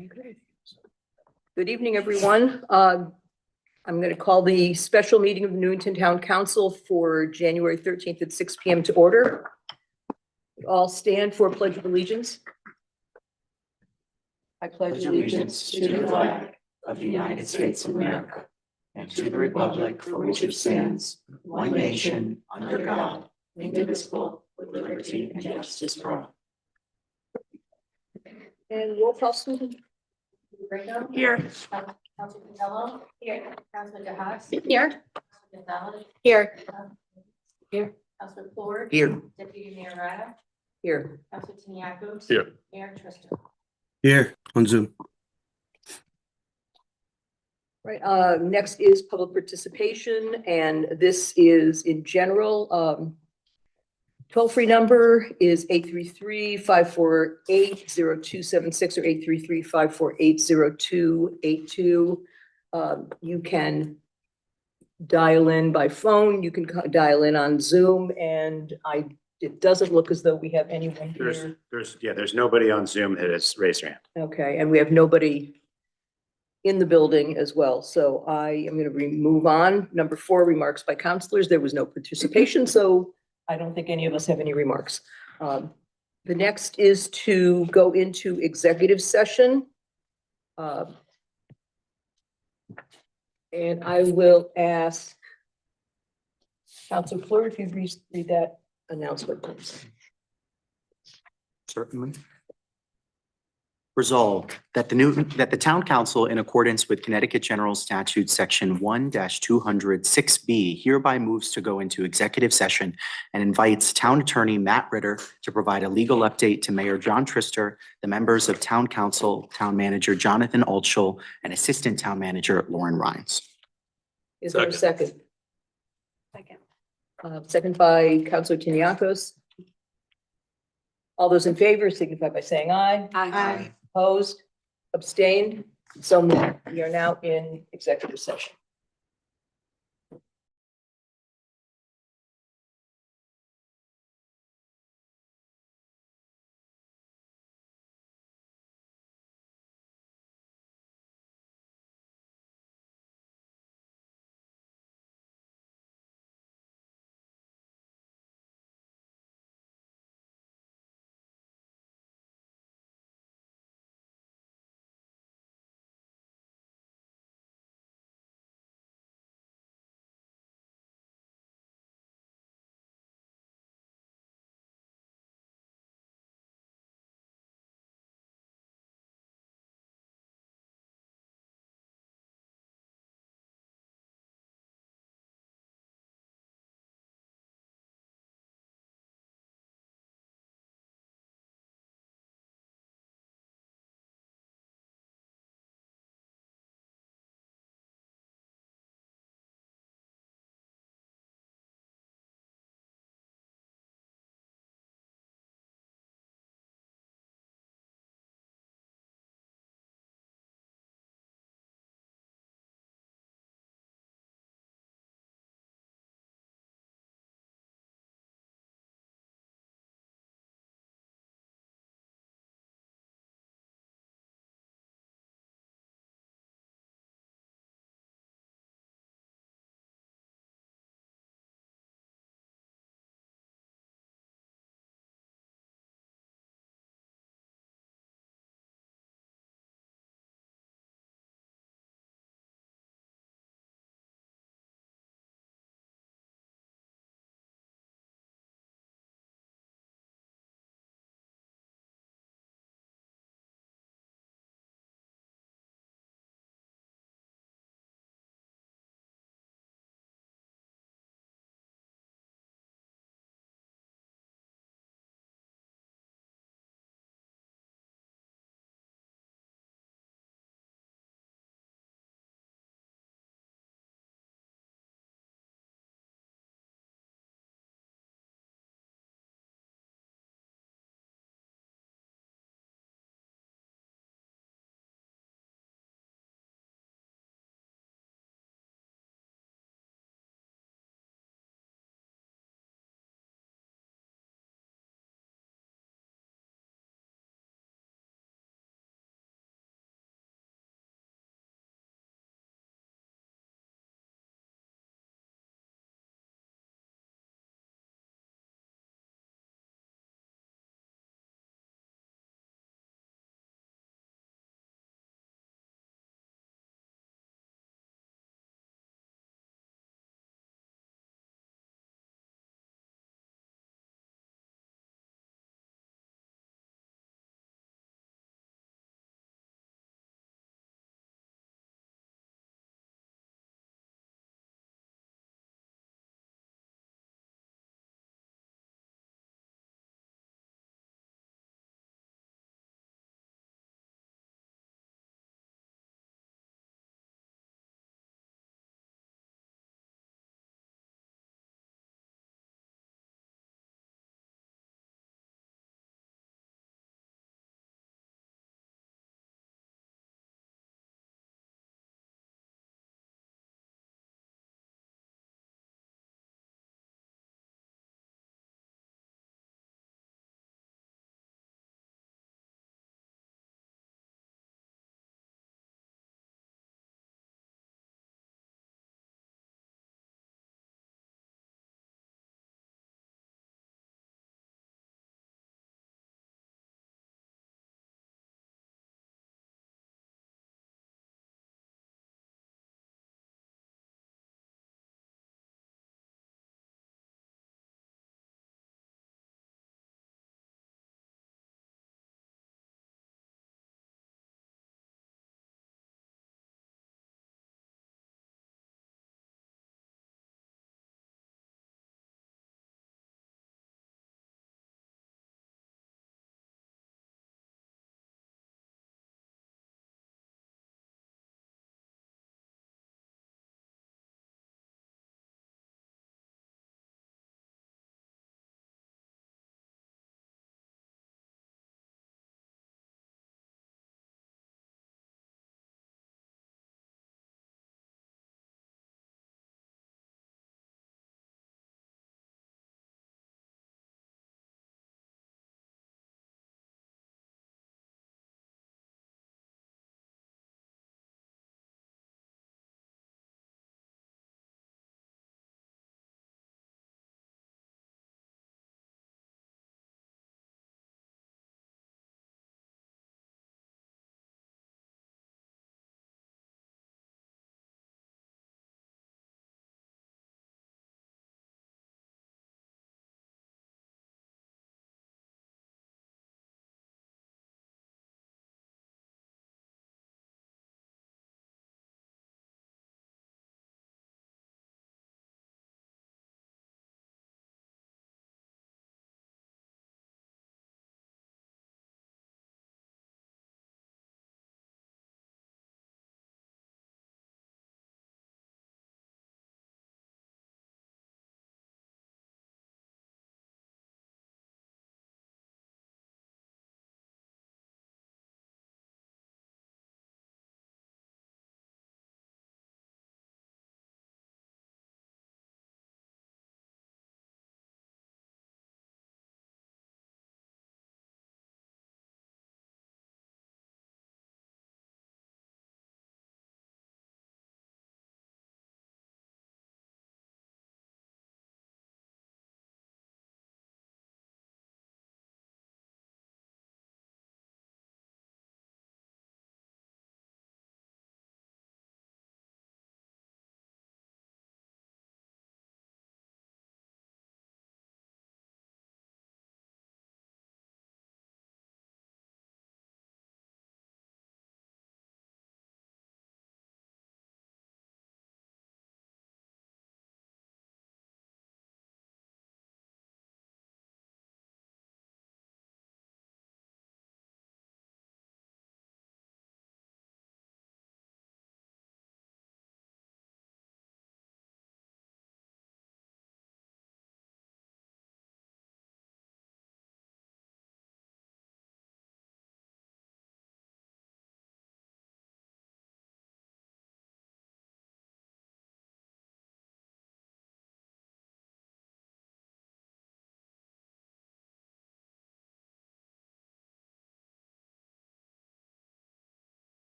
Okay. Good evening, everyone. I'm going to call the special meeting of Newington Town Council for January 13th at 6 p.m. to order. All stand for Pledge of Allegiance. I pledge allegiance to the flag of the United States of America and to the republic for which it stands, one nation, under God, indivisible, with liberty and justice for all. And roll call, Susan. Here. Councilman Patel. Here. Councilman DeHaas. Here. Gonzalez. Here. Here. Councilman Ford. Here. Deputy Mayor Rada. Here. Councilman Tiniakos. Here. Mayor Trista. Here on Zoom. Right, next is public participation, and this is in general. Toll-free number is 833-548-0276 or 833-548-0282. You can dial in by phone, you can dial in on Zoom, and it doesn't look as though we have anyone here. There's nobody on Zoom that has raised their hand. Okay, and we have nobody in the building as well. So I am going to move on. Number 4, remarks by counselors. There was no participation, so I don't think any of us have any remarks. The next is to go into executive session. And I will ask Councilor Fleur if you read that announcement, please. Certainly. Resolved that the town council, in accordance with Connecticut General Statute Section 1-206B, hereby moves to go into executive session and invites Town Attorney Matt Ritter to provide a legal update to Mayor John Trister, the members of Town Council, Town Manager Jonathan Altschul, and Assistant Town Manager Lauren Rhines. Is there a second? Second by Councilor Tiniakos. All those in favor signify by saying aye. Aye. Opposed, abstained, so moved. We are now in executive session.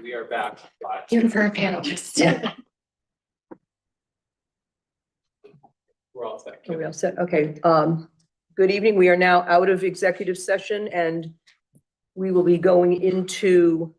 We are back. Even for a panelist. We're all set. Are we all set? Okay. Good evening. We are now out of executive session and we will be going into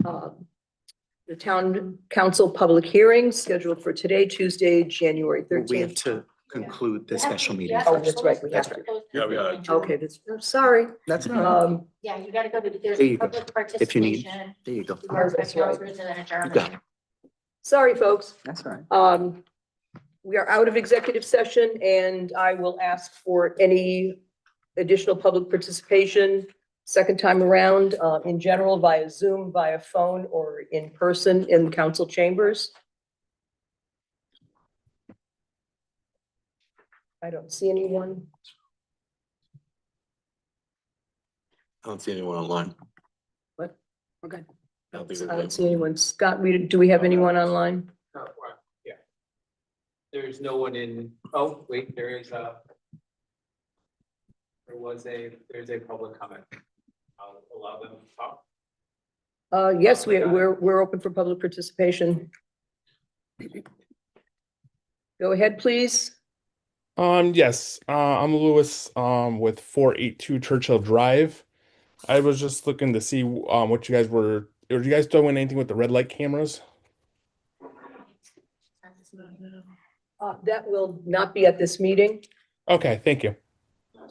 the town council public hearing scheduled for today, Tuesday, January We have 13th. to conclude the special meeting. Oh, that's right, we have to. Yeah, we are. Okay, that's, I'm sorry. That's Yeah, you gotta go to, there's There you go. public If you need, participation. there you go. remarks by That's right. counselors, and then You got adjournment. it. Sorry, folks. That's all right. We are out of executive session and I will ask for any additional public participation second time around, in general, via Zoom, via phone, or in person in council chambers. I don't see anyone. I don't see anyone online. What? Okay. I don't think I there's don't see anyone. Scott, do we have anyone online? Yeah. There's no one in, oh, wait, there's a public comment. I'll allow them to talk. Yes, we're open for public participation. Go ahead, please. Yes, I'm Lewis, with 482 Churchill Drive. I was just looking to see, what you guys were you guys doing anything with the red light cameras? That will not be at this meeting, Okay, thank you.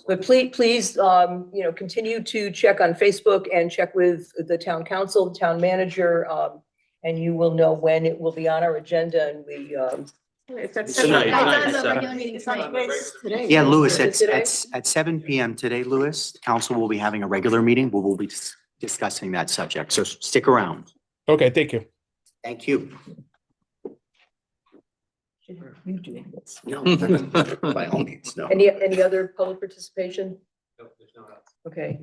but please, continue to check on Facebook and check with the town council, the town manager, and you will know when it will be on our agenda and we, Tonight, It's on the tonight. regular meeting tonight. Yeah, Lewis, Is it today? at 7 PM today, Lewis, the council will be having a regular meeting where we'll be discussing that subject. So stick around. Okay, thank you. Thank you. You doing this? No, by all means, no. Any other public participation? No, there's no one else. Okay.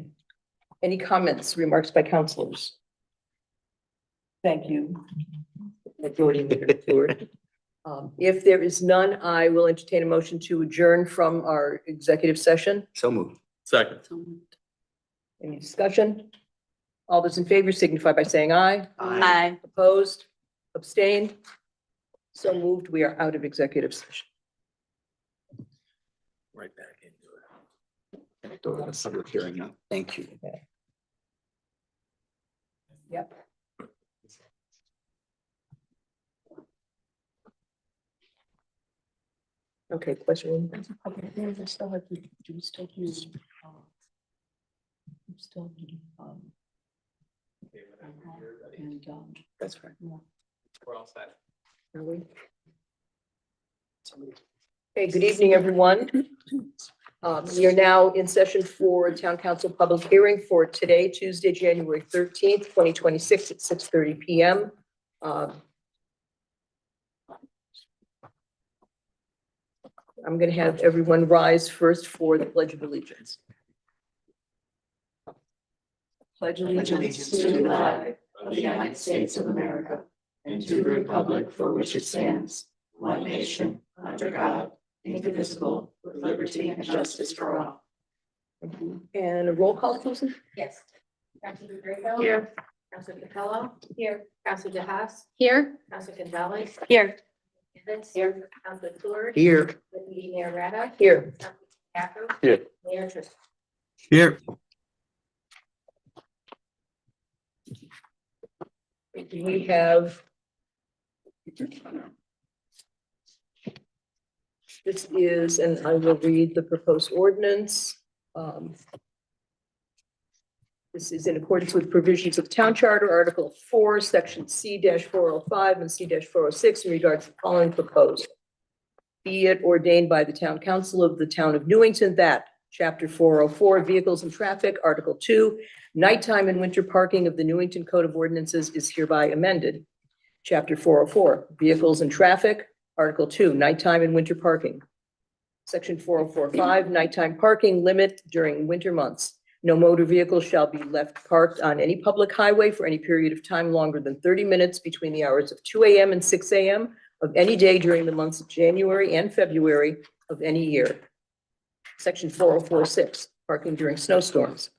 Any comments, remarks by counselors? Thank you. Majority leader Stewart. If there is none, I will entertain a motion to adjourn from our executive session. So moved. Second. Any discussion? All those in favor signify by saying aye. Aye. Opposed? Abstained? So moved. We are out of executive session. Right back into it. Go to the public hearing now. Thank you. Yep. Okay, question. Do we still have to, do we still use? We still need, Okay, whatever you're ready. and, that's right. We're all set. Are we? Okay, good evening, everyone. We are now in session for Town Council public hearing for today, Tuesday, January 13th, 2026 at 6:30 PM. I'm going to have everyone rise first for the Pledge of Allegiance. Pledge allegiance to the flag of the United States of America and to the republic for which it stands, one nation, under God, indivisible, with liberty and justice for all. And a roll call, Susan? Yes. Counselor Grego. Here. Counselor Capello. Here. Counselor DeHaas. Here. Counselor Gonzalez. Here. Evans. Here. Counselor Stewart. Here. Deputy Mayor Rada. Here. Counselor Capco. Here. Mayor Tristan. Here. We have. This is, and I will read the proposed ordinance. This is in accordance with provisions of Town Charter, Article 4, Section C-405 and C-406 in regards to the following proposed. Be it ordained by the Town Council of the Town of Newington that Chapter 404, Vehicles and Traffic, Article 2, Nighttime and Winter Parking of the Newington Code of Ordinances is hereby amended. Chapter 404, Vehicles and Traffic, Article 2, Nighttime and Winter Parking. Section 4045, Nighttime Parking Limit during winter months. No motor vehicle shall be left parked on any public highway for any period of time longer than 30 minutes between the hours of 2 AM and 6 AM of any day during the months of January and February of any year. Section 4046, parking during snowstorms.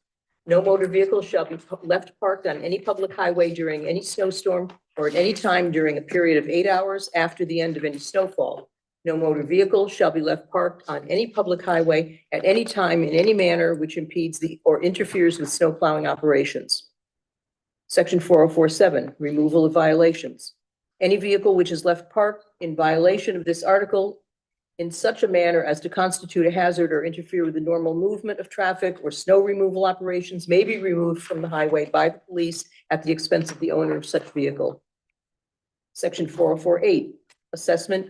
No motor vehicle shall be left parked on any public highway during any snowstorm or at any time during a period of 8 hours after the end of any snowfall. No motor vehicle shall be left parked on any public highway at any time in any manner which impedes or interferes with snow plowing operations. Section 4047, removal of violations. Any vehicle which is left parked in violation of this article in such a manner as to constitute a hazard or interfere with the normal movement of traffic or snow removal operations may be removed from the highway by the police at the expense of the owner of such vehicle. Section 4048, assessment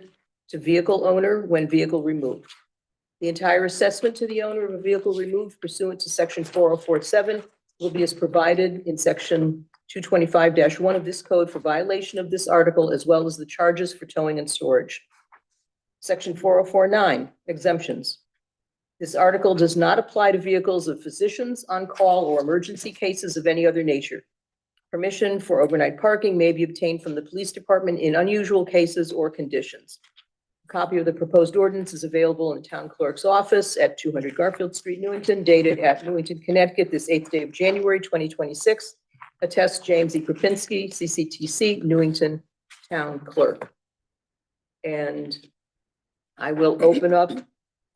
to vehicle owner when vehicle removed. The entire assessment to the owner of a vehicle removed pursuant to section 4047 will be as provided in section 225-1 of this code for violation of this article, as well as the charges for towing and storage. Section 4049, exemptions. This article does not apply to vehicles of physicians on call or emergency cases of any other nature. Permission for overnight parking may be obtained from the police department in unusual cases or conditions. A copy of the proposed ordinance is available in the town clerk's office at 200 Garfield Street, Newington, dated at Newington, Connecticut, this 8th day of January, 2026. Attest James E. Kropinski, CCTC, Newington Town Clerk. And I will open up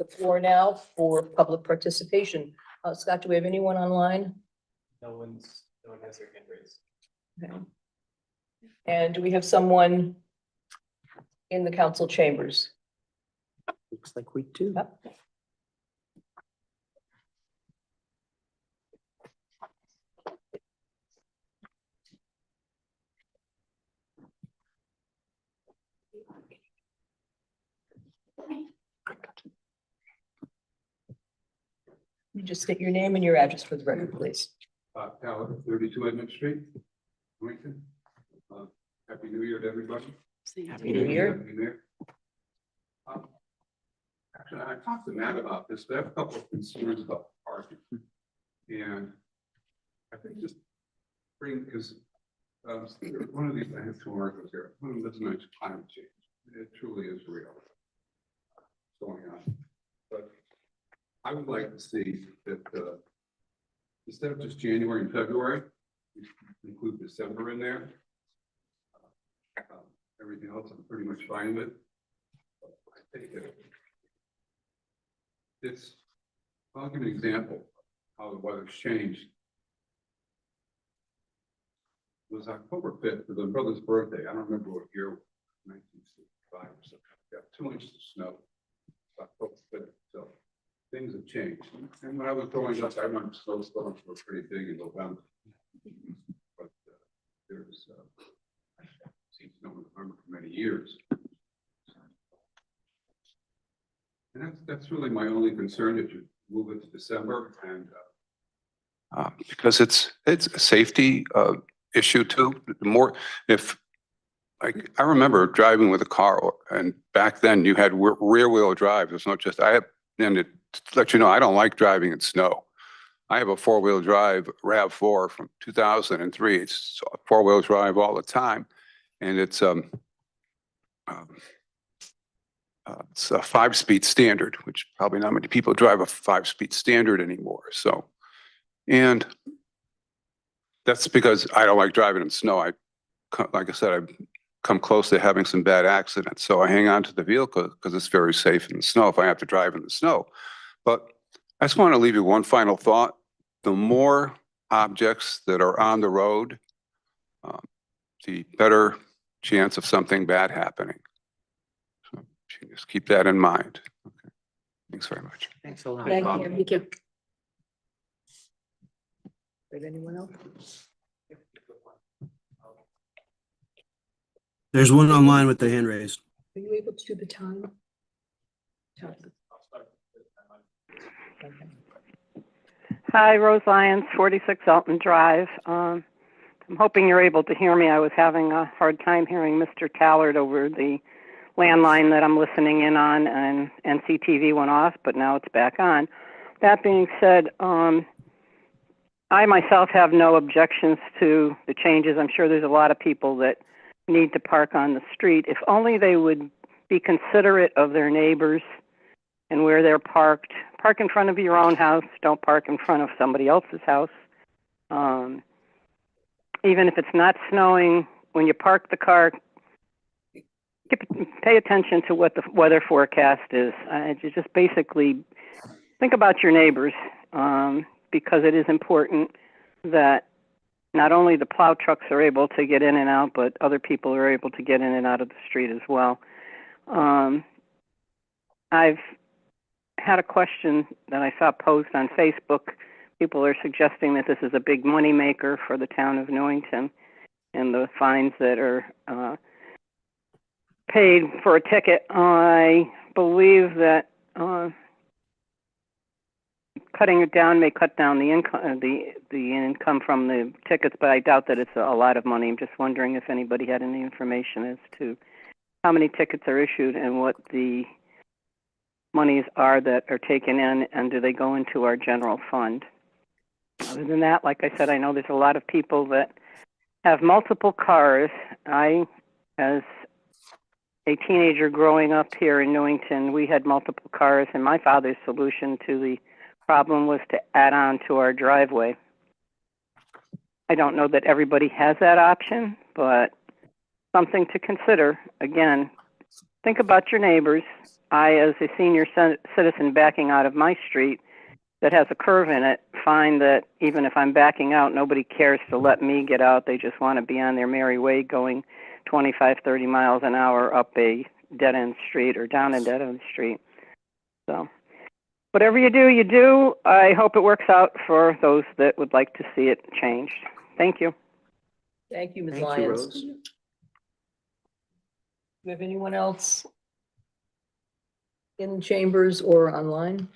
the floor now for public participation. Scott, do we have anyone online? No one has their hand raised. Okay. And do we have someone in the council chambers? Looks like we do. Yep. You just state your name and your address for the record, please. Tower, 32 Edmund Street, Newington. Happy New Year to everybody. Happy New Year. Happy New Year. Actually, I talked to Matt about this, but I have a couple of concerns about parking. And I think just because one of these, I have two articles here. One of them doesn't mention climate change. It truly is real. Going on. But I would like to see that instead of just January and February, we include December in there. Everything else I'm pretty much fine with. I think that I'll give you an example of how the weather's changed. It was October 5th, for the brother's birthday. I don't remember what year, 1965 or something. Got 2 inches of snow. October 5th, so things have changed. And when I was growing up, I remember snowstorms were pretty big in November. But there's seen snow in November for many years. And that's really my only concern, that you move it to December, and because it's a safety issue too. The more, if like I remember driving with a car, and back then you had rear wheel drive. It's not just and to let you know, I don't like driving in snow. I have a 4-wheel drive RAV4 from 2003. It's a 4-wheel drive all the time, and it's a 5-speed standard, which probably not many people drive a 5-speed standard anymore. So, and that's because I don't like driving in snow. Like I said, I've come close to having some bad accidents. So I hang on to the vehicle because it's very safe in the snow if I have to drive in the snow. But I just want to leave you one final thought. The more objects that are on the road, the better chance of something bad happening. So just keep that in mind. Okay. Thanks very much. Thanks a lot. Thank you. Thank you. Is anyone else? There's one online with the hand raised. Are you able to do the time? Okay. Hi, Rose Lyons, 46 Elton Drive. I'm hoping you're able to hear me. I was having a hard time hearing Mr. Tallard over the landline that I'm listening in on, and NCTV went off, but now it's back on. That being said, I myself have no objections to the changes. I'm sure there's a lot of people that need to park on the street. If only they would be considerate of their neighbors and where they're parked. Park in front of your own house. Don't park in front of somebody else's house. Even if it's not snowing, when you park the car, pay attention to what the weather forecast is. You just basically think about your neighbors, because it is important that not only the plow trucks are able to get in and out, but other people are able to get in and out of the street as well. I've had a question that I saw posed on Facebook. People are suggesting that this is a big moneymaker for the town of Newington, and the fines that are paid for a ticket. I believe that cutting it down may cut down the income, the income from the tickets, but I doubt that it's a lot of money. I'm just wondering if anybody had any information as to how many tickets are issued and what the monies are that are taken in, and do they go into our general fund? Other than that, like I said, I know there's a lot of people that have multiple cars. As a teenager growing up here in Newington, we had multiple cars, and my father's solution to the problem was to add on to our driveway. I don't know that everybody has that option, but something to consider. Again, think about your neighbors. I, as a senior citizen backing out of my street that has a curve in it, find that even if I'm backing out, nobody cares to let me get out. They just want to be on their merry way going 25, 30 miles an hour up a dead-end street or down a dead-end street. So whatever you do, you do. I hope it works out for those that would like to see it changed. Thank you. Thank you, Ms. Thank you, Lyons. Rose. Do you have anyone else in chambers or online?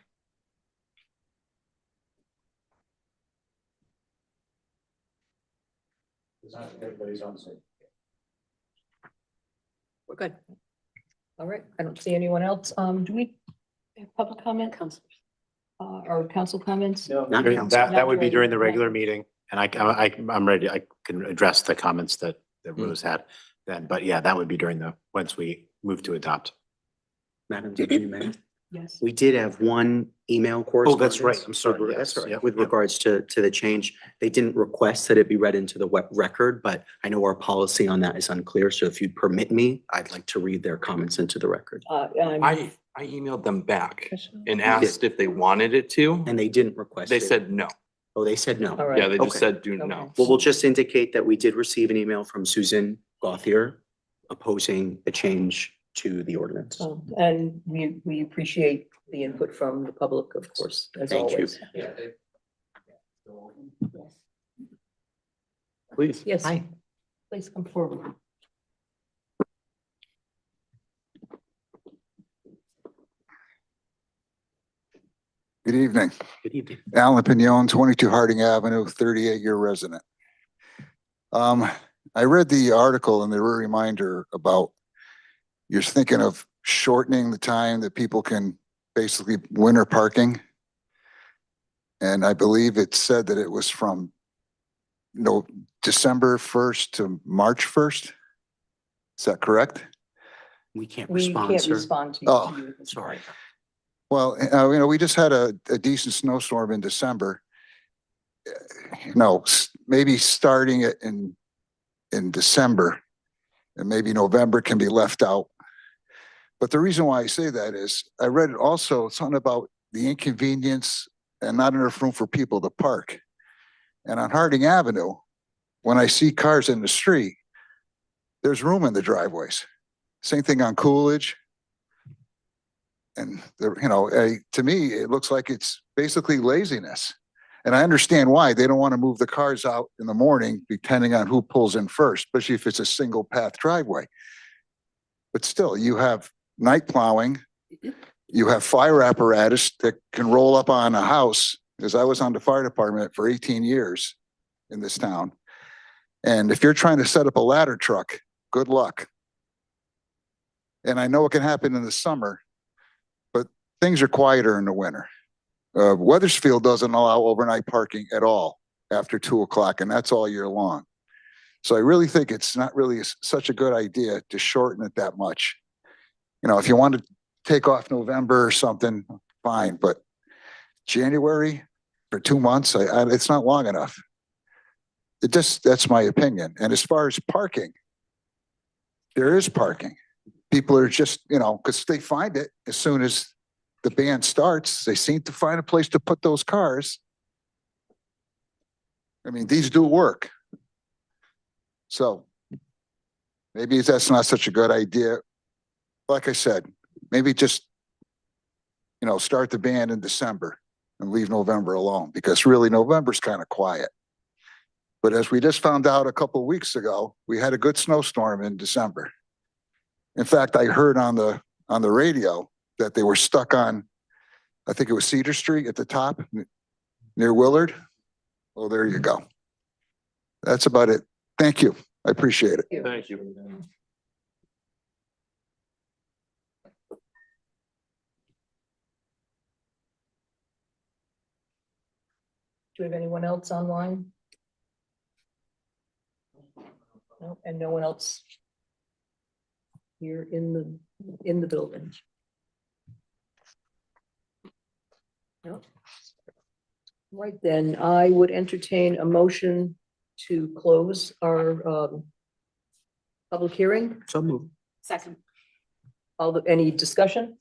Everybody's on Zoom. We're good. All right, I don't see anyone else. Do we have public comment? Or council comments? Not That, council. that would be during the regular meeting, and I'm ready, I can address the comments that Rose had then, but yeah, that would be during once we move to adopt. Madam Deputy Mayor, Yes. we did have one email Oh, correspondence. that's right, I'm sorry, With- yes, That's all right. yep, With yep. regards to the change, they didn't request that it be read into the record, but I know our policy on that is unclear, so if you'd permit me, I'd like to read their comments into the record. I emailed them back and asked if they wanted it to. And they didn't request They it. said no. Oh, they said no. All right. Yeah, they just Okay. said do Okay. no. Well, we'll just indicate that we did receive an email from Susan Gothier opposing a change to the ordinance. And we appreciate the input from the public, of course, as Thank you. always. Yeah. Please. Yes. Please come forward. Good evening. Good evening. Alan Pignon, 22 Harding Avenue, 38-year resident. I read the article and the reminder about you're thinking of shortening the time that people can basically winter parking. And I believe it said that it was from December 1st to March 1st. Is that correct? We can't We respond, can't sir. respond to Oh, you. Sorry. Well, we just had a decent snowstorm in December. Maybe starting it in December and maybe November can be left out. But the reason why I say that is I read also something about the inconvenience and not enough room for people to park. And on Harding Avenue, when I see cars in the street, there's room in the driveways. Same thing on Coolidge. And to me, it looks like it's basically laziness. And I understand why they don't want to move the cars out in the morning, depending on who pulls in first, especially if it's a single path driveway. But still, you have night plowing, you have fire apparatus that can roll up on a house, because I was on the fire department for 18 years in this town. And if you're trying to set up a ladder truck, good luck. And I know it can happen in the summer, but things are quieter in the winter. Weathersfield doesn't allow overnight parking at all after 2 o'clock, and that's all year long. So I really think it's not really such a good idea to shorten it that much. If you want to take off November or something, fine, but January for 2 months, it's not long enough. that's my opinion. And as far as parking, there is parking. People are just, because they find it as soon as the band starts, they seem to find a place to put those cars. I mean, these do work. So maybe that's not such a good idea. Like I said, maybe just, start the band in December and leave November alone, because really November's kind of quiet. But as we just found out a couple of weeks ago, we had a good snowstorm in December. In fact, I heard on the radio that they were stuck on, I think it was Cedar Street at the top near Willard. Well, there you go. That's about it. Thank you. I appreciate it. Thank you. Do we have anyone else online? No, and no one else here in the building? No. Right, then I would entertain a motion to close our public hearing. So move. Second. Any discussion?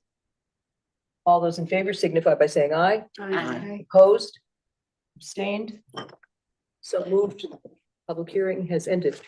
All those in favor signify by saying aye. Aye. Opposed? Abstained? So moved. Public hearing has ended.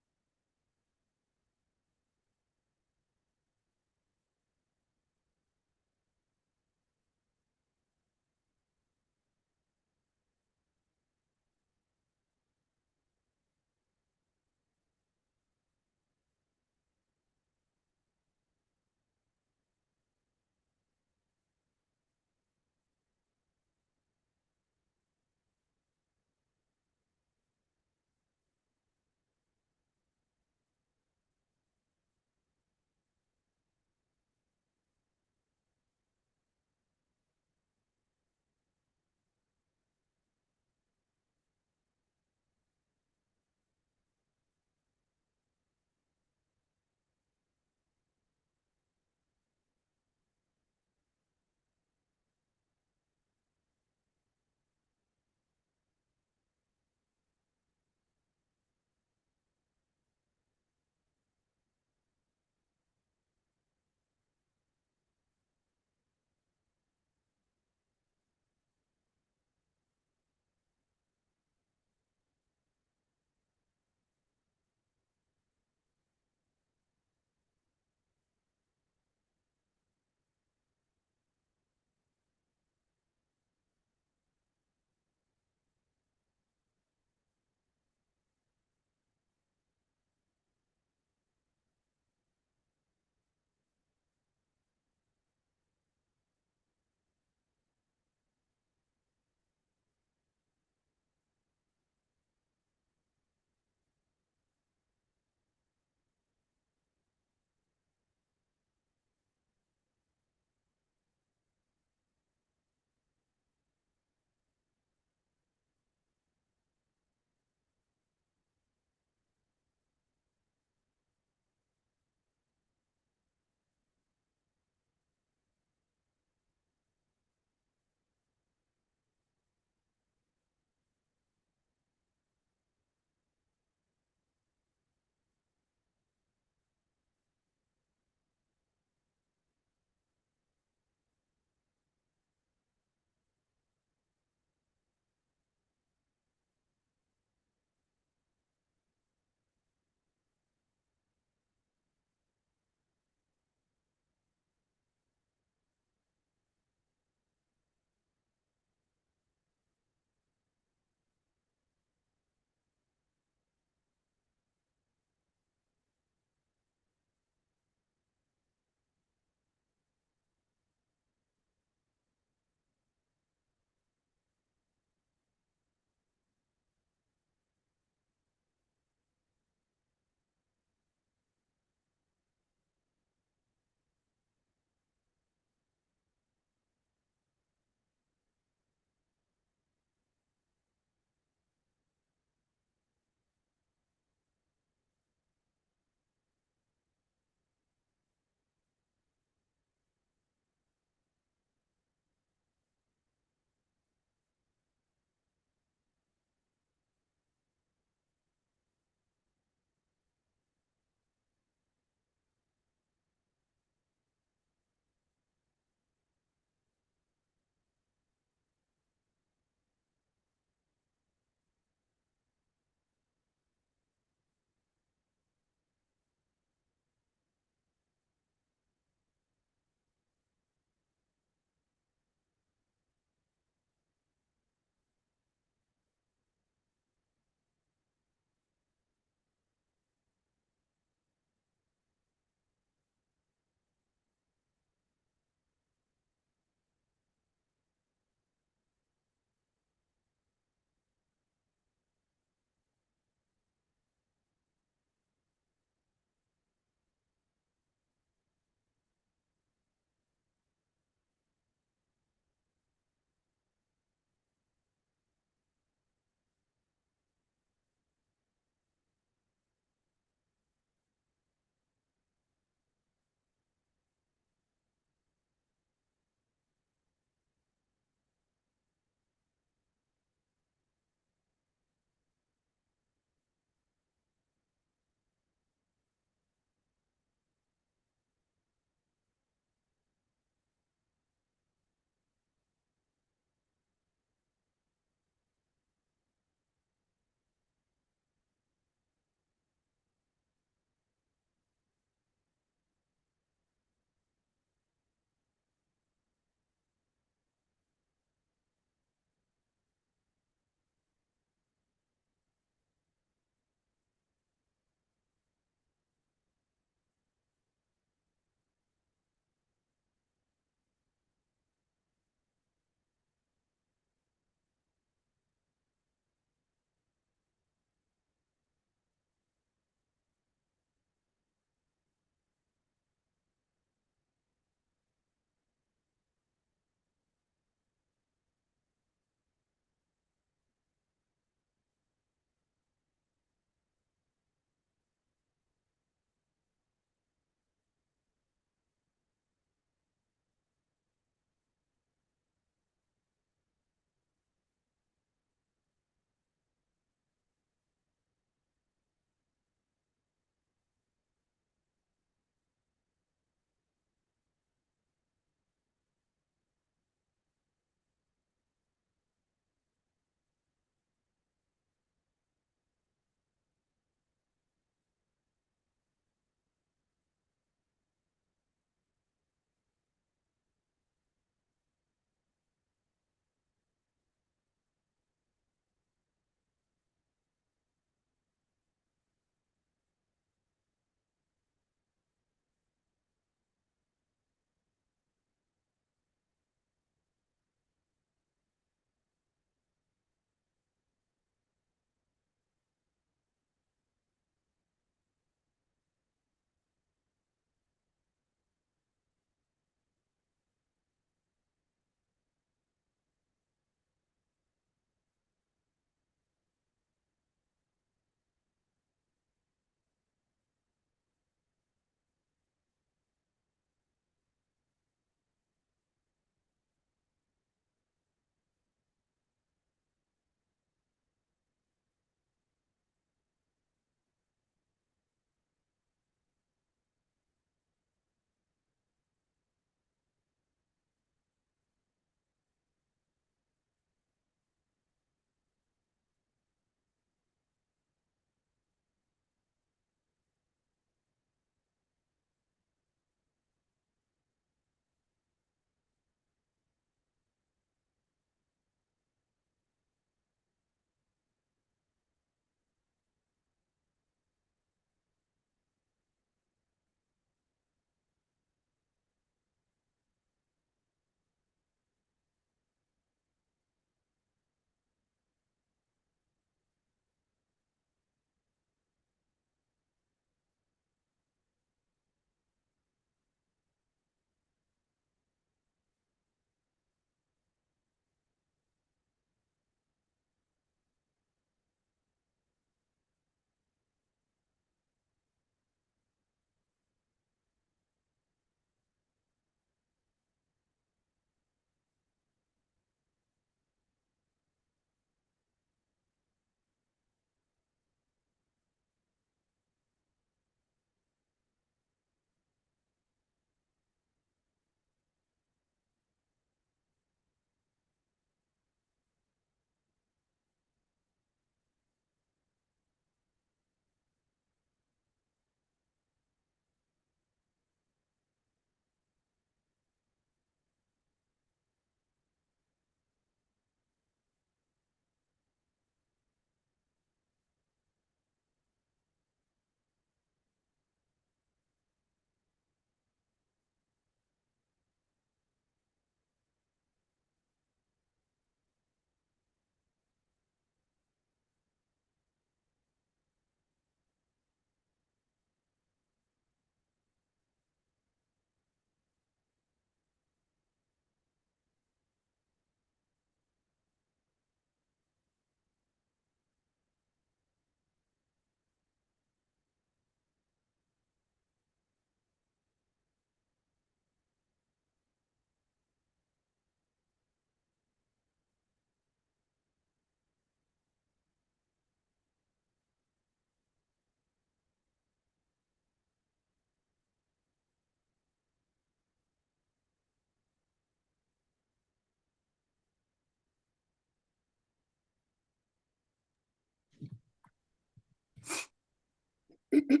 Good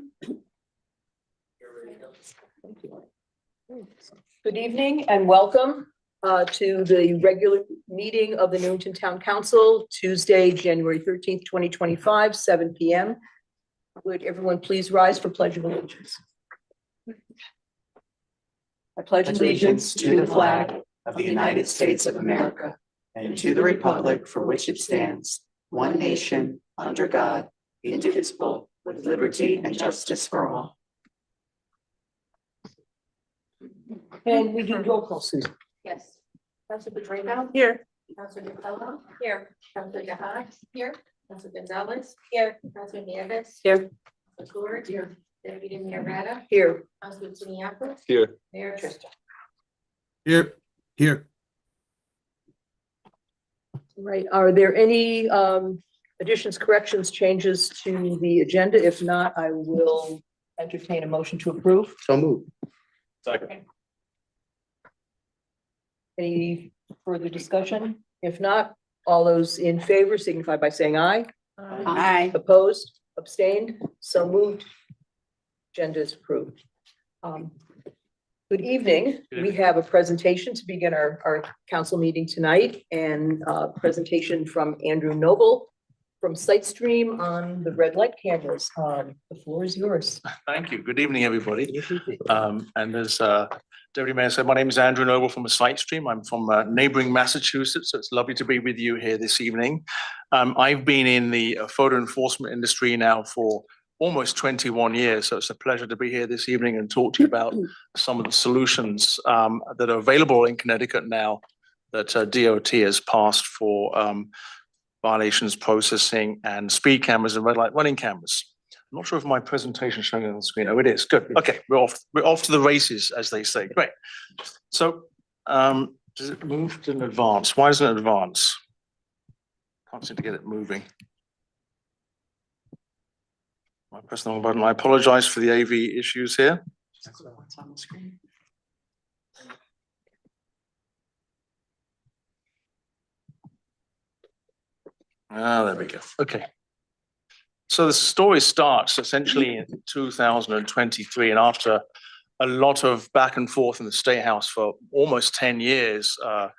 evening and welcome to the regular meeting of the Newington Town Council, Tuesday, January 13th, 2025, 7 p.m. Would everyone please rise for pledge of allegiance? I pledge Allegiance to the flag of the United States of America and to the republic for which it stands, one nation, under God, indivisible, with liberty and justice for all. And we do roll call, Susan. Yes. Councilor Pedrino. Here. Councilor DePello. Here. Councilor Jahar. Here. Councilor Gonzalez. Here. Councilor Nieves. Here. Councilor Stewart. Here. Deputy Mayor Rada. Here. Councilor Siniakis. Here. Mayor Trista. Here, here. Right. Are there any additions, corrections, changes to the agenda? If not, I will entertain a motion to approve. So move. Second. Any further discussion? If not, all those in favor signify by saying aye. Aye. Opposed, abstained, so moved. Agenda is approved. Good evening. We have a presentation to begin our council meeting tonight, and a presentation from Andrew Noble from SiteStream on the red light cameras. The floor is yours. Thank you. Good evening, everybody. And as Deputy Mayor said, my name is Andrew Noble from SiteStream. I'm from neighboring Massachusetts, so it's lovely to be with you here this evening. I've been in the photo enforcement industry now for almost 21 years, so it's a pleasure to be here this evening and talk to you about some of the solutions that are available in Connecticut now that DOT has passed for violations processing and speed cameras and red light running cameras. I'm not sure if my presentation is showing on the screen. Oh, it is. Good. Okay, we're off to the races, as they say. Great. So, does it move to advance? Why doesn't it advance? Can't seem to get it moving. I pressed the wrong button. I apologize for the AV issues here. What's on the screen? There we go. Okay. So the story starts essentially in 2023, and after a lot of back and forth in the State House for almost 10 years, a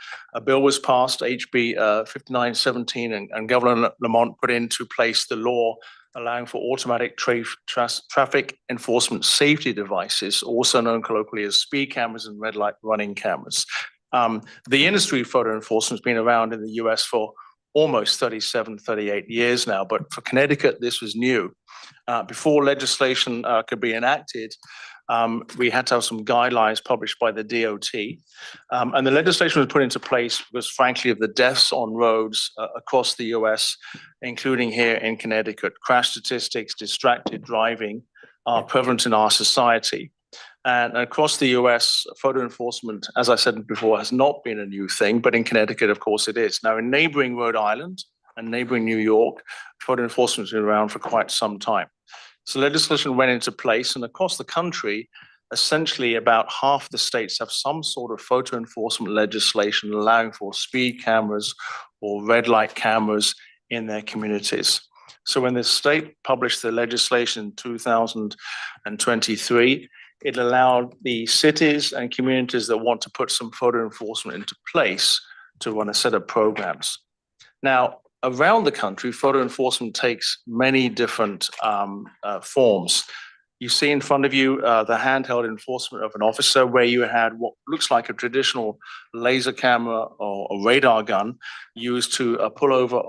bill was passed, HB 5917, and Governor Lamont put into place the law allowing for automatic traffic enforcement safety devices, also known colloquially as speed cameras and red light running cameras. The industry photo enforcement has been around in the US for almost 37, 38 years now, but for Connecticut, this was new. Before legislation could be enacted, we had to have some guidelines published by the DOT. And the legislation was put into place because, frankly, of the deaths on roads across the US, including here in Connecticut. Crash statistics, distracted driving are prevalent in our society. And across the US, photo enforcement, as I said before, has not been a new thing, but in Connecticut, of course, it is. Now, in neighboring Rhode Island and neighboring New York, photo enforcement has been around for quite some time. So legislation went into place, and across the country, essentially about half the states have some sort of photo enforcement legislation allowing for speed cameras or red light cameras in their communities. So when the state published the legislation in 2023, it allowed the cities and communities that want to put some photo enforcement into place to run a set of programs. Now, around the country, photo enforcement takes many different forms. You see in front of you the handheld enforcement of an officer, where you had what looks like a traditional laser camera or a radar gun used to pull over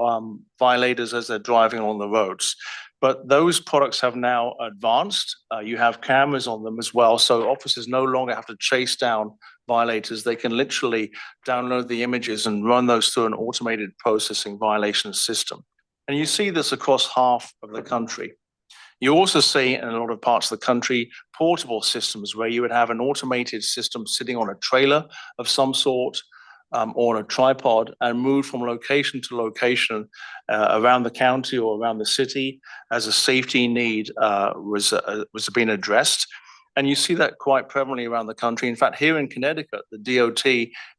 violators as they're driving on the roads. But those products have now advanced. You have cameras on them as well, so officers no longer have to chase down violators. They can literally download the images and run those through an automated processing violation system. And you see this across half of the country. You also see in a lot of parts of the country portable systems where you would have an automated system sitting on a trailer of some sort or on a tripod and move from location to location around the county or around the city as a safety need was being addressed. And you see that quite prevalently around the country. In fact, here in Connecticut, the DOT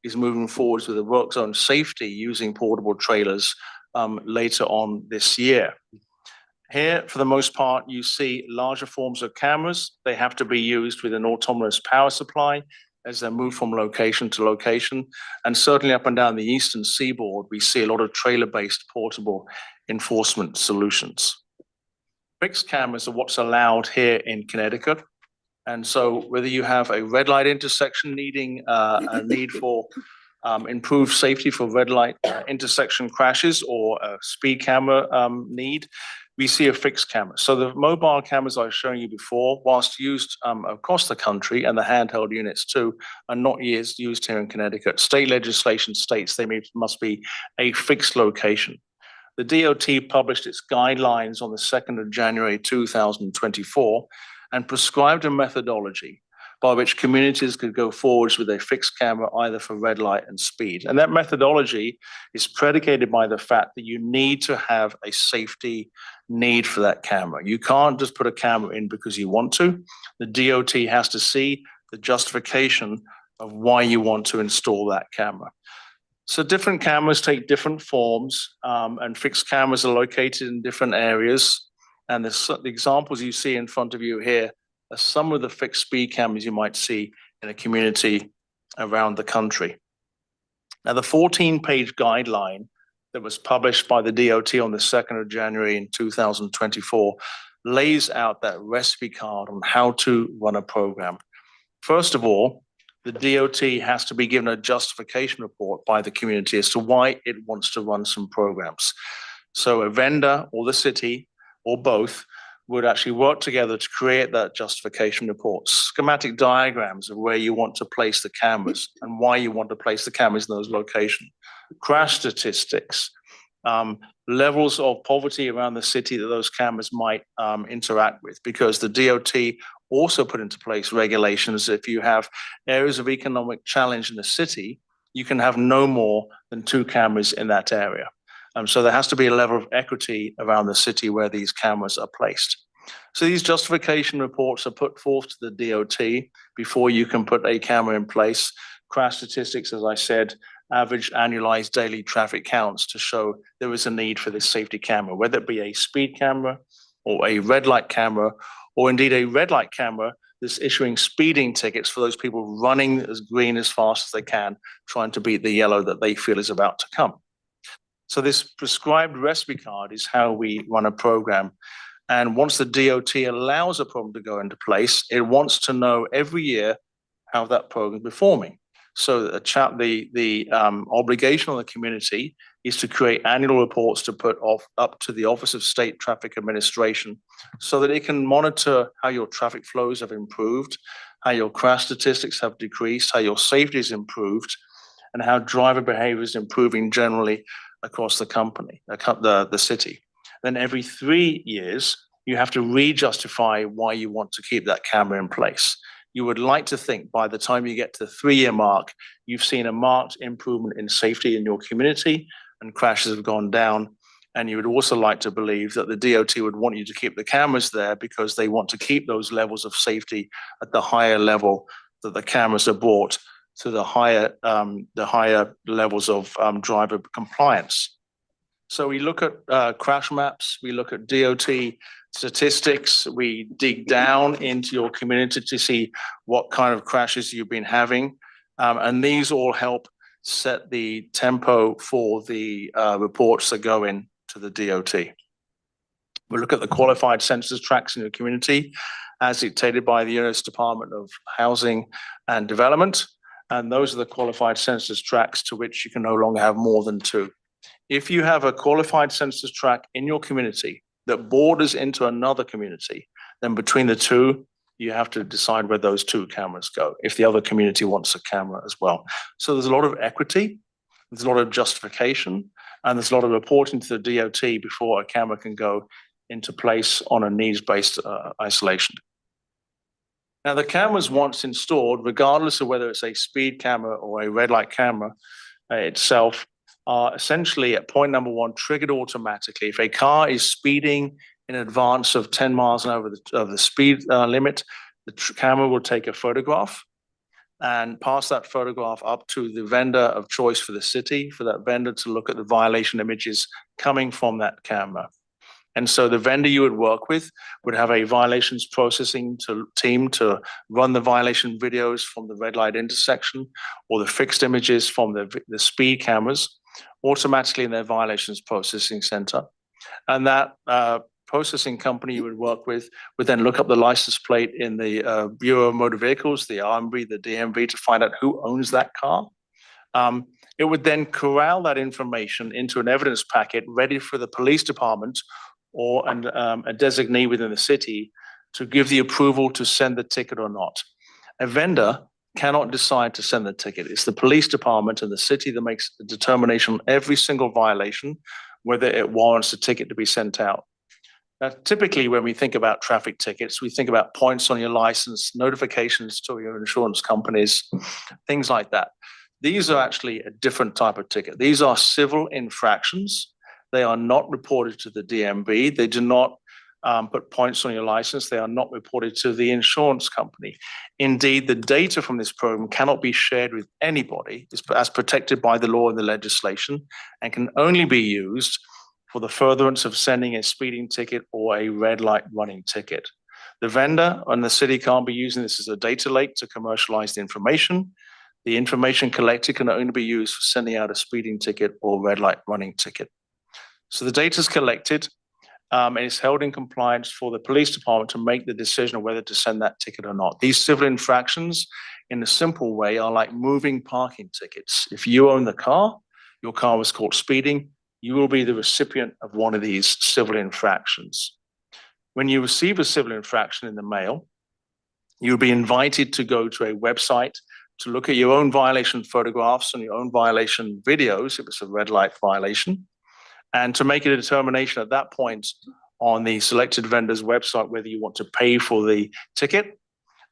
is moving forwards with a work zone safety using portable trailers later on this year. Here, for the most part, you see larger forms of cameras. They have to be used with an autonomous power supply as they move from location to location. And certainly up and down the eastern seaboard, we see a lot of trailer-based portable enforcement solutions. Fixed cameras are what's allowed here in Connecticut. And so whether you have a red light intersection needing a need for improved safety for red light intersection crashes or a speed camera need, we see a fixed camera. So the mobile cameras I was showing you before, whilst used across the country, and the handheld units too, are not used here in Connecticut. State legislation states they must be a fixed location. The DOT published its guidelines on the 2nd of January 2024 and prescribed a methodology by which communities could go forwards with a fixed camera either for red light and speed. And that methodology is predicated by the fact that you need to have a safety need for that camera. You can't just put a camera in because you want to. The DOT has to see the justification of why you want to install that camera. So different cameras take different forms, and fixed cameras are located in different areas. And the examples you see in front of you here are some of the fixed speed cameras you might see in a community around the country. Now, the 14-page guideline that was published by the DOT on the 2nd of January in 2024 lays out that recipe card on how to run a program. First of all, the DOT has to be given a justification report by the community as to why it wants to run some programs. So a vendor or the city or both would actually work together to create that justification report, schematic diagrams of where you want to place the cameras and why you want to place the cameras in those locations, crash statistics, levels of poverty around the city that those cameras might interact with, because the DOT also put into place regulations. If you have areas of economic challenge in the city, you can have no more than 2 cameras in that area. So there has to be a level of equity around the city where these cameras are placed. So these justification reports are put forth to the DOT before you can put a camera in place. Crash statistics, as I said, average annualized daily traffic counts to show there is a need for this safety camera, whether it be a speed camera or a red light camera, or indeed a red light camera that's issuing speeding tickets for those people running as green as fast as they can, trying to beat the yellow that they feel is about to come. So this prescribed recipe card is how we run a program. And once the DOT allows a program to go into place, it wants to know every year how that program is performing. So the obligation on the community is to create annual reports to put up to the Office of State Traffic Administration so that it can monitor how your traffic flows have improved, how your crash statistics have decreased, how your safety is improved, and how driver behavior is improving generally across the company, the city. Then every 3 years, you have to re-justify why you want to keep that camera in place. You would like to think by the time you get to the 3-year mark, you've seen a marked improvement in safety in your community and crashes have gone down. And you would also like to believe that the DOT would want you to keep the cameras there because they want to keep those levels of safety at the higher level that the cameras are brought to the higher levels of driver compliance. So we look at crash maps, we look at DOT statistics, we dig down into your community to see what kind of crashes you've been having. And these all help set the tempo for the reports that go in to the DOT. We look at the qualified census tracts in your community as dictated by the U.S. Department of Housing and Development. And those are the qualified census tracts to which you can no longer have more than 2. If you have a qualified census tract in your community that borders into another community, then between the 2, you have to decide where those 2 cameras go, if the other community wants a camera as well. So there's a lot of equity, there's a lot of justification, and there's a lot of reporting to the DOT before a camera can go into place on a needs-based isolation. Now, the cameras once installed, regardless of whether it's a speed camera or a red light camera itself, are essentially at point number 1 triggered automatically. If a car is speeding in advance of 10 miles an hour of the speed limit, the camera will take a photograph and pass that photograph up to the vendor of choice for the city, for that vendor to look at the violation images coming from that camera. And so the vendor you would work with would have a violations processing team to run the violation videos from the red light intersection or the fixed images from the speed cameras automatically in their violations processing center. And that processing company you would work with would then look up the license plate in the Bureau of Motor Vehicles, the RMV, the DMV, to find out who owns that car. It would then corral that information into an evidence packet ready for the police department or a designee within the city to give the approval to send the ticket or not. A vendor cannot decide to send the ticket. It's the police department and the city that makes the determination on every single violation, whether it warrants a ticket to be sent out. Now, typically, when we think about traffic tickets, we think about points on your license, notifications to your insurance companies, things like that. These are actually a different type of ticket. These are civil infractions. They are not reported to the DMV. They do not put points on your license. They are not reported to the insurance company. Indeed, the data from this program cannot be shared with anybody. It's as protected by the law and the legislation and can only be used for the furtherance of sending a speeding ticket or a red light running ticket. The vendor and the city can't be using this as a data lake to commercialize the information. The information collected can only be used for sending out a speeding ticket or red light running ticket. So the data is collected and it's held in compliance for the police department to make the decision of whether to send that ticket or not. These civil infractions, in a simple way, are like moving parking tickets. If you own the car, your car was caught speeding, you will be the recipient of one of these civil infractions. When you receive a civil infraction in the mail, you'll be invited to go to a website to look at your own violation photographs and your own violation videos, if it's a red light violation, and to make a determination at that point on the selected vendor's website whether you want to pay for the ticket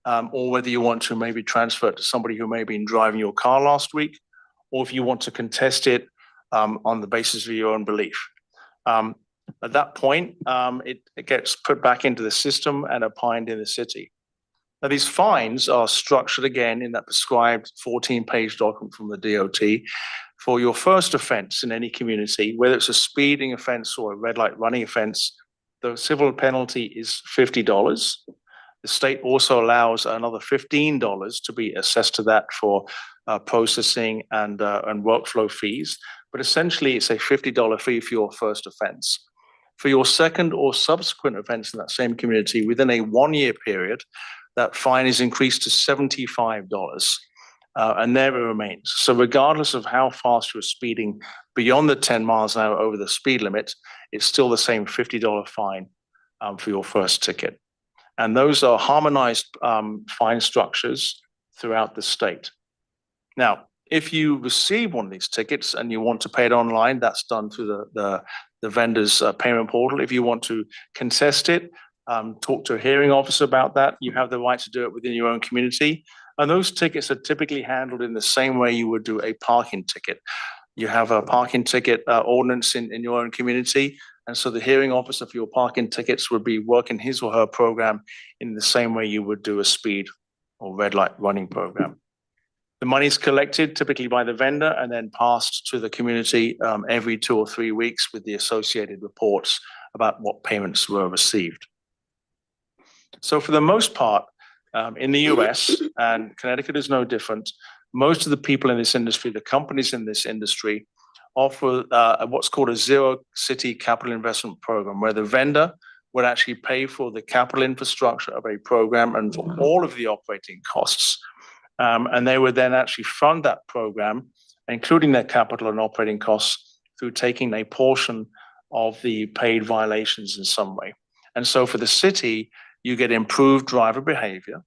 or whether you want to maybe transfer it to somebody who may have been driving your car last week, or if you want to contest it on the basis of your own belief. At that point, it gets put back into the system and opined in the city. Now, these fines are structured again in that prescribed 14-page document from the DOT. For your first offense in any community, whether it's a speeding offense or a red light running offense, the civil penalty is $50. The state also allows another $15 to be assessed to that for processing and workflow fees. But essentially, it's a $50 fee for your first offense. For your second or subsequent offense in that same community, within a 1-year period, that fine is increased to $75, and there it remains. So regardless of how fast you're speeding beyond the 10 miles an hour over the speed limit, it's still the same $50 fine for your first ticket. And those are harmonized fine structures throughout the state. Now, if you receive one of these tickets and you want to pay it online, that's done through the vendor's payment portal. If you want to contest it, talk to a hearing officer about that, you have the right to do it within your own community. And those tickets are typically handled in the same way you would do a parking ticket. You have a parking ticket ordinance in your own community. And so the hearing officer for your parking tickets would be working his or her program in the same way you would do a speed or red light running program. The money is collected typically by the vendor and then passed to the community every 2 or 3 weeks with the associated reports about what payments were received. So for the most part, in the US, and Connecticut is no different, most of the people in this industry, the companies in this industry, offer what's called a zero city capital investment program, where the vendor would actually pay for the capital infrastructure of a program and for all of the operating costs. And they would then actually fund that program, including their capital and operating costs, through taking a portion of the paid violations in some way. And so for the city, you get improved driver behavior,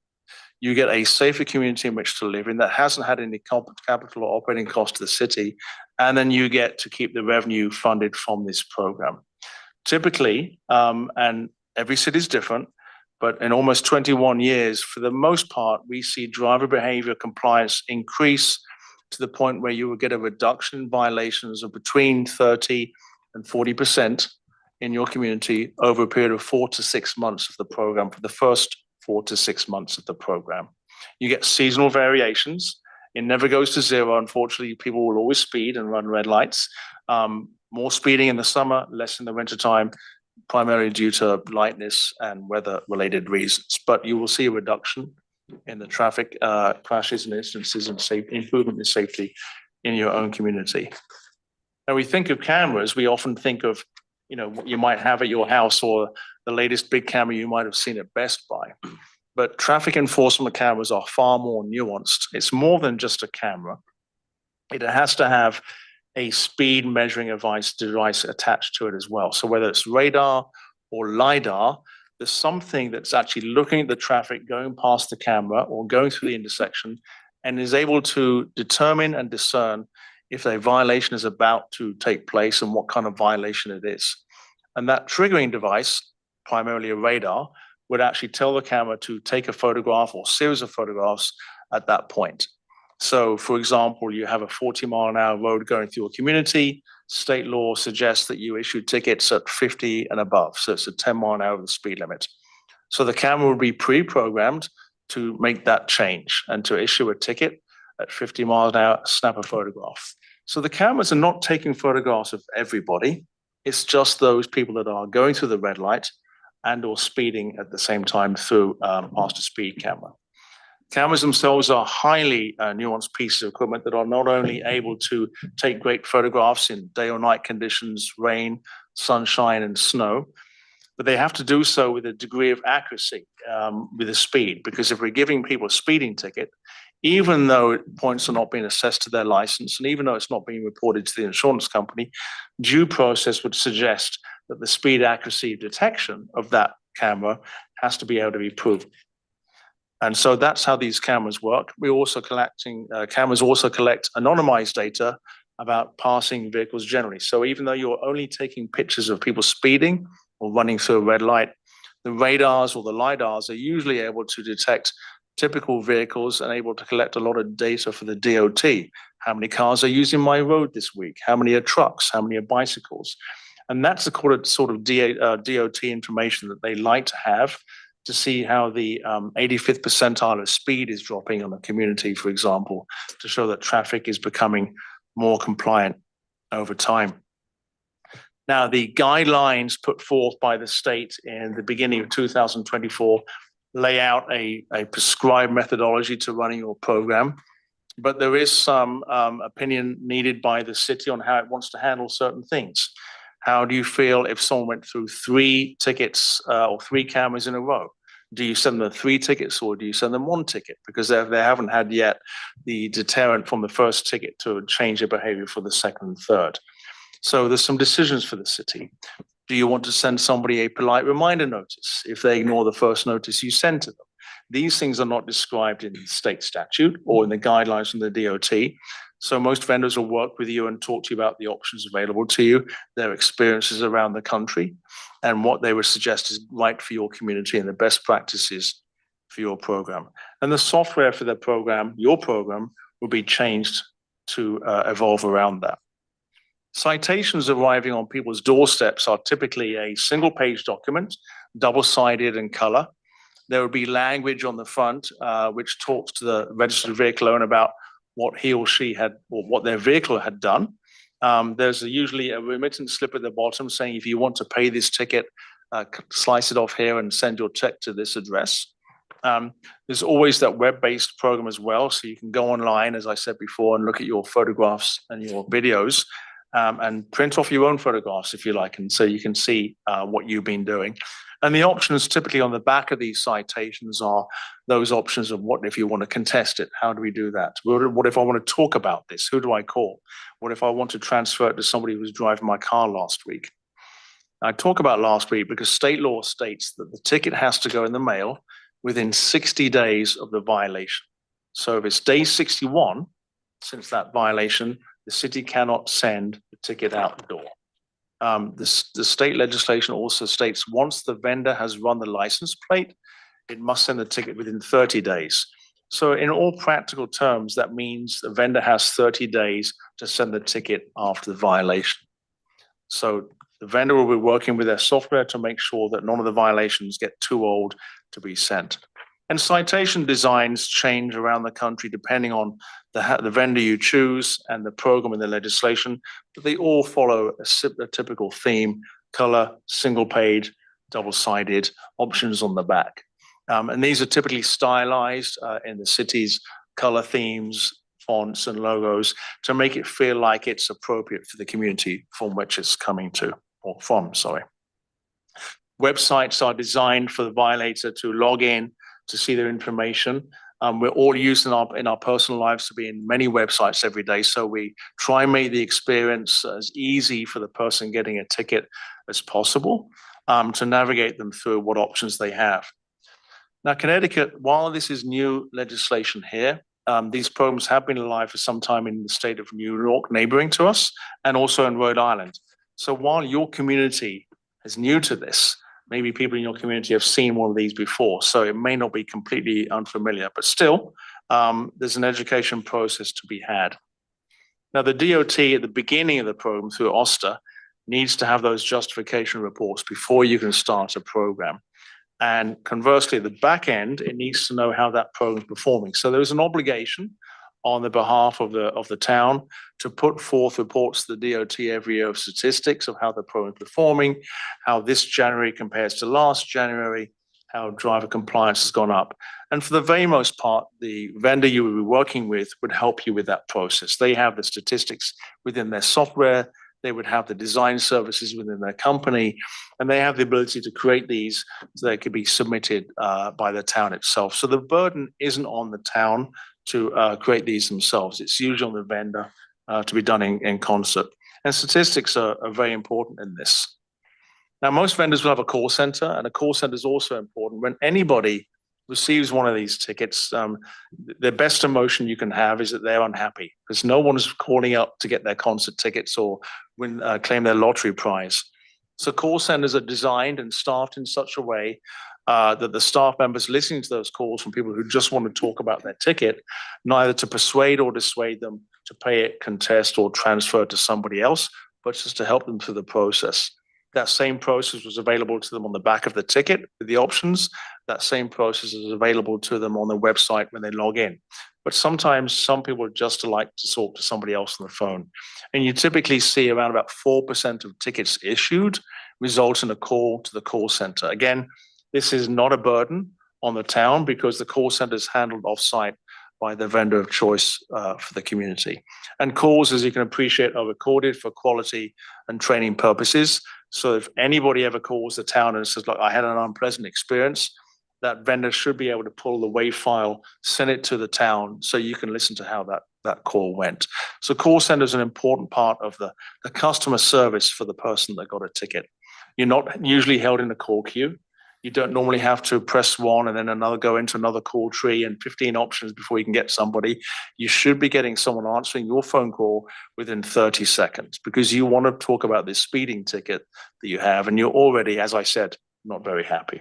you get a safer community in which to live in that hasn't had any capital or operating cost to the city, and then you get to keep the revenue funded from this program. Typically, and every city is different, but in almost 21 years, for the most part, we see driver behavior compliance increase to the point where you will get a reduction in violations of between 30 and 40% in your community over a period of 4 to 6 months of the program, for the first 4 to 6 months of the program. You get seasonal variations. It never goes to zero. Unfortunately, people will always speed and run red lights. More speeding in the summer, less in the wintertime. primarily due to lightness and weather-related reasons. But you will see a reduction in the traffic crashes and instances and improvement in safety in your own community. Now, we think of cameras, we often think of, what you might have at your house or the latest big camera you might have seen at Best Buy. But traffic enforcement cameras are far more nuanced. It's more than just a camera. It has to have a speed measuring device attached to it as well. So whether it's radar or LiDAR, there's something that's actually looking at the traffic going past the camera or going through the intersection and is able to determine and discern if a violation is about to take place and what kind of violation it is. And that triggering device, primarily a radar, would actually tell the camera to take a photograph or series of photographs at that point. So, for example, you have a 40-mile-an-hour road going through a community. State law suggests that you issue tickets at 50 and above. So it's a 10-mile-an-hour the speed limit. So the camera will be pre-programmed to make that change and to issue a ticket at 50 miles an hour, snap a photograph. So the cameras are not taking photographs of everybody. It's just those people that are going through the red light and or speeding at the same time through past a speed camera. Cameras themselves are highly nuanced pieces of equipment that are not only able to take great photographs in day or night conditions, rain, sunshine, and snow, but they have to do so with a degree of accuracy with the speed. Because if we're giving people a speeding ticket, even though points are not being assessed to their license, and even though it's not being reported to the insurance company, due process would suggest that the speed accuracy detection of that camera has to be able to be proven. And so that's how these cameras work. We're also collecting, cameras also collect anonymized data about passing vehicles generally. So even though you're only taking pictures of people speeding or running through a red light, the radars or the LiDARs are usually able to detect typical vehicles and able to collect a lot of data for the DOT. How many cars are using my road this week? How many are trucks? How many are bicycles? And that's the sort of DOT information that they like to have to see how the 85th percentile of speed is dropping on a community, for example, to show that traffic is becoming more compliant over time. Now, the guidelines put forth by the state in the beginning of 2024 lay out a prescribed methodology to running your program, but there is some opinion needed by the city on how it wants to handle certain things. How do you feel if someone went through 3 tickets or 3 cameras in a row? Do you send them 3 tickets or do you send them 1 ticket? Because they haven't had yet the deterrent from the first ticket to change their behavior for the second and third. So there's some decisions for the city. Do you want to send somebody a polite reminder notice if they ignore the first notice you send to them? These things are not described in the state statute or in the guidelines from the DOT. So most vendors will work with you and talk to you about the options available to you, their experiences around the country, and what they would suggest is right for your community and the best practices for your program. And the software for the program, your program, will be changed to evolve around that. Citations arriving on people's doorsteps are typically a single-page document, double-sided in color. There will be language on the front which talks to the registered vehicle owner about what he or she had, or what their vehicle had done. There's usually a remittance slip at the bottom saying, if you want to pay this ticket, slice it off here and send your check to this address. There's always that web-based program as well. So you can go online, as I said before, and look at your photographs and your videos and print off your own photographs if you like. And so you can see what you've been doing. And the options typically on the back of these citations are those options of what if you want to contest it? How do we do that? What if I want to talk about this? Who do I call? What if I want to transfer it to somebody who was driving my car last week? I talk about last week because state law states that the ticket has to go in the mail within 60 days of the violation. So if it's day 61 since that violation, the city cannot send the ticket out the door. The state legislation also states once the vendor has run the license plate, it must send the ticket within 30 days. So in all practical terms, that means the vendor has 30 days to send the ticket after the violation. So the vendor will be working with their software to make sure that none of the violations get too old to be sent. And citation designs change around the country depending on the vendor you choose and the program and the legislation, but they all follow a typical theme color, single page, double-sided options on the back. And these are typically stylized in the city's color themes, fonts, and logos to make it feel like it's appropriate for the community from which it's coming to, or from, sorry. Websites are designed for the violator to log in to see their information. We're all used in our personal lives to be in many websites every day, so we try and make the experience as easy for the person getting a ticket as possible to navigate them through what options they have. Now, Connecticut, while this is new legislation here, these programs have been alive for some time in the state of New York, neighboring to us, and also in Rhode Island. So while your community is new to this, maybe people in your community have seen one of these before, so it may not be completely unfamiliar, but still, there's an education process to be had. Now, the DOT at the beginning of the program through OSTA needs to have those justification reports before you can start a program. And conversely, at the back end, it needs to know how that program is performing. So there is an obligation on the behalf of the town to put forth reports to the DOT every year of statistics of how the program is performing, how this January compares to last January, how driver compliance has gone up. And for the very most part, the vendor you will be working with would help you with that process. They have the statistics within their software, they would have the design services within their company, and they have the ability to create these so they could be submitted by the town itself. So the burden isn't on the town to create these themselves. It's usually on the vendor to be done in concert. And statistics are very important in this. Now, most vendors will have a call center, and a call center is also important. When anybody receives one of these tickets, the best emotion you can have is that they're unhappy because no one is calling up to get their concert tickets or claim their lottery prize. So call centers are designed and staffed in such a way that the staff members listening to those calls from people who just want to talk about their ticket, neither to persuade or dissuade them to pay it, contest, or transfer to somebody else, but just to help them through the process. That same process was available to them on the back of the ticket with the options. That same process is available to them on the website when they log in. But sometimes some people just like to talk to somebody else on the phone. And you typically see around about 4% of tickets issued result in a call to the call center. Again, this is not a burden on the town because the call center is handled offsite by the vendor of choice for the community. And calls, as you can appreciate, are recorded for quality and training purposes. So if anybody ever calls the town and says, look, I had an unpleasant experience, that vendor should be able to pull the WAV file, send it to the town so you can listen to how that call went. So call center is an important part of the customer service for the person that got a ticket. You're not usually held in a call queue. You don't normally have to press one and then go into another call tree and 15 options before you can get somebody. You should be getting someone answering your phone call within 30 seconds because you want to talk about this speeding ticket that you have and you're already, as I said, not very happy.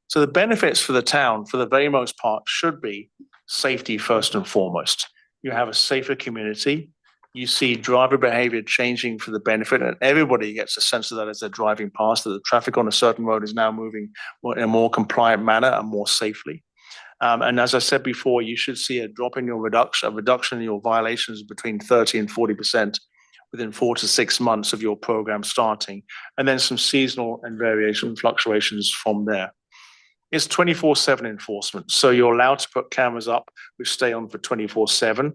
So the benefits for the town, for the very most part, should be safety first and foremost. You have a safer community. You see driver behavior changing for the benefit, and everybody gets a sense of that as they're driving past, that the traffic on a certain road is now moving in a more compliant manner and more safely. And as I said before, you should see a drop in your reduction in your violations between 30 and 40% within 4 to 6 months of your program starting, and then some seasonal and variation fluctuations from there. It's 24/7 enforcement. So you're allowed to put cameras up which stay on for 24/7.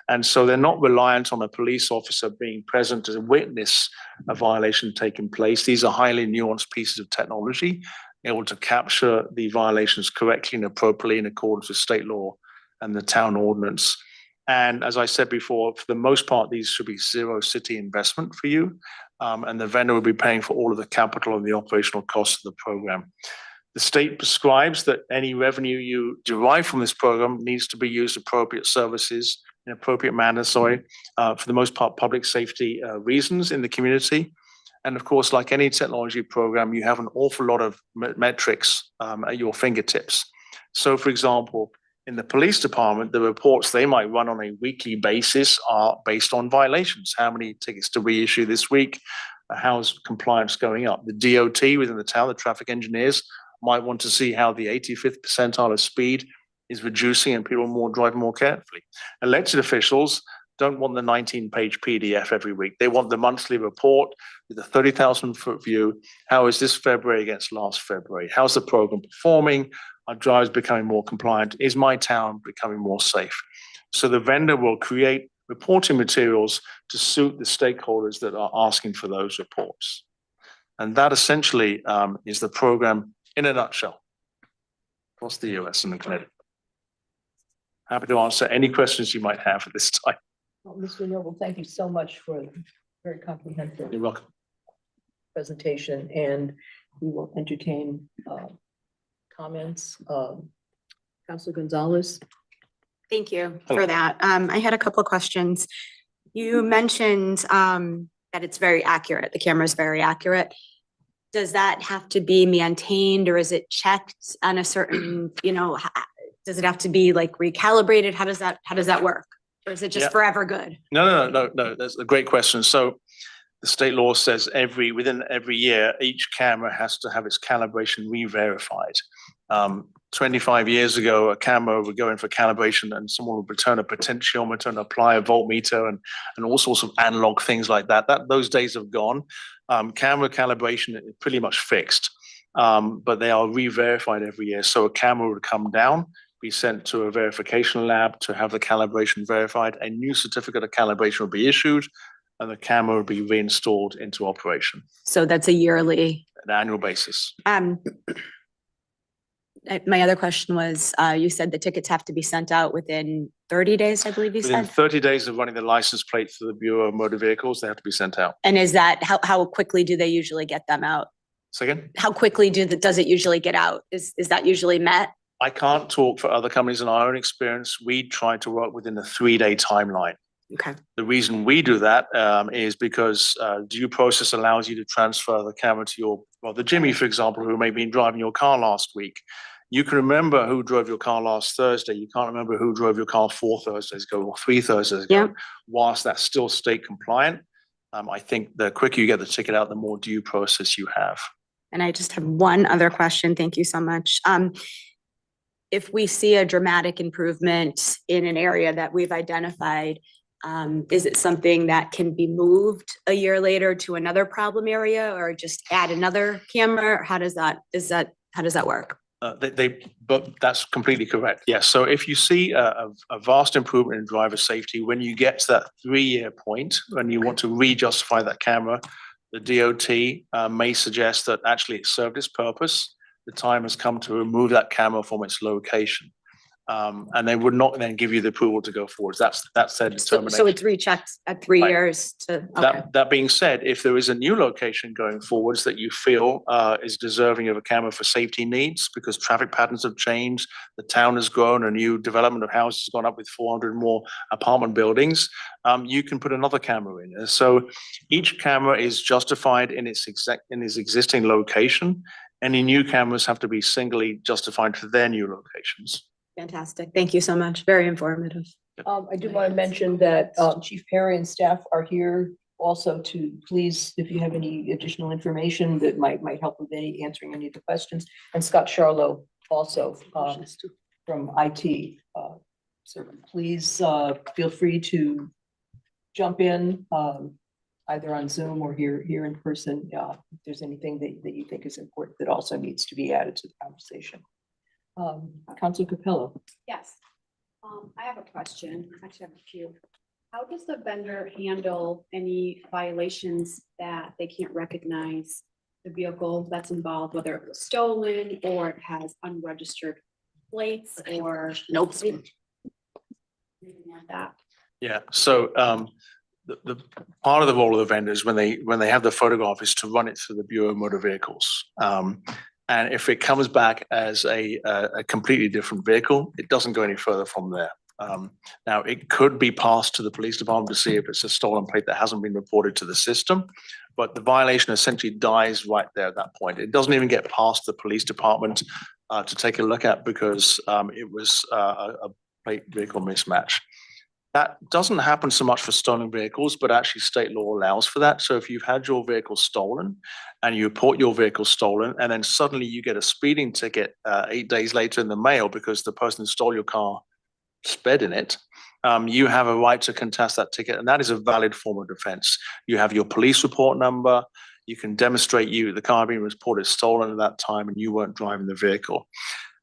And so they're not reliant on a police officer being present to witness a violation taking place. These are highly nuanced pieces of technology, able to capture the violations correctly and appropriately in accordance with state law and the town ordinance. And as I said before, for the most part, these should be zero city investment for you. And the vendor will be paying for all of the capital and the operational costs of the program. The state prescribes that any revenue you derive from this program needs to be used appropriate services in appropriate manner, for the most part, public safety reasons in the community. And of course, like any technology program, you have an awful lot of metrics at your fingertips. So for example, in the police department, the reports they might run on a weekly basis are based on violations. How many tickets do we issue this week? How's compliance going up? The DOT within the town, the traffic engineers, might want to see how the 85th percentile of speed is reducing and people driving more carefully. Elected officials don't want the 19-page PDF every week. They want the monthly report with a 30,000-foot view. How is this February against last February? How's the program performing? Are drivers becoming more compliant? Is my town becoming more safe? So the vendor will create reporting materials to suit the stakeholders that are asking for those reports. And that essentially is the program in a nutshell across the US and Connecticut. Happy to answer any questions you might have at this time. Well, Mr. Noble, thank you so much for a very comprehensive You're welcome. presentation, and we will entertain comments. Councilor Gonzalez? Thank you for that. I had a couple of questions. You mentioned that it's very accurate. The camera is very accurate. Does that have to be maintained, or is it checked on a certain, does it have to be like recalibrated? How does that work? Or is it just Yeah. forever good? No. That's a great question. So the state law says within every year, each camera has to have its calibration re-verified. 25 years ago, a camera would go in for calibration and someone would return a potentiometer and apply a voltmeter and all sorts of analog things like that. Those days have gone. Camera calibration is pretty much fixed, but they are re-verified every year. So a camera would come down, be sent to a verification lab to have the calibration verified. A new certificate of calibration will be issued, and the camera will be reinstalled into operation. So that's a yearly. An annual basis. My other question was, you said the tickets have to be sent out within 30 days, I believe you Within said? 30 days of running the license plate through the Bureau of Motor Vehicles, they have to be sent out. And is that, how quickly do they usually get them out? Second, How quickly does it usually get out? Is that usually met? I can't talk for other companies. In our own experience, we try to work within a 3-day timeline. Okay. The reason we do that is because due process allows you to transfer the camera to the Jimmy, for example, who may have been driving your car last week. You can remember who drove your car last Thursday. You can't remember who drove your car 4 Thursdays ago or 3 Thursdays ago. Yeah. Whilst that's still state compliant, I think the quicker you get the ticket out, the more due process you have. And I just have one other question. Thank you so much. If we see a dramatic improvement in an area that we've identified, is it something that can be moved a year later to another problem area, or just add another camera? How does that work? But that's completely correct. Yes. So if you see a vast improvement in driver safety, when you get to that 3-year point, when you want to re-justify that camera, the DOT may suggest that actually it served its purpose. The time has come to remove that camera from its location. And they would not then give you the approval to go forwards. That's their determination. So it's rechecked at 3 Right. years to, okay. That being said, if there is a new location going forwards that you feel is deserving of a camera for safety needs, because traffic patterns have changed, the town has grown, a new development of houses has gone up with 400 more apartment buildings, you can put another camera in. So each camera is justified in its existing location. Any new cameras have to be singly justified for their new locations. Fantastic. Thank you so much. Very informative. I do want to mention that Chief Perry and staff are here also to please, if you have any additional information that might help with answering any of the questions. And Scott Charlo also from IT. So please feel free to jump in either on Zoom or here in person if there's anything that you think is important that also needs to be added to the conversation. Councilor Capello. Yes. I have a question. Actually, I have a few. How does the vendor handle any violations that they can't recognize the vehicle that's involved, whether it was stolen or it has unregistered plates or Nope. anything like that? Yeah, so the part of the role of the vendors when they have the photograph is to run it through the Bureau of Motor Vehicles. And if it comes back as a completely different vehicle, it doesn't go any further from there. Now, it could be passed to the police department to see if it's a stolen plate that hasn't been reported to the system, but the violation essentially dies right there at that point. It doesn't even get past the police department to take a look at because it was a plate vehicle mismatch. That doesn't happen so much for stolen vehicles, but actually state law allows for that. So if you've had your vehicle stolen and you report your vehicle stolen, and then suddenly you get a speeding ticket 8 days later in the mail because the person who stole your car sped in it, you have a right to contest that ticket, and that is a valid form of defense. You have your police report number. You can demonstrate the car being reported stolen at that time and you weren't driving the vehicle.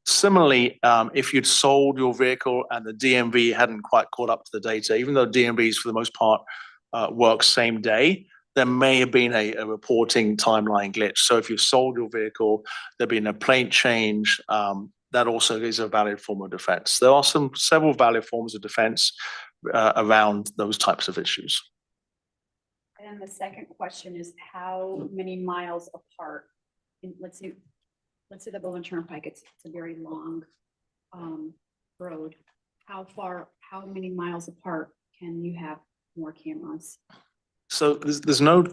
Similarly, if you'd sold your vehicle and the DMV hadn't quite caught up to the data, even though DMVs for the most part work same day, there may have been a reporting timeline glitch. So if you sold your vehicle, there'd been a plate change, that also is a valid form of defense. There are several valid forms of defense around those types of issues. And the second question is how many miles apart, let's say the Bowen Turnpike, it's a very long road. How many miles apart can you have more cameras? So there's no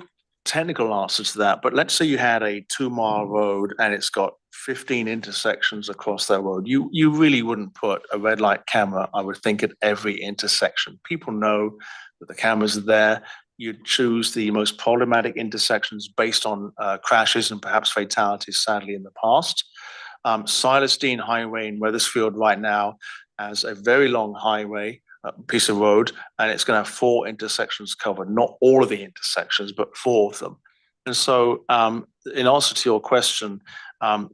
technical answer to that, but let's say you had a 2-mile road and it's got 15 intersections across that road. You really wouldn't put a red light camera, I would think, at every intersection. People know that the cameras are there. You'd choose the most problematic intersections based on crashes and perhaps fatalities, sadly, in the past. Silas Deane Highway in Wethersfield right now has a very long highway, piece of road, and it's going to have 4 intersections covered, not all of the intersections, but 4 of them. And so in answer to your question,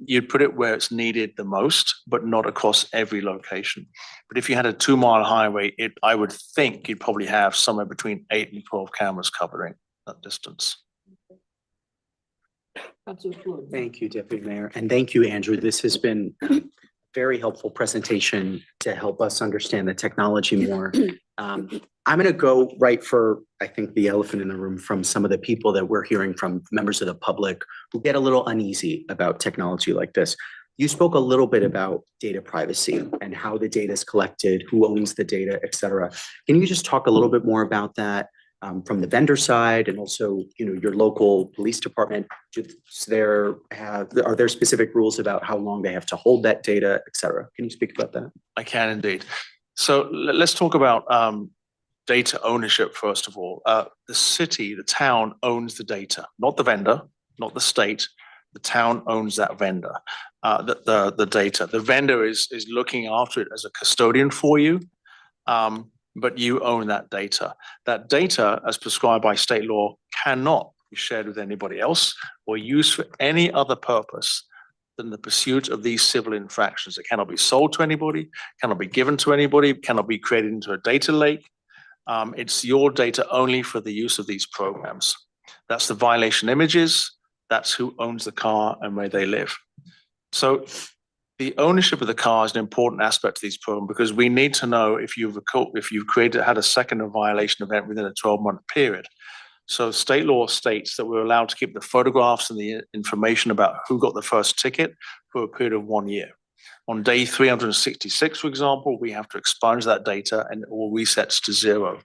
you'd put it where it's needed the most, but not across every location. But if you had a 2-mile highway, I would think you'd probably have somewhere between 8 and 12 cameras covering that distance. Thank you, Deputy Mayor. And thank you, Andrew. This has been a very helpful presentation to help us understand the technology more. I'm going to go right for, I think, the elephant in the room from some of the people that we're hearing from, members of the public who get a little uneasy about technology like this. You spoke a little bit about data privacy and how the data is collected, who owns the data, et cetera. Can you just talk a little bit more about that from the vendor side, and also, your local police department? Are there specific rules about how long they have to hold that data, et cetera? Can you speak about that? I can indeed. So let's talk about data ownership, first of all. The city, the town owns the data, not the vendor, not the state. The town owns that vendor, the data. The vendor is looking after it as a custodian for you, but you own that data. That data, as prescribed by state law, cannot be shared with anybody else or used for any other purpose than the pursuit of these civil infractions. It cannot be sold to anybody, cannot be given to anybody, cannot be created into a data lake. It's your data only for the use of these programs. That's the violation images. That's who owns the car and where they live. So the ownership of the car is an important aspect of these programs, because we need to know if you've had a second violation event within a 12-month period. So state law states that we're allowed to keep the photographs and the information about who got the first ticket for a period of 1 year. On day 366, for example, we have to expunge that data and it all resets to 0.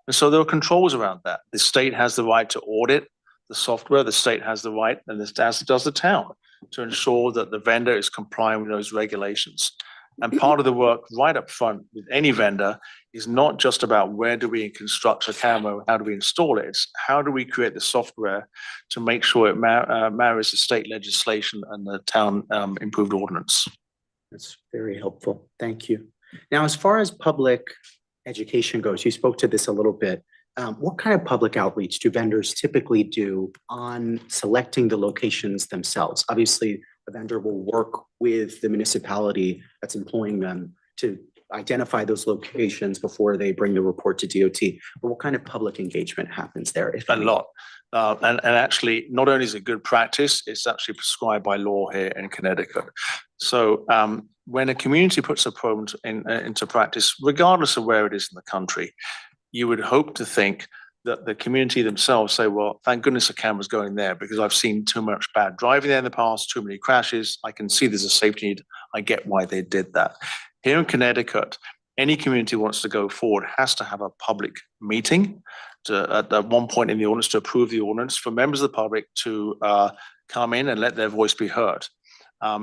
And so there are controls around that. The state has the right to audit the software. The state has the right, and as does the town, to ensure that the vendor is complying with those regulations. And part of the work right up front with any vendor is not just about where do we construct a camera, how do we install it, it's how do we create the software to make sure it marries the state legislation and the town improved ordinance. That's very helpful. Thank you. Now, as far as public education goes, you spoke to this a little bit. What kind of public outreach do vendors typically do on selecting the locations themselves? Obviously, the vendor will work with the municipality that's employing them to identify those locations before they bring the report to DOT. But what kind of public engagement happens there? If A lot. And actually, not only is it good practice, it's actually prescribed by law here in Connecticut. So when a community puts a program into practice, regardless of where it is in the country, you would hope to think that the community themselves say, well, thank goodness the camera's going there, because I've seen too much bad driving there in the past, too many crashes. I can see there's a safety need. I get why they did that. Here in Connecticut, any community who wants to go forward has to have a public meeting at one point in the ordinance to approve the ordinance for members of the public to come in and let their voice be heard.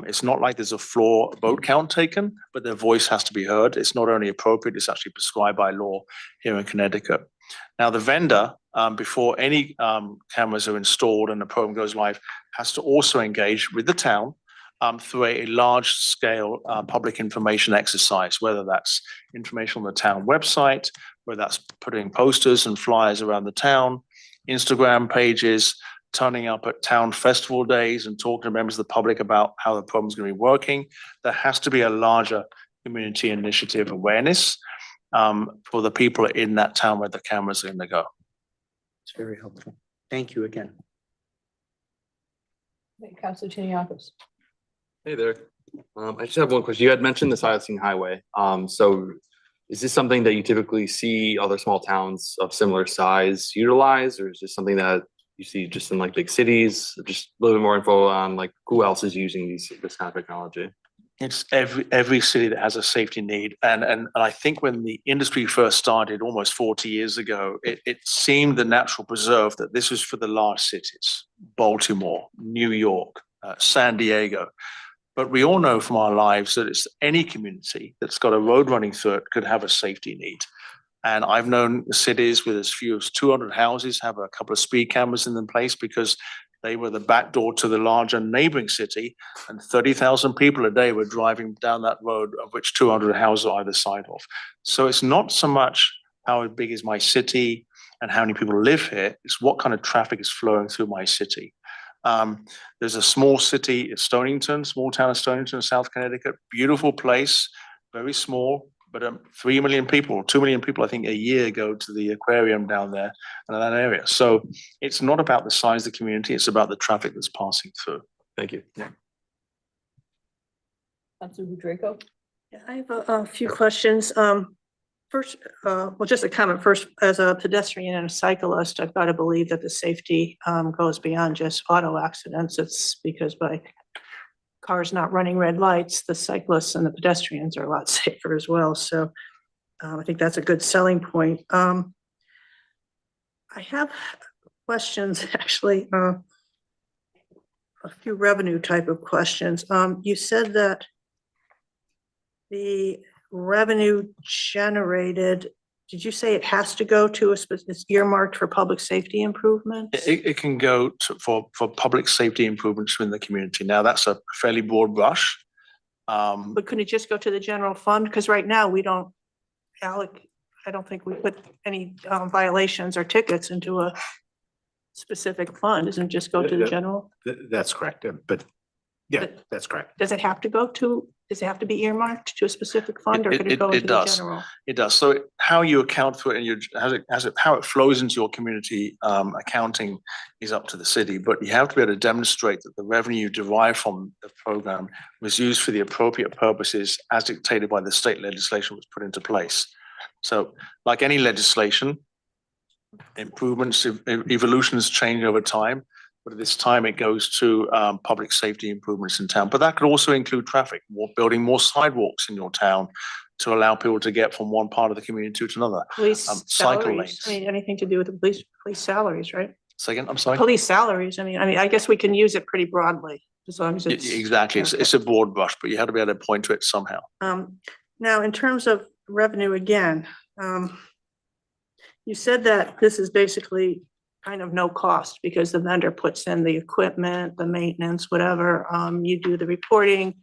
It's not like there's a floor vote count taken, but their voice has to be heard. It's not only appropriate, it's actually prescribed by law here in Connecticut. Now, the vendor, before any cameras are installed and the program goes live, has to also engage with the town through a large scale public information exercise, whether that's information on the town website, whether that's putting posters and flyers around the town, Instagram pages, turning up at town festival days and talking to members of the public about how the program's going to be working. There has to be a larger community initiative awareness for the people in that town where the cameras are going to go. It's very helpful. Thank you again. Councilor Chiniakos. Hey there. I just have one question. You had mentioned the Silesine Highway. So is this something that you typically see other small towns of similar size utilize, or is this something that you see just in like big cities? Just a little bit more info on like who else is using this kind of technology. It's every city that has a safety need. And I think when the industry first started almost 40 years ago, it seemed the natural preserve that this was for the large cities, Baltimore, New York, San Diego. But we all know from our lives that it's any community that's got a road running through it could have a safety need. And I've known cities with as few as 200 houses have a couple of speed cameras in them place because they were the back door to the larger neighboring city, and 30,000 people a day were driving down that road, of which 200 houses are either side of. So it's not so much how big is my city and how many people live here, it's what kind of traffic is flowing through my city. There's a small city, Stonington, small town of Stonington, South Connecticut, beautiful place, very small, but 3 million people, 2 million people, I think, a year go to the aquarium down there in that area. So it's not about the size of the community, it's about the traffic that's passing through. Thank you. Councilor Draco. Yeah, I have a few questions. First, well, just a comment first, as a pedestrian and a cyclist, I've got to believe that the safety goes beyond just auto accidents. It's because by cars not running red lights, the cyclists and the pedestrians are a lot safer as well. So I think that's a good selling point. I have questions, actually, a few revenue type of questions. You said that the revenue generated, did you say it has to go to it's earmarked for public safety improvements? It can go for public safety improvements in the community. Now, that's a fairly broad brush. But couldn't it just go to the general fund? Because right now we don't I don't think we put any violations or tickets into a specific fund. Doesn't it just go to the general? That's correct. But yeah, that's correct. Does it have to be earmarked to a specific fund, or could it go into the general? It does. So how you account for it and how it flows into your community accounting is up to the city, but you have to be able to demonstrate that the revenue derived from the program was used for the appropriate purposes as dictated by the state legislation was put into place. So like any legislation, improvements, evolutions change over time. But at this time, it goes to public safety improvements in town. But that could also include traffic, building more sidewalks in your town to allow people to get from one part of the community to another. Police cycle salaries, lanes. I mean, anything to do with the police salaries, right? Second, I'm sorry. Police salaries, I mean, I guess we can use it pretty broadly, as long as it's. Exactly. It's a broad brush, but you have to be able to point to it somehow. Now, in terms of revenue again, you said that this is basically kind of no cost because the vendor puts in the equipment, the maintenance, whatever. You do the reporting,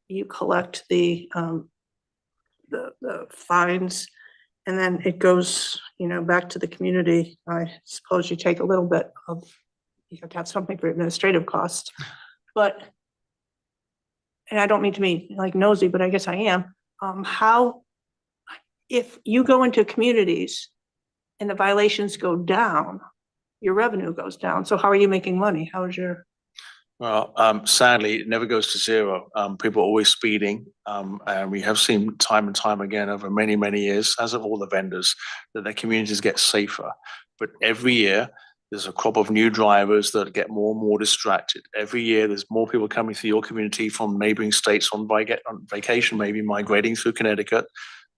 you collect the fines, and then it goes, back to the community. I suppose you take a little bit of, you have to have something for administrative costs, but, and I don't mean to be like nosy, but I guess I am. If you go into communities and the violations go down, your revenue goes down. So how are you making money? How is your? Well, sadly, it never goes to zero. People are always speeding. And we have seen time and time again over many, many years, as of all the vendors, that their communities get safer. But every year, there's a crop of new drivers that get more and more distracted. Every year, there's more people coming through your community from neighboring states on vacation, maybe migrating through Connecticut,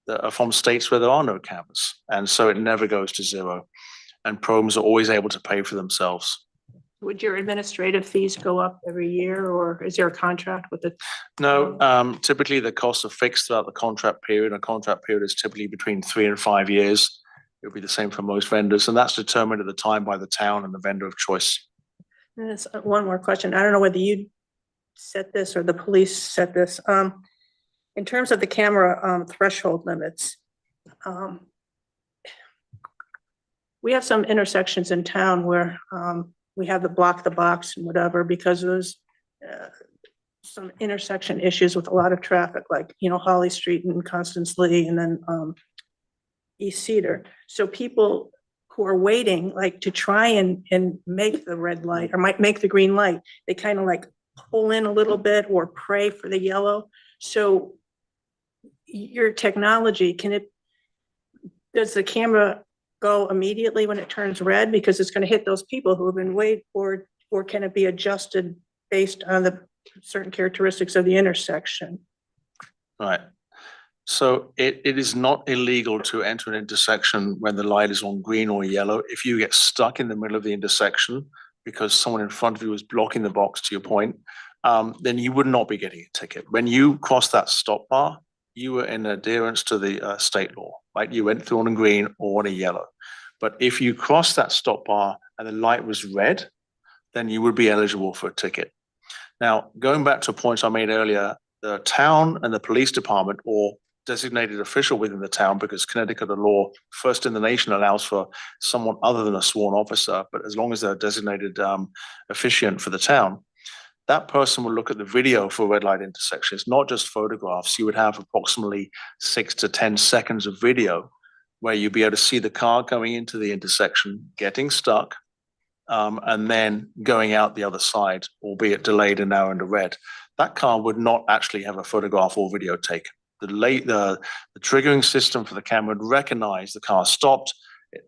that are from states where there are no cameras. And so it never goes to zero. And programs are always able to pay for themselves. Would your administrative fees go up every year, or is there a contract with it? No, typically the costs are fixed throughout the contract period. A contract period is typically between 3 and 5 years. It'll be the same for most vendors, and that's determined at the time by the town and the vendor of choice. And it's one more question. I don't know whether you set this or the police set this. In terms of the camera threshold limits, we have some intersections in town where we have to block the box and whatever because there's some intersection issues with a lot of traffic, like, Holly Street and Constance Lee and then East Cedar. So people who are waiting, like to try and make the red light or might make the green light, they kind of like pull in a little bit or pray for the yellow. So your technology, does the camera go immediately when it turns red because it's going to hit those people who have been waiting, or can it be adjusted based on the certain characteristics of the intersection? Right. So it is not illegal to enter an intersection when the light is on green or yellow. If you get stuck in the middle of the intersection because someone in front of you is blocking the box, to your point, then you would not be getting a ticket. When you cross that stop bar, you were in adherence to the state law, right? You went through on a green or on a yellow. But if you cross that stop bar and the light was red, then you would be eligible for a ticket. Now, going back to a point I made earlier, the town and the police department or designated official within the town, because Connecticut, the law first in the nation allows for someone other than a sworn officer, but as long as they're designated officiant for the town, that person will look at the video for red light intersections, not just photographs. You would have approximately 6 to 10 seconds of video where you'd be able to see the car going into the intersection, getting stuck, and then going out the other side, albeit delayed and now under red. That car would not actually have a photograph or video taken. The triggering system for the camera would recognize the car stopped.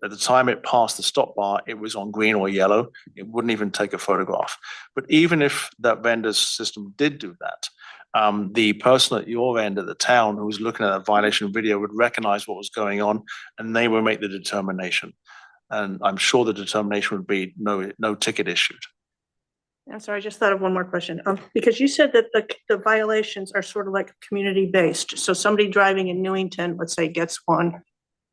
At the time it passed the stop bar, it was on green or yellow. It wouldn't even take a photograph. But even if that vendor's system did do that, the person at your end at the town who was looking at that violation video would recognize what was going on, and they would make the determination. And I'm sure the determination would be no ticket issued. I'm sorry, I just thought of one more question. Because you said that the violations are sort of like community-based. So somebody driving in Newington, let's say, gets one.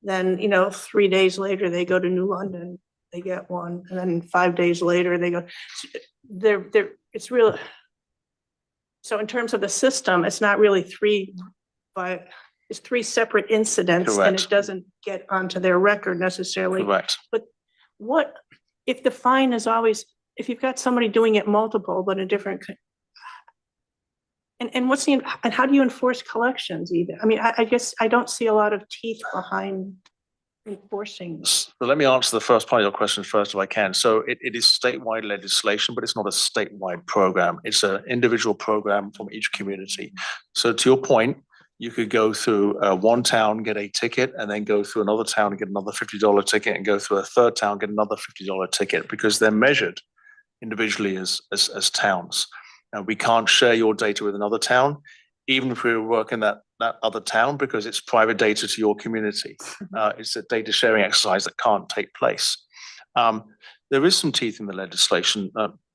Then, 3 days later, they go to New London, they get one. And then 5 days later, they go, it's real. So in terms of the system, it's not really it's 3 separate incidents. Correct. And it doesn't get onto their record necessarily. Correct. But what, if the fine is always, if you've got somebody doing it multiple, but a different, and how do you enforce collections either? I mean, I guess I don't see a lot of teeth behind enforcing. So let me answer the first part of your question first, if I can. So it is statewide legislation, but it's not a statewide program. It's an individual program from each community. So to your point, you could go through one town, get a ticket, and then go through another town and get another $50 ticket, and go through a third town, get another $50 ticket, because they're measured individually as towns. And we can't share your data with another town, even if we work in that other town, because it's private data to your community. It's a data sharing exercise that can't take place. There is some teeth in the legislation.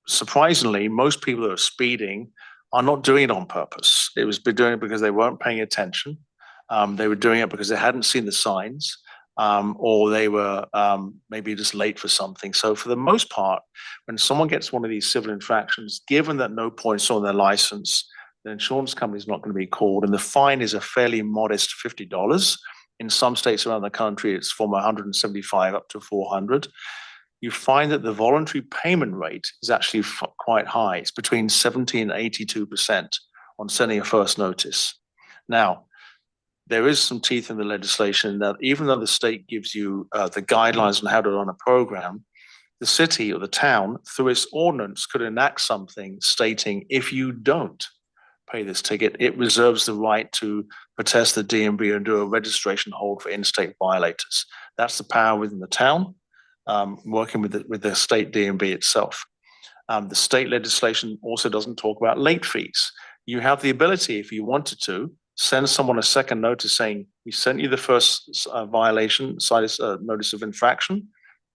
Surprisingly, most people that are speeding are not doing it on purpose. It was doing it because they weren't paying attention. They were doing it because they hadn't seen the signs, or they were maybe just late for something. So for the most part, when someone gets one of these civil infractions, given that no points on their license, the insurance company is not going to be called, and the fine is a fairly modest $50. In some states around the country, it's from $175 up to $400. You find that the voluntary payment rate is actually quite high. It's between 70 and 82% on sending a first notice. Now, there is some teeth in the legislation that even though the state gives you the guidelines on how to run a program, the city or the town, through its ordinance, could enact something stating if you don't pay this ticket, it reserves the right to protest the DMV and do a registration hold for in-state violators. That's the power within the town, working with the state DMV itself. The state legislation also doesn't talk about late fees. You have the ability, if you wanted to, send someone a second notice saying, we sent you the first violation, notice of infraction.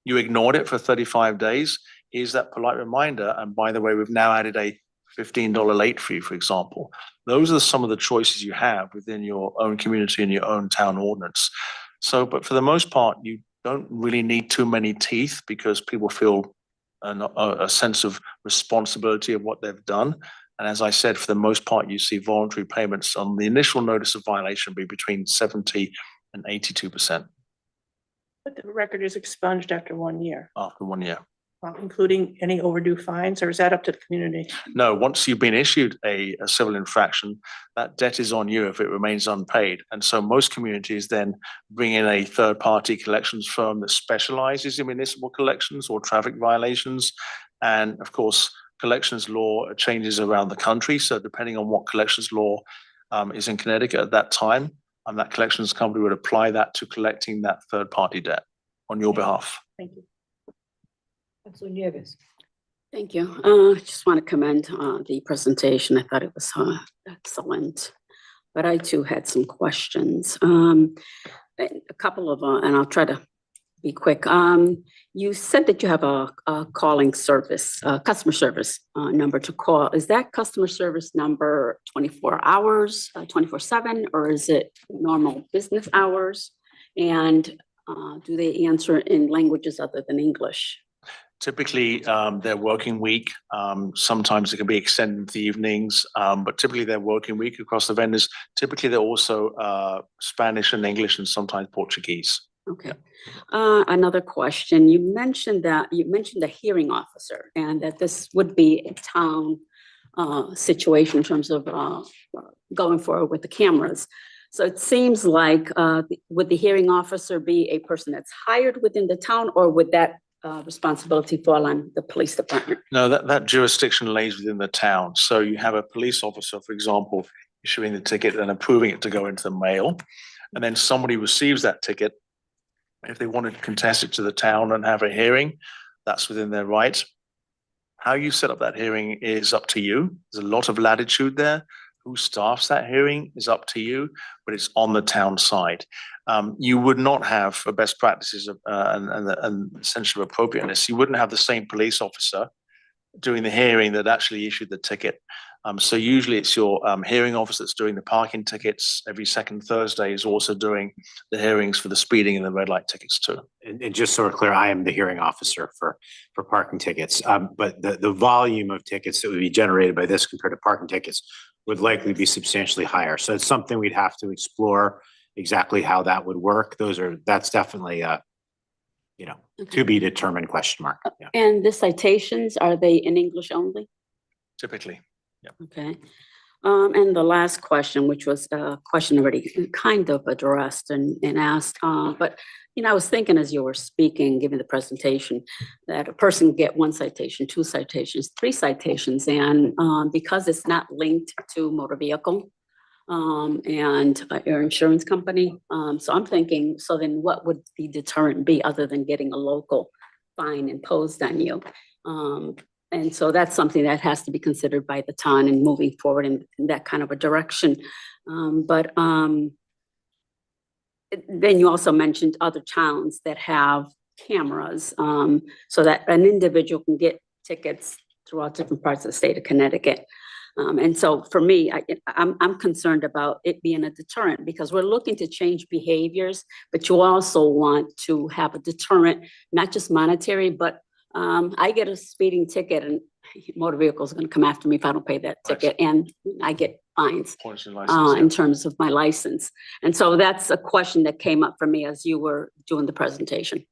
You ignored it for 35 days. Here's that polite reminder. And by the way, we've now added a $15 late fee, for example. Those are some of the choices you have within your own community and your own town ordinance. So, but for the most part, you don't really need too many teeth, because people feel a sense of responsibility of what they've done. And as I said, for the most part, you see voluntary payments on the initial notice of violation be between 70 and 82% But the record is expunged after 1 year, after 1 year. including any overdue fines, or is that up to the community? No, once you've been issued a civil infraction, that debt is on you if it remains unpaid. And so most communities then bring in a third-party collections firm that specializes in municipal collections or traffic violations. And of course, collections law changes around the country. So depending on what collections law is in Connecticut at that time, that collections company would apply that to collecting that third-party debt on your behalf. Thank you. Councilor Nieves. Thank you. Just want to commend the presentation. I thought it was excellent. But I too had some questions. A couple of, and I'll try to be quick. You said that you have a calling service, customer service number to call. Is that customer service number 24 hours, 24/7, or is it normal business hours? And do they answer in languages other than English? Typically, their working week. Sometimes it can be extended into the evenings, but typically their working week across the vendors. Typically, they're also Spanish and English and sometimes Portuguese. Okay. Another question. You mentioned the hearing officer and that this would be a town situation in terms of going forward with the cameras. So it seems like would the hearing officer be a person that's hired within the town, or would that responsibility fall on the police department? No, that jurisdiction lays within the town. So you have a police officer, for example, issuing the ticket and approving it to go into the mail. And then somebody receives that ticket. If they want to contest it to the town and have a hearing, that's within their right. How you set up that hearing is up to you. There's a lot of latitude there. Who staffs that hearing is up to you, but it's on the town side. You would not have a best practices and essential appropriateness. You wouldn't have the same police officer doing the hearing that actually issued the ticket. So usually it's your hearing officer that's doing the parking tickets. Every second Thursday is also doing the hearings for the speeding and the red light tickets too. And just so we're clear, I am the hearing officer for parking tickets. But the volume of tickets that would be generated by this compared to parking tickets would likely be substantially higher. So it's something we'd have to explore exactly how that would work. That's definitely to be determined question mark. Yeah. And the citations, are they in English only? Typically. Yeah. Okay. And the last question, which was a question already kind of addressed and asked, but I was thinking as you were speaking, giving the presentation, that a person can get 1 citation, 2 citations, 3 citations, and because it's not linked to motor vehicle and your insurance company, so I'm thinking, so then what would the deterrent be other than getting a local fine imposed on you? And so that's something that has to be considered by the town and moving forward in that kind of a direction. But then you also mentioned other towns that have cameras, so that an individual can get tickets throughout different parts of the state of Connecticut. And so for me, I'm concerned about it being a deterrent, because we're looking to change behaviors, but you also want to have a deterrent, not just monetary, but I get a speeding ticket and motor vehicles are going to come after me if I don't pay that ticket, and I get fines in terms of my license. And so that's a question that came up for me as you were doing the presentation.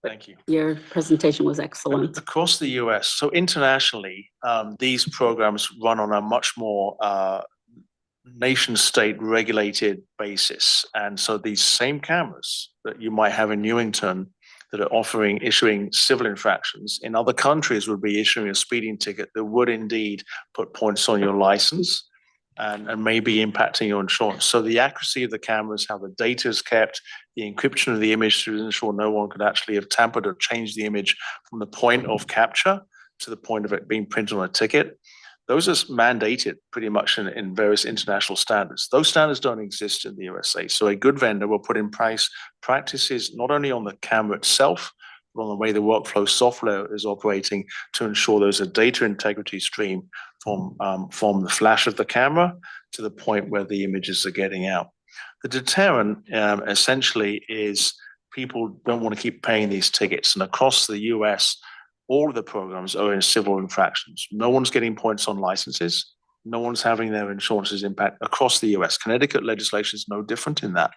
Thank you. Your presentation was excellent. Across the US, so internationally, these programs run on a much more nation-state regulated basis. And so these same cameras that you might have in Newington that are issuing civil infractions in other countries would be issuing a speeding ticket that would indeed put points on your license and maybe impacting your insurance. So the accuracy of the cameras, how the data is kept, the encryption of the image to ensure no one could actually have tampered or changed the image from the point of capture to the point of it being printed on a ticket. Those are mandated pretty much in various international standards. Those standards don't exist in the USA. So a good vendor will put in place practices not only on the camera itself, but on the way the workflow software is operating to ensure there's a data integrity stream from the flash of the camera to the point where the images are getting out. The deterrent essentially is people don't want to keep paying these tickets. And across the US, all of the programs are in civil infractions. No one's getting points on licenses. no one's having their insurances impact across the US. Connecticut legislation is no different in that.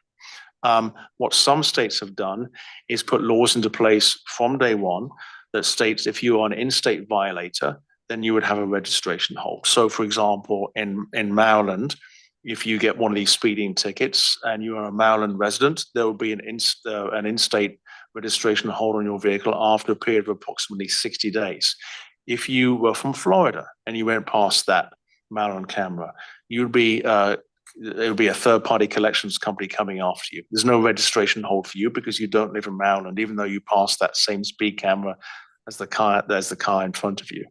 What some states have done is put laws into place from day one that states if you are an in-state violator, then you would have a registration hold. So for example, in Maryland, if you get one of these speeding tickets and you are a Maryland resident, there will be an in-state registration hold on your vehicle after a period of approximately 60 days. If you were from Florida and you went past that Maryland camera, you'd be it would be a third-party collections company coming after you. There's no registration hold for you because you don't live in Maryland, even though you passed that same speed camera as the car in front of you.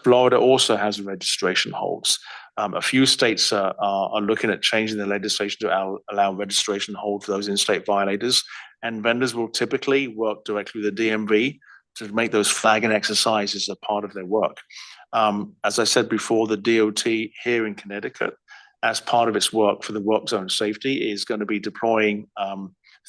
Florida also has registration holds. A few states are looking at changing the legislation to allow registration hold for those in-state violators, and vendors will typically work directly with the DMV to make those flagging exercises a part of their work. As I said before, the DOT here in Connecticut, as part of its work for the work zone safety, is going to be deploying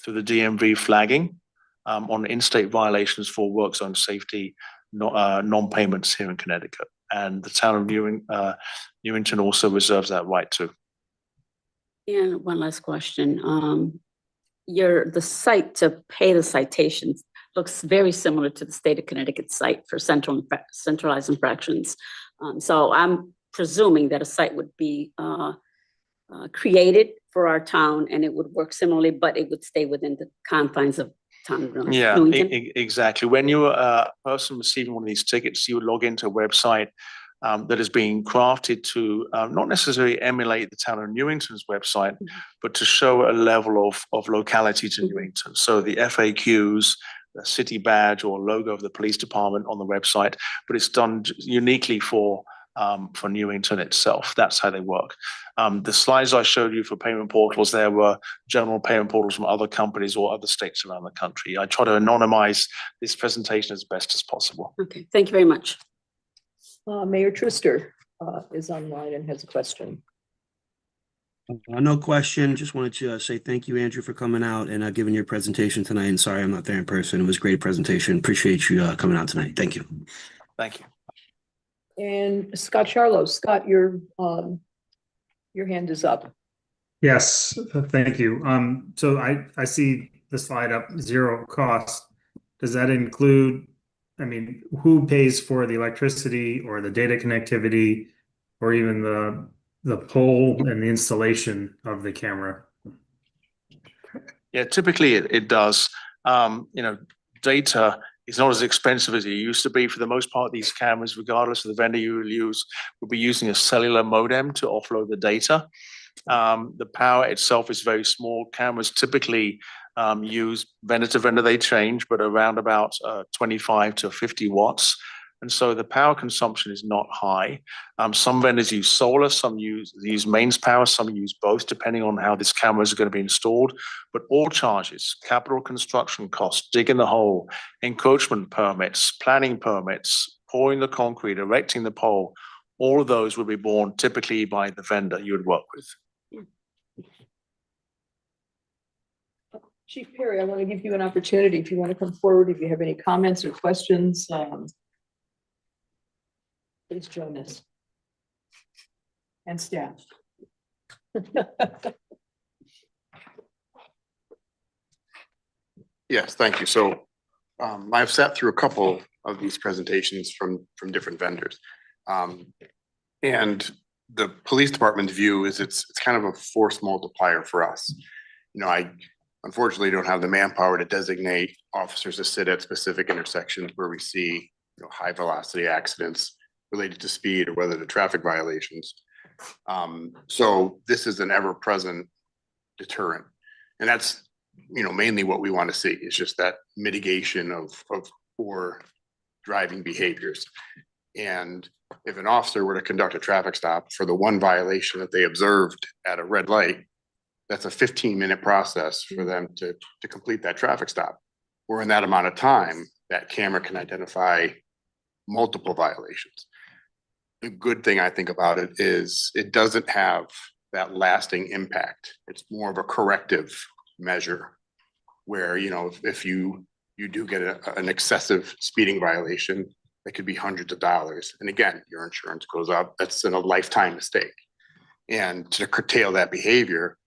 through the DMV flagging on in-state violations for work zone safety non-payments here in Connecticut. And the town of Newington also reserves that right too. And one last question. The site to pay the citations looks very similar to the state of Connecticut site for centralized infractions. So I'm presuming that a site would be created for our town and it would work similarly, but it would stay within the confines of town of Newington. Yeah, exactly. When you're a person receiving one of these tickets, you would log into a website that is being crafted to not necessarily emulate the town of Newington's website, but to show a level of locality to Newington. So the FAQs, the city badge or logo of the police department on the website, but it's done uniquely for Newington itself. That's how they work. The slides I showed you for payment portals, there were general payment portals from other companies or other states around the country. I try to anonymize this presentation as best as possible. Okay, thank you very much. Mayor Trister is online and has a question. No question. Just wanted to say thank you, Andrew, for coming out and giving your presentation tonight. And sorry I'm not there in person. It was a great presentation. Appreciate you coming out tonight. Thank you. Thank you. And Scott Charlo. Scott, your hand is up. Yes, thank you. So I see the slide up, zero cost. Does that include, I mean, who pays for the electricity or the data connectivity or even the pole and the installation of the camera? Yeah, typically it does. Data is not as expensive as it used to be. For the most part, these cameras, regardless of the vendor you will use, will be using a cellular modem to offload the data. The power itself is very small. Cameras typically use vendor to vendor, they change, but around about 25 to 50 watts. And so the power consumption is not high. Some vendors use solar, some use mains power, some use both, depending on how these cameras are going to be installed. But all charges, capital construction costs, digging the hole, encroachment permits, planning permits, pouring the concrete, erecting the pole, all of those will be borne typically by the vendor you would work with. Chief Perry, I want to give you an opportunity if you want to come forward, if you have any comments or questions. Please join us. And staff. Yes, thank you. So I've sat through a couple of these presentations from different vendors. And the police department's view is it's kind of a force multiplier for us. I unfortunately don't have the manpower to designate officers to sit at specific intersections where we see high velocity accidents related to speed or whether the traffic violations. So this is an ever-present deterrent. And that's mainly what we want to see is just that mitigation of poor driving behaviors. And if an officer were to conduct a traffic stop for the one violation that they observed at a red light, that's a 15-minute process for them to complete that traffic stop. Or in that amount of time, that camera can identify multiple violations. The good thing I think about it is it doesn't have that lasting impact. It's more of a corrective measure where, if you do get an excessive speeding violation, that could be hundreds of dollars. And again, your insurance goes up. That's a lifetime mistake. And to curtail that behavior,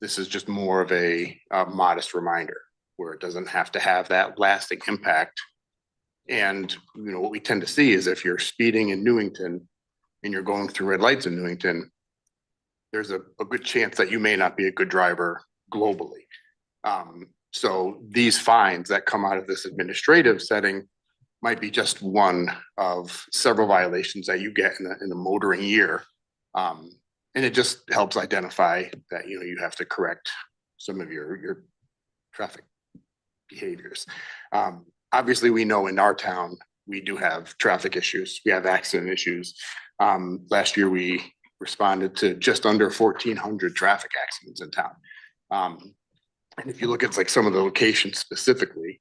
this is just more of a modest reminder where it doesn't have to have that lasting impact. And, you know, what we tend to see is if you're speeding in Newington and you're going through red lights in Newington, there's a good chance that you may not be a good driver globally. So these fines that come out of this administrative setting might be just one of several violations that you get in the motoring year. And it just helps identify that, you know, you have to correct some of your traffic behaviors. Obviously, we know in our town, we do have traffic issues. We have accident issues. Last year, we responded to just under 1,400 traffic accidents in town. And if you look at like some of the locations specifically,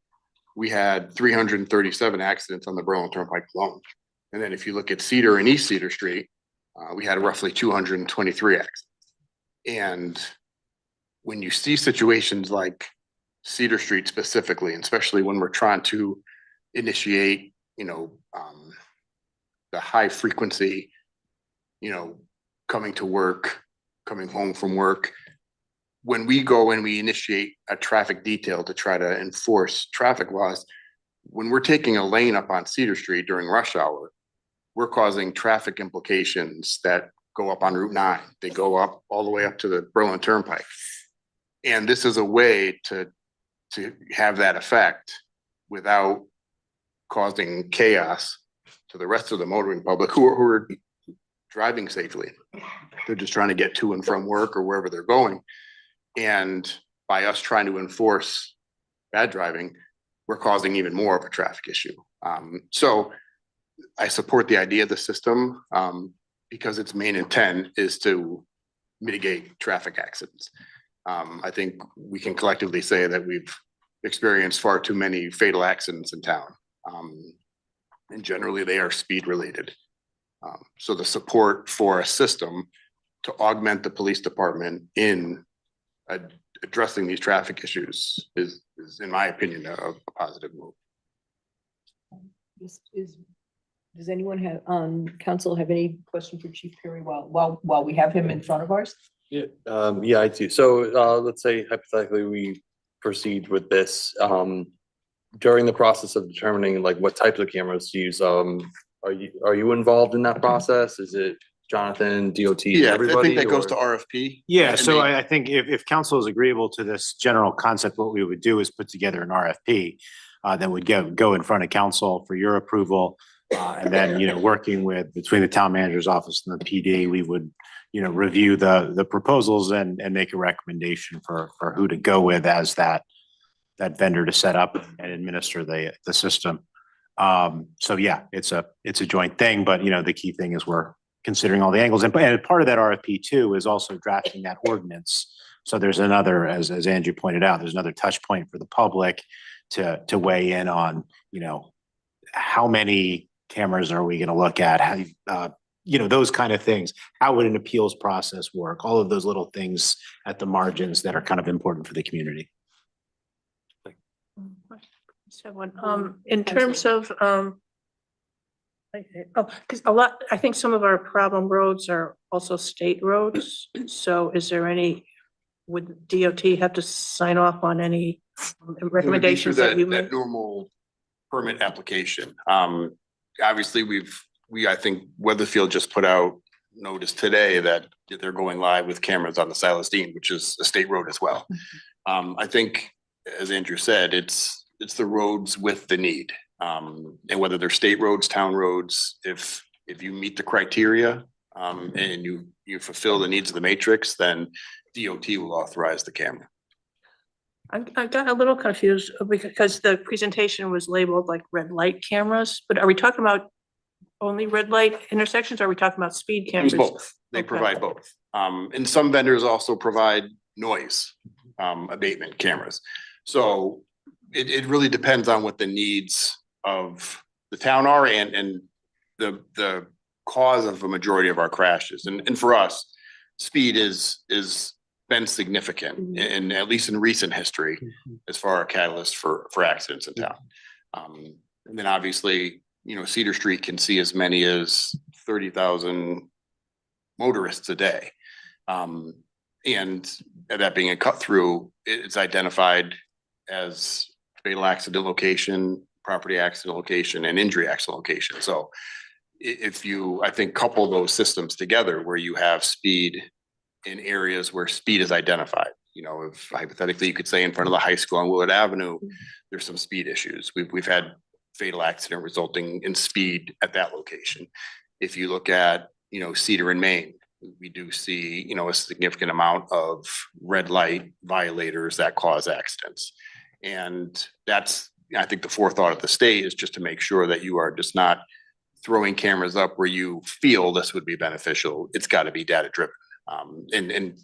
we had 337 accidents on the Berlin Turnpike alone. And then if you look at Cedar and East Cedar Street, we had roughly 223 accidents. And when you see situations like Cedar Street specifically, and especially when we're trying to initiate, you know, the high frequency, you know, coming to work, coming home from work, when we go and we initiate a traffic detail to try to enforce traffic laws, when we're taking a lane up on Cedar Street during rush hour, we're causing traffic implications that go up on Route 9. They go up all the way up to the Berlin Turnpike. And this is a way to have that effect without causing chaos to the rest of the motoring public who are driving safely. They're just trying to get to and from work or wherever they're going. And by us trying to enforce bad driving, we're causing even more of a traffic issue. So I support the idea of the system because its main intent is to mitigate traffic accidents. I think we can collectively say that we've experienced far too many fatal accidents in town. And generally they are speed related. So the support for a system to augment the police department in addressing these traffic issues is in my opinion, a positive move. Does anyone have, council have any question for Chief Perry while we have him in front of ours? Yeah, I do. So let's say hypothetically we proceed with this. During the process of determining like what types of cameras to use, are you involved in that process? Is it Jonathan, DOT, Yeah, I everybody? think that goes to or- RFP. Yeah, And so they- I think if council is agreeable to this general concept, what we would do is put together an RFP. Then we'd go in front of council for your approval. And then, you know, working between the town manager's office and the PD, we would, you know, review the proposals and make a recommendation for who to go with as that vendor to set up and administer the system. So yeah, it's a joint thing, but you know, the key thing is we're considering all the angles, and part of that RFP too is also drafting that ordinance. So there's another, as Andrew pointed out, there's another touch point for the public to weigh in on, you know, how many cameras are we going to look at? How, you know, those kind of things. How would an appeals process work? All of those little things at the margins that are kind of important for the community. In terms of, because I think some of our problem roads are also state roads. So is there would DOT have to sign off on any recommendations that you make? That normal permit application. Obviously I think Weatherfield just put out notice today that they're going live with cameras on the Silas Dean, which is a state road as well. I think, as Andrew said, it's the roads with the need. And whether they're state roads, town roads, if you meet the criteria and you fulfill the needs of the matrix, then DOT will authorize the camera. I got a little confused because the presentation was labeled like red light cameras, but are we talking about only red light intersections? Or are we talking about speed cameras? Both. They provide both. And some vendors also provide noise abatement cameras. So it really depends on what the needs of the town are and the cause of a majority of our crashes. And for us, speed is been significant in at least in recent history as far as a catalyst for accidents in town. And then obviously Cedar Street can see as many as 30,000 motorists a day. And that being a cut through, it's identified as fatal accident location, property accident location, and injury accident location. So if you, I think, couple those systems together where you have speed in areas where speed is identified, if hypothetically you could say in front of the high school on Willard Avenue, there's some speed issues. We've had fatal accident resulting in speed at that location. If you look at, Cedar and Maine, we do see, a significant amount of red light violators that cause accidents. And that's, I think, the forethought of the state is just to make sure that you are just not throwing cameras up where you feel this would be beneficial. It's got to be data driven. And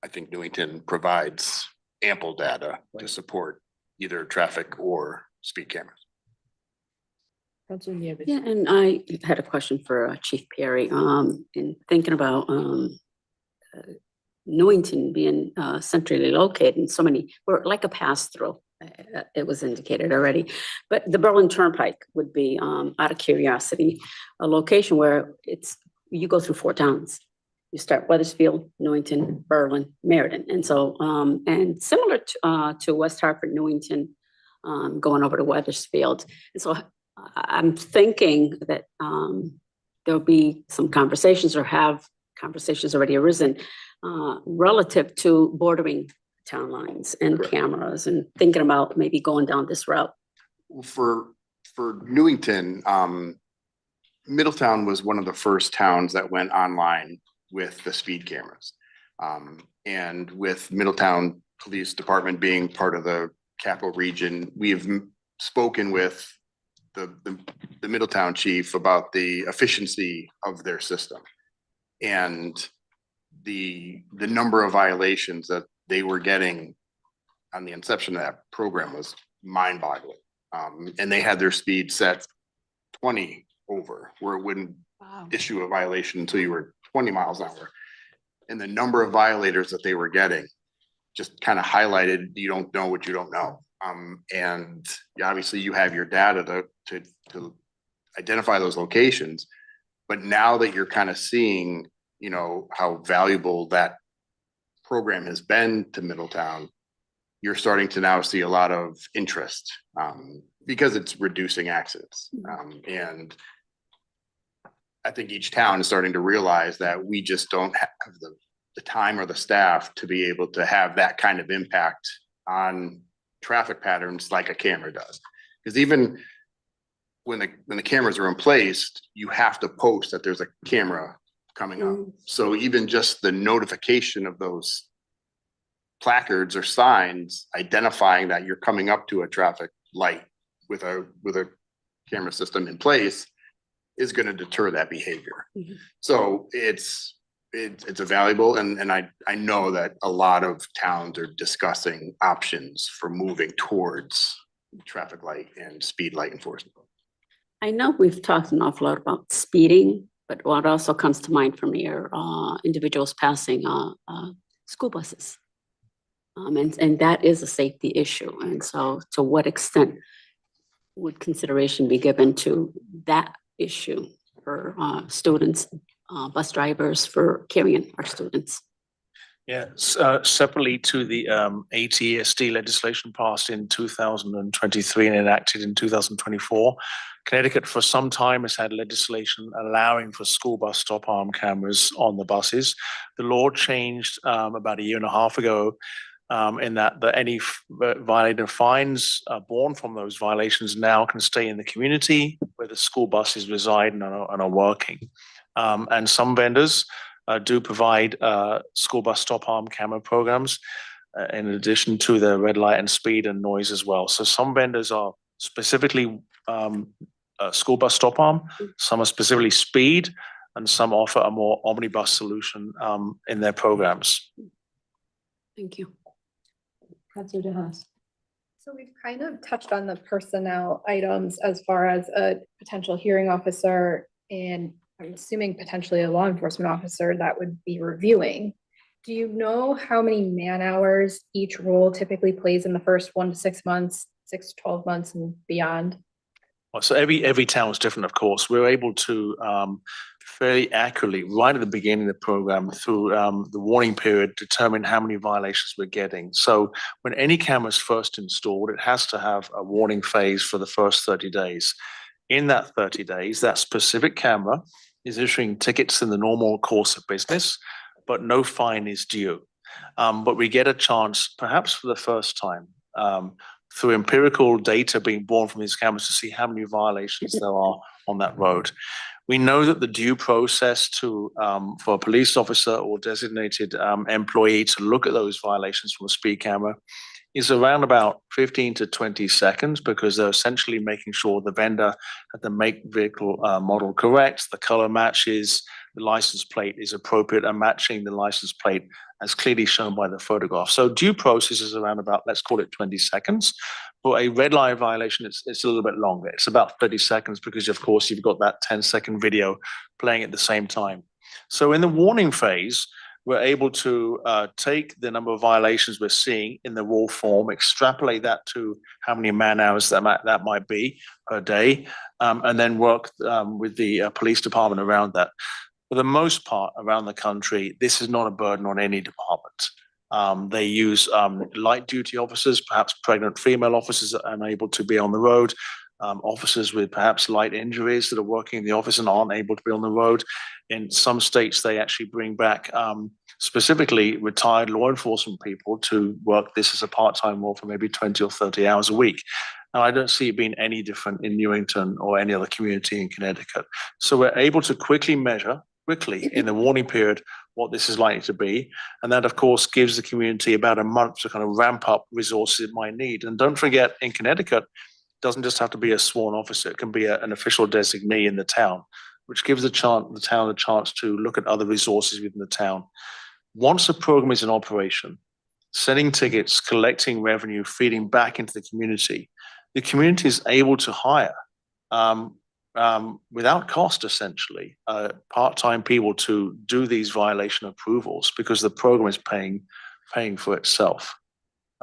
I think Newington provides ample data to support either traffic or speed cameras. Yeah, and I had a question for Chief Perry. In thinking about Newington being centrally located in so many, we're like a pass through. It was indicated already, but the Berlin Turnpike would be, out of curiosity, a location where you go through 4 towns. You start Weathersfield, Newington, Berlin, Meriden, and so and similar to West Hartford, Newington, going over to Weathersfield, and so. I'm thinking that there'll be some conversations or have conversations already arisen relative to bordering town lines and cameras and thinking about maybe going down this route. For Newington, Middletown was one of the first towns that went online with the speed cameras. And with Middletown Police Department being part of the capital region, we have spoken with the Middletown chief about the efficiency of their system, and the number of violations that they were getting on the inception of that program was mind-boggling. And they had their speed set 20 over, where it wouldn't issue a violation until you were 20 miles an hour. And the number of violators that they were getting just kind of highlighted, you don't know what you don't know. And obviously you have your data to identify those locations, but now that you're kind of seeing, how valuable that program has been to Middletown, you're starting to now see a lot of interest because it's reducing accidents. And I think each town is starting to realize that we just don't have the time or the staff to be able to have that kind of impact on traffic patterns like a camera does. Because even when the cameras are in place, you have to post that there's a camera coming up. So even just the notification of those placards or signs identifying that you're coming up to a traffic light with a camera system in place is going to deter that behavior. So it's a valuable, and I know that a lot of towns are discussing options for moving towards traffic light and speed light enforcement. I know we've talked an awful lot about speeding, but what also comes to mind for me are individuals passing school buses. And that is a safety issue. And so to what extent would consideration be given to that issue for students, bus drivers, for carrying our students? Yes, separately to the ATSD legislation passed in 2023 and enacted in 2024, Connecticut for some time has had legislation allowing for school bus stop arm cameras on the buses. The law changed about a year and a half ago in that any violator fines born from those violations now can stay in the community where the school buses reside and are working. And some vendors do provide school bus stop arm camera programs in addition to the red light and speed and noise as well. So some vendors are specifically school bus stop arm, some are specifically speed, and some offer a more omnibus solution in their programs. Thank you. Councilor DeHaas. So we've kind of touched on the personnel items as far as a potential hearing officer and I'm assuming potentially a law enforcement officer that would be reviewing. Do you know how many man hours each role typically plays in the first 1 to 6 months, 6 to 12 months and beyond? Well, so every town is different, of course. We're able to fairly accurately, right at the beginning of the program, through the warning period, determine how many violations we're getting. So when any camera is first installed, it has to have a warning phase for the first 30 days. In that 30 days, that specific camera is issuing tickets in the normal course of business, but no fine is due. But we get a chance, perhaps for the first time, through empirical data being born from these cameras, to see how many violations there are on that road. We know that the due process to for a police officer or designated employee to look at those violations from a speed camera is around about 15 to 20 seconds, because they're essentially making sure the vendor had the make, vehicle model correct, the color matches, the license plate is appropriate and matching the license plate as clearly shown by the photograph. So due process is around about, let's call it 20 seconds. For a red light violation, it's a little bit longer. It's about 30 seconds because, of course, you've got that 10-second video playing at the same time. So in the warning phase, we're able to take the number of violations we're seeing in the raw form, extrapolate that to how many man hours that might be per day, and then work with the police department around that. For the most part around the country, this is not a burden on any department. They use light duty officers, perhaps pregnant female officers that are unable to be on the road, officers with perhaps light injuries that are working in the office and aren't able to be on the road. In some states, they actually bring back specifically retired law enforcement people to work this as a part-time role for maybe 20 or 30 hours a week. And I don't see it being any different in Newington or any other community in Connecticut. So we're able to quickly measure in the warning period what this is likely to be. And that, of course, gives the community about a month to kind of ramp up resources it might need. And don't forget, in Connecticut, it doesn't just have to be a sworn officer. It can be an official designee in the town, which gives the town a chance to look at other resources within the town. Once the program is in operation, sending tickets, collecting revenue, feeding back into the community is able to hire without cost, essentially, part-time people to do these violation approvals because the program is paying for itself.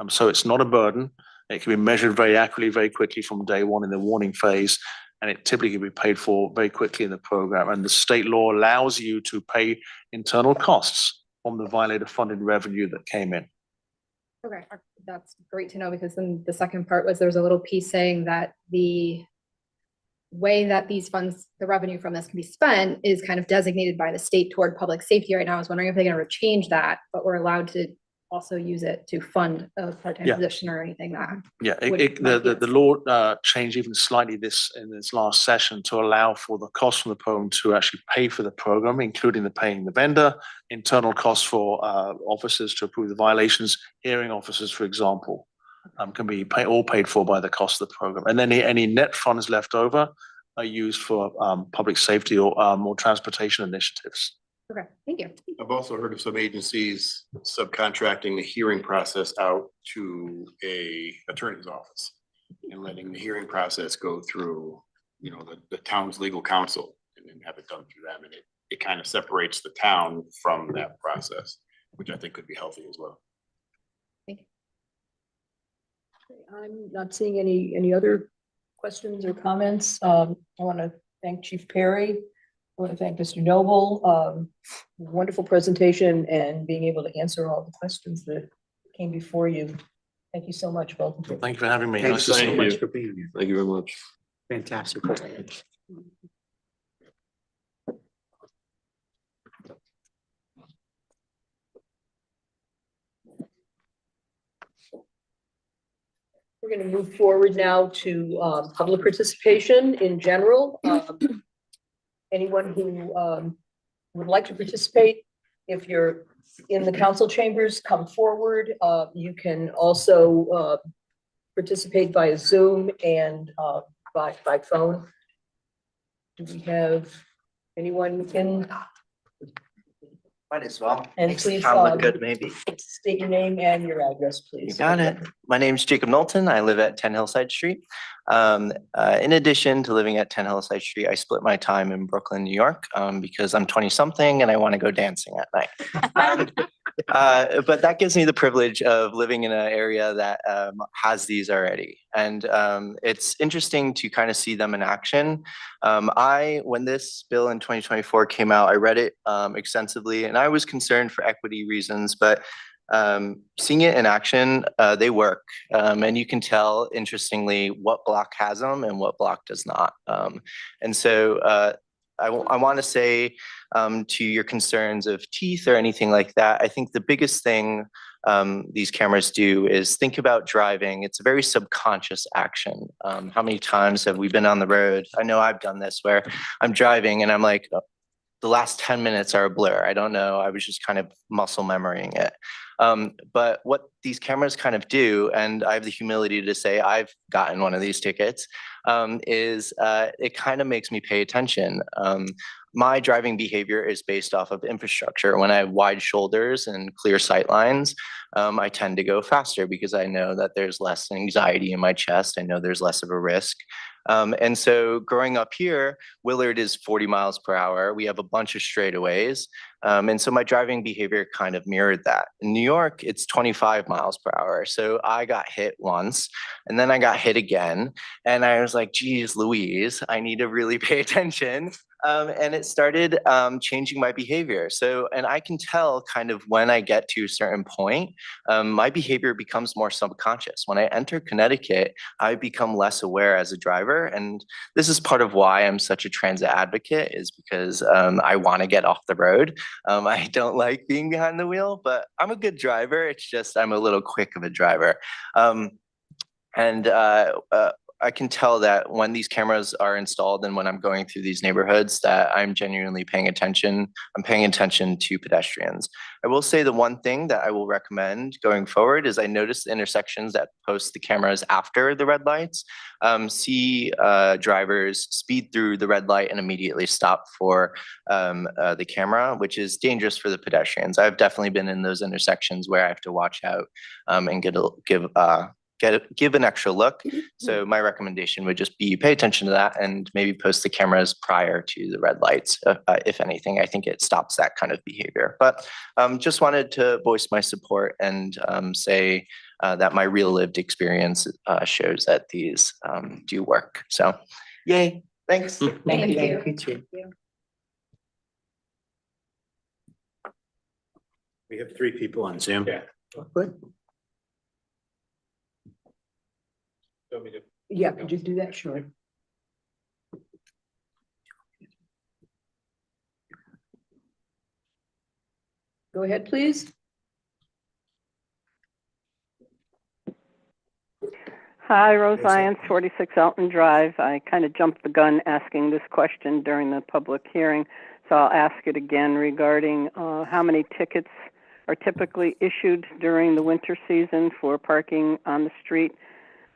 So it's not a burden. It can be measured very accurately, very quickly from day one in the warning phase, and it typically can be paid for very quickly in the program. And the state law allows you to pay internal costs from the violator-funded revenue that came in. Okay, that's great to know, because then the second part was there was a little piece saying that the way that these funds, the revenue from this can be spent is kind of designated by the state toward public safety right now. I was wondering if they're going to change that, but we're allowed to also use it to fund a part-time position or anything that. Yeah, the law changed even slightly in this last session to allow for the cost from the program to actually pay for the program, including the paying the vendor, internal costs for officers to approve the violations, hearing officers, for example, can be all paid for by the cost of the program. And then any net funds left over are used for public safety or more transportation initiatives. Okay, thank you. I've also heard of some agencies subcontracting the hearing process out to a attorney's office and letting the hearing process go through, the town's legal counsel, and then have it done through them. And it kind of separates the town from that process, which I think could be healthy as well. I'm not seeing any other questions or comments. I want to thank Chief Perry. I want to thank Mr. Noble. Wonderful presentation and being able to answer all the questions that came before you. Thank you so much, both of you. Thank you for having me. Thank you so much you. for being here. Thank you very much. Fantastic. We're going to move forward now to public participation in general. Anyone who would like to participate, if you're in the council chambers, come forward. You can also participate via Zoom and by phone. Do we have anyone in? Might as well. And Makes please, town look good, maybe. State your name and your address, please. You got it. My name's Jacob Knowlton. I live at 10 Hillside Street. In addition to living at 10 Hillside Street, I split my time in Brooklyn, New York, because I'm 20 something and I want to go dancing at night. But that gives me the privilege of living in an area that has these already. And it's interesting to kind of see them in action. When this bill in 2024 came out, I read it extensively, and I was concerned for equity reasons, but seeing it in action, they work. And you can tell, interestingly, what block has them and what block does not. And so I want to say to your concerns of teeth or anything like that, I think the biggest thing these cameras do is think about driving. It's a very subconscious action. How many times have we been on the road? I know I've done this where I'm driving and I'm like, the last 10 minutes are a blur. I don't know. I was just kind of muscle memorying it. But what these cameras kind of do, and I have the humility to say I've gotten one of these tickets, is it kind of makes me pay attention. My driving behavior is based off of infrastructure. When I have wide shoulders and clear sight lines, I tend to go faster because I know that there's less anxiety in my chest. I know there's less of a risk. And so growing up here, Willard is 40 miles per hour. We have a bunch of straightaways. And so my driving behavior kind of mirrored that. In New York, it's 25 miles per hour. So I got hit once and then I got hit again. And I was like, geez, Louise, I need to really pay attention. And it started changing my behavior. So, and I can tell kind of when I get to a certain point, my behavior becomes more subconscious. When I enter Connecticut, I become less aware as a driver. And this is part of why I'm such a transit advocate, is because I want to get off the road. I don't like being behind the wheel, but I'm a good driver. It's just I'm a little quick of a driver. I can tell that when these cameras are installed and when I'm going through these neighborhoods that I'm genuinely paying attention. I'm paying attention to pedestrians. I will say the one thing that I will recommend going forward is I noticed the intersections that post the cameras after the red lights, see drivers speed through the red light and immediately stop for the camera, which is dangerous for the pedestrians. I've definitely been in those intersections where I have to watch out and give an extra look. So my recommendation would just be pay attention to that and maybe post the cameras prior to the red lights. If anything, I think it stops that kind of behavior. But just wanted to voice my support and say that my real lived experience shows that these do work. So yay, thanks. Thank you. We have 3 people on Zoom. Yeah. Good. Want me to- Yeah, could you do that? Sure. Go ahead, please. Hi, Rose Lyons, 46 Elton Drive. I kind of jumped the gun asking this question during the public hearing, so I'll ask it again regarding how many tickets are typically issued during the winter season for parking on the street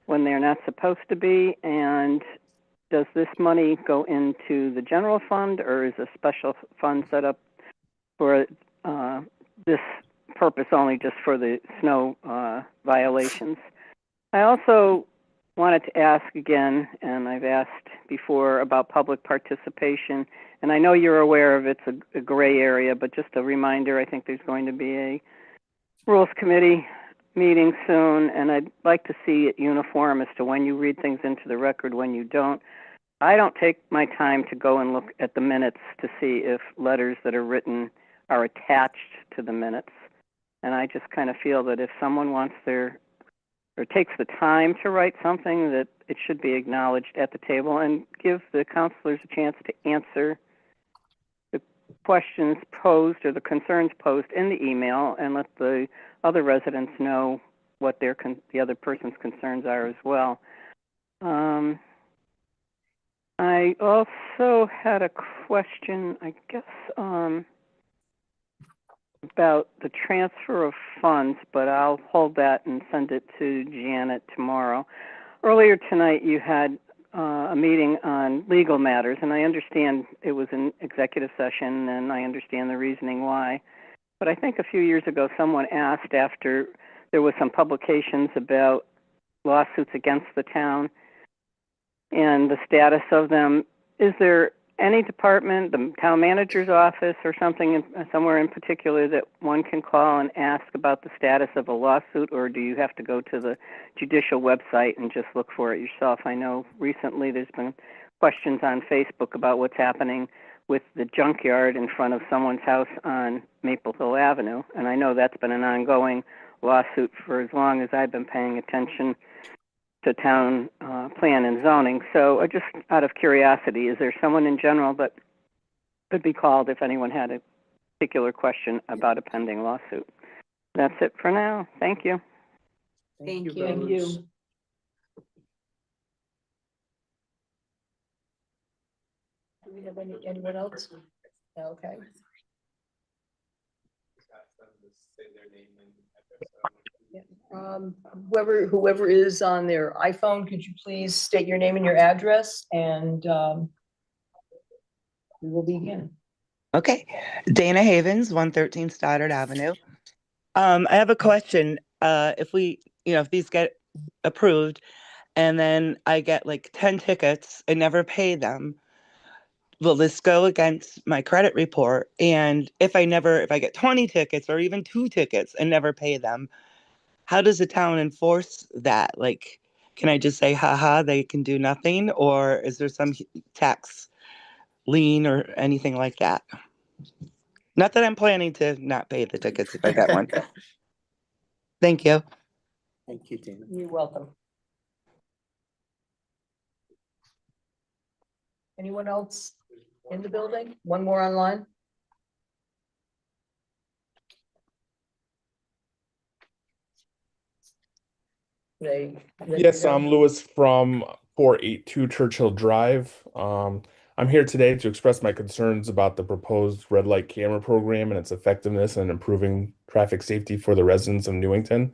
when they're not supposed to be, and does this money go into the general fund, or is a special fund set up for this purpose only, just for the snow violations? I also wanted to ask again, and I've asked before, about public participation, and I know you're aware of it's a gray area, but just a reminder, I think there's going to be a Rules Committee meeting soon, and I'd like to see it uniform as to when you read things into the record, when you don't. I don't take my time to go and look at the minutes to see if letters that are written are attached to the minutes. And I just kind of feel that if someone wants or takes the time to write something, that it should be acknowledged at the table and give the counselors a chance to answer the questions posed or the concerns posed in the email, and let the other residents know what the other person's concerns are as well. I also had a question, I guess, about the transfer of funds, but I'll hold that and send it to Janet tomorrow. Earlier tonight, you had a meeting on legal matters, and I understand it was an executive session, and I understand the reasoning why. But I think a few years ago, someone asked, after there was some publications about lawsuits against the town and the status of them, is there any department, the town manager's office or something, somewhere in particular that one can call and ask about the status of a lawsuit, or do you have to go to the judicial website and just look for it yourself? I know recently there's been questions on Facebook about what's happening with the junkyard in front of someone's house on Maple Hill Avenue, and I know that's been an ongoing lawsuit for as long as I've been paying attention to town plan and zoning. So just out of curiosity, is there someone in general that could be called if anyone had a particular question about a pending lawsuit? That's it for now. Thank you. Thank you. Do we have anyone else? Okay. Whoever is on their iPhone, could you please state your name and your address, and we will begin. Okay, Dana Havens, 113 Stoddard Avenue. I have a question. If these get approved and then I get like 10 tickets and never pay them, will this go against my credit report? And if I get 20 tickets or even 2 tickets and never pay them, how does the town enforce that? Like, can I just say, haha, they can do nothing? Or is there some tax lien or anything like that? Not that I'm planning to not pay the tickets if I get one. Thank you. Thank you, Dana. You're welcome. Anyone else in the building? One more online? Yes, I'm Lewis from 482 Churchill Drive. I'm here today to express my concerns about the proposed red light camera program and its effectiveness in improving traffic safety for the residents of Newington.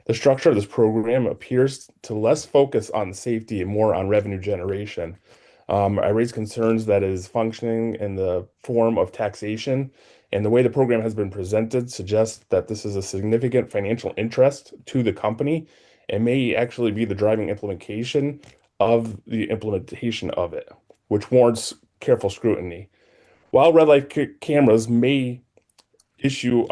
The structure of this program appears to less focus on safety and more on revenue generation. I raise concerns that it is functioning in the form of taxation, and the way the program has been presented suggests that this is a significant financial interest to the company and may actually be the driving implementation of it, which warrants careful scrutiny. While red light cameras may issue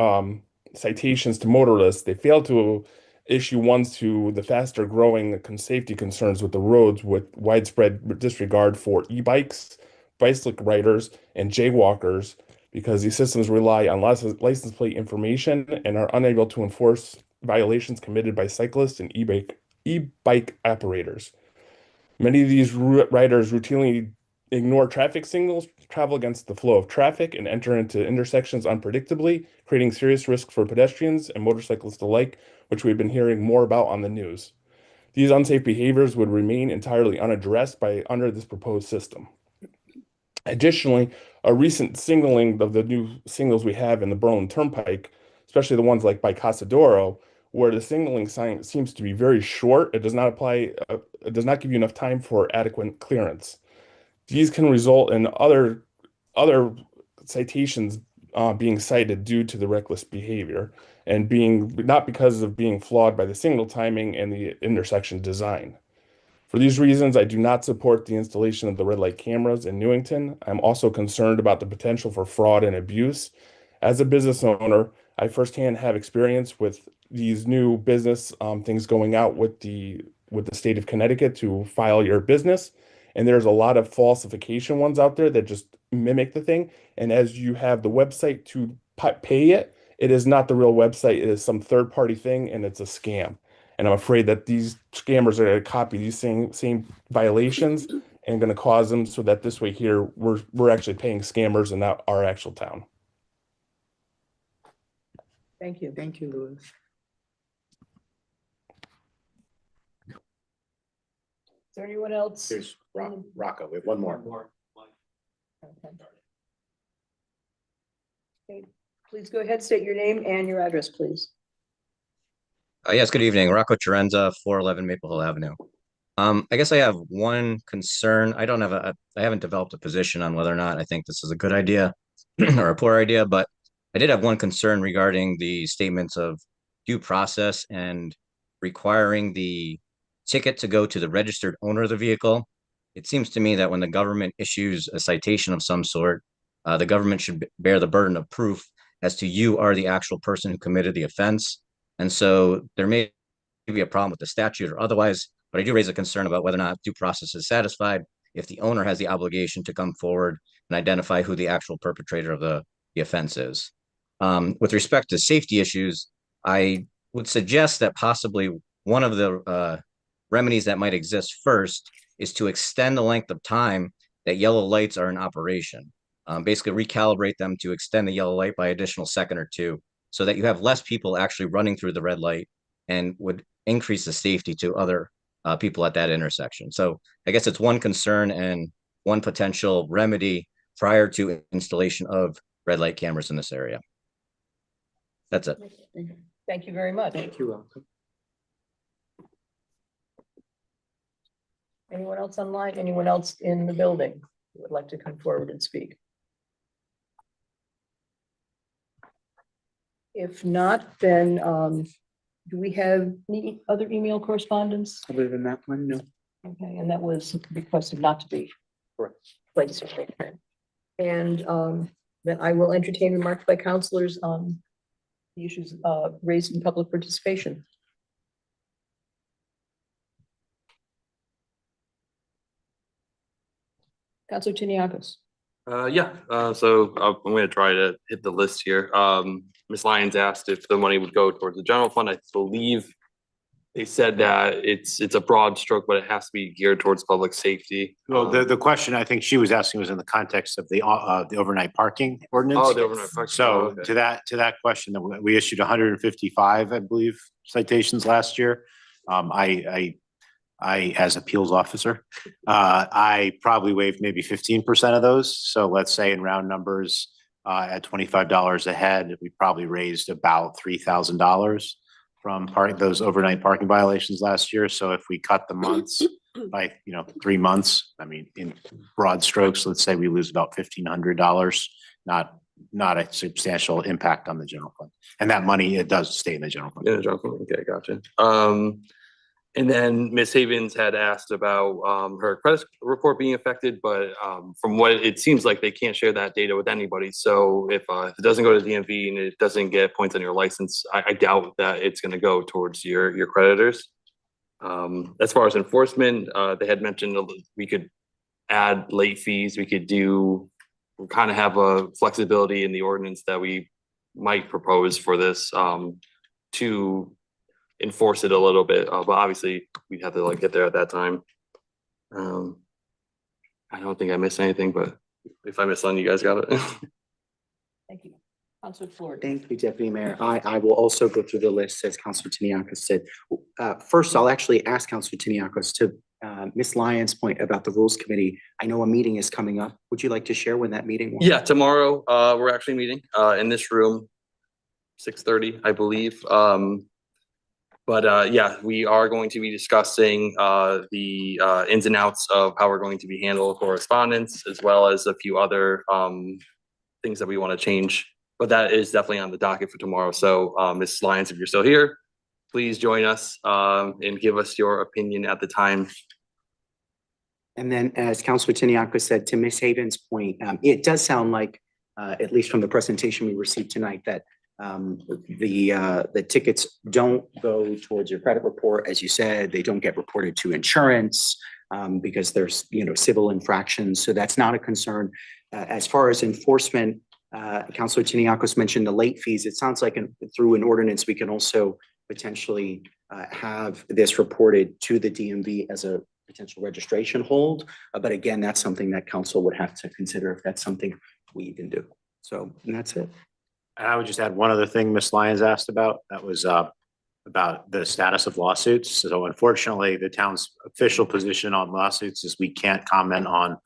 citations to motorists, they fail to issue ones to the faster growing safety concerns with the roads, with widespread disregard for e-bikes, bicycle riders, and jaywalkers, because these systems rely on license plate information and are unable to enforce violations committed by cyclists and e-bike operators. Many of these riders routinely ignore traffic signals, travel against the flow of traffic, and enter into intersections unpredictably, creating serious risk for pedestrians and motorcyclists alike, which we've been hearing more about on the news. These unsafe behaviors would remain entirely unaddressed under this proposed system. Additionally, a recent signaling of the new signals we have in the Berlin Turnpike, especially the ones like by Casadoro, where the signaling sign seems to be very short, it does not give you enough time for adequate clearance. These can result in other citations being cited due to the reckless behavior and not because of being flawed by the signal timing and the intersection design. For these reasons, I do not support the installation of the red light cameras in Newington. I'm also concerned about the potential for fraud and abuse. As a business owner, I firsthand have experience with these new business things going out with the state of Connecticut to file your business. And there's a lot of falsification ones out there that just mimic the thing. And as you have the website to pay it, it is not the real website. It is some third-party thing, and it's a scam. And I'm afraid that these scammers are going to copy these same violations and going to cause them so that this way here, we're actually paying scammers and not our actual town. Thank you. Thank you, Louis. Is there anyone else? There's Rocco. We have one more. Okay. Please go ahead, state your name and your address, please. Yes, good evening. Rocco Chirenza, 411 Maple Hill Avenue. I guess I have one concern. I haven't developed a position on whether or not I think this is a good idea or a poor idea, but I did have one concern regarding the statements of due process and requiring the ticket to go to the registered owner of the vehicle it seems to me that when the government issues a citation of some sort, the government should bear the burden of proof as to you are the actual person who committed the offense. And so there may be a problem with the statute or otherwise, but I do raise a concern about whether or not due process is satisfied if the owner has the obligation to come forward and identify who the actual perpetrator of the offense is. With respect to safety issues, I would suggest that possibly one of the remedies that might exist first is to extend the length of time that yellow lights are in operation. Basically recalibrate them to extend the yellow light by additional second or two so that you have less people actually running through the red light and would increase the safety to other people at that intersection. So I guess it's one concern and one potential remedy prior to installation of red light cameras in this area. That's it. Thank you very much. Thank you. Anyone else online? Anyone else in the building who would like to come forward and speak? If not, then do we have any other email correspondence? Other than that one, no. Okay, and that was requested not to be. Correct. Placed. And then I will entertain remarks by counselors on the issues raised in public participation. Counselor Tiniakis. So I'm gonna try to hit the list here. Ms. Lyons asked if the money would go towards the general fund. I believe they said that it's a broad stroke, but it has to be geared towards public safety. Well, the question I think she was asking was in the context of the overnight parking ordinance. Oh, the overnight parking. So Okay. to that question, we issued 155, I believe, citations last year. I, as appeals officer, I probably waived maybe 15% of those. So let's say in round numbers, at $25 a head, we probably raised about $3,000 from those overnight parking violations last year. So if we cut the months by 3 months, I mean, in broad strokes, let's say we lose about $1,500, not a substantial impact on the general fund. And that money, it does stay in the general fund. Yeah, general fund. Okay, gotcha. And then Ms. Havens had asked about her credit report being affected, but from what it seems like they can't share that data with anybody. So if it doesn't go to DMV and it doesn't get points on your license, I doubt that it's going to go towards your creditors. As far as enforcement, they had mentioned we could add late fees. We kind of have a flexibility in the ordinance that we might propose for this to enforce it a little bit, but obviously we'd have to get there at that time. I don't think I missed anything, but if I missed something, you guys got it. Thank you. Counselor Floyd. Thank you, Deputy Mayor. I will also go through the list as Councilor Tiniakis said. First, I'll actually ask Councilor Tiniakis to Ms. Lyons' point about the Rules Committee. I know a meeting is coming up. Would you like to share when that meeting was? Yeah, tomorrow we're actually meeting in this room, 6:30, I believe. But yeah, we are going to be discussing the ins and outs of how we're going to be handling correspondence, as well as a few other things that we want to change. But that is definitely on the docket for tomorrow. So Ms. Lyons, if you're still here, please join us and give us your opinion at the time. And then as Councilor Tiniakis said, to Ms. Havens' point, it does sound like, at least from the presentation we received tonight, that the tickets don't go towards your credit report. As you said, they don't get reported to insurance because there's, civil infractions. So that's not a concern. As far as enforcement, Councilor Tiniakis mentioned the late fees. It sounds like through an ordinance, we can also potentially have this reported to the DMV as a potential registration hold. But again, that's something that council would have to consider if that's something we even do. So, and that's it. And I would just add one other thing Ms. Lyons asked about. That was about the status of lawsuits. So unfortunately, the town's official position on lawsuits is we can't comment on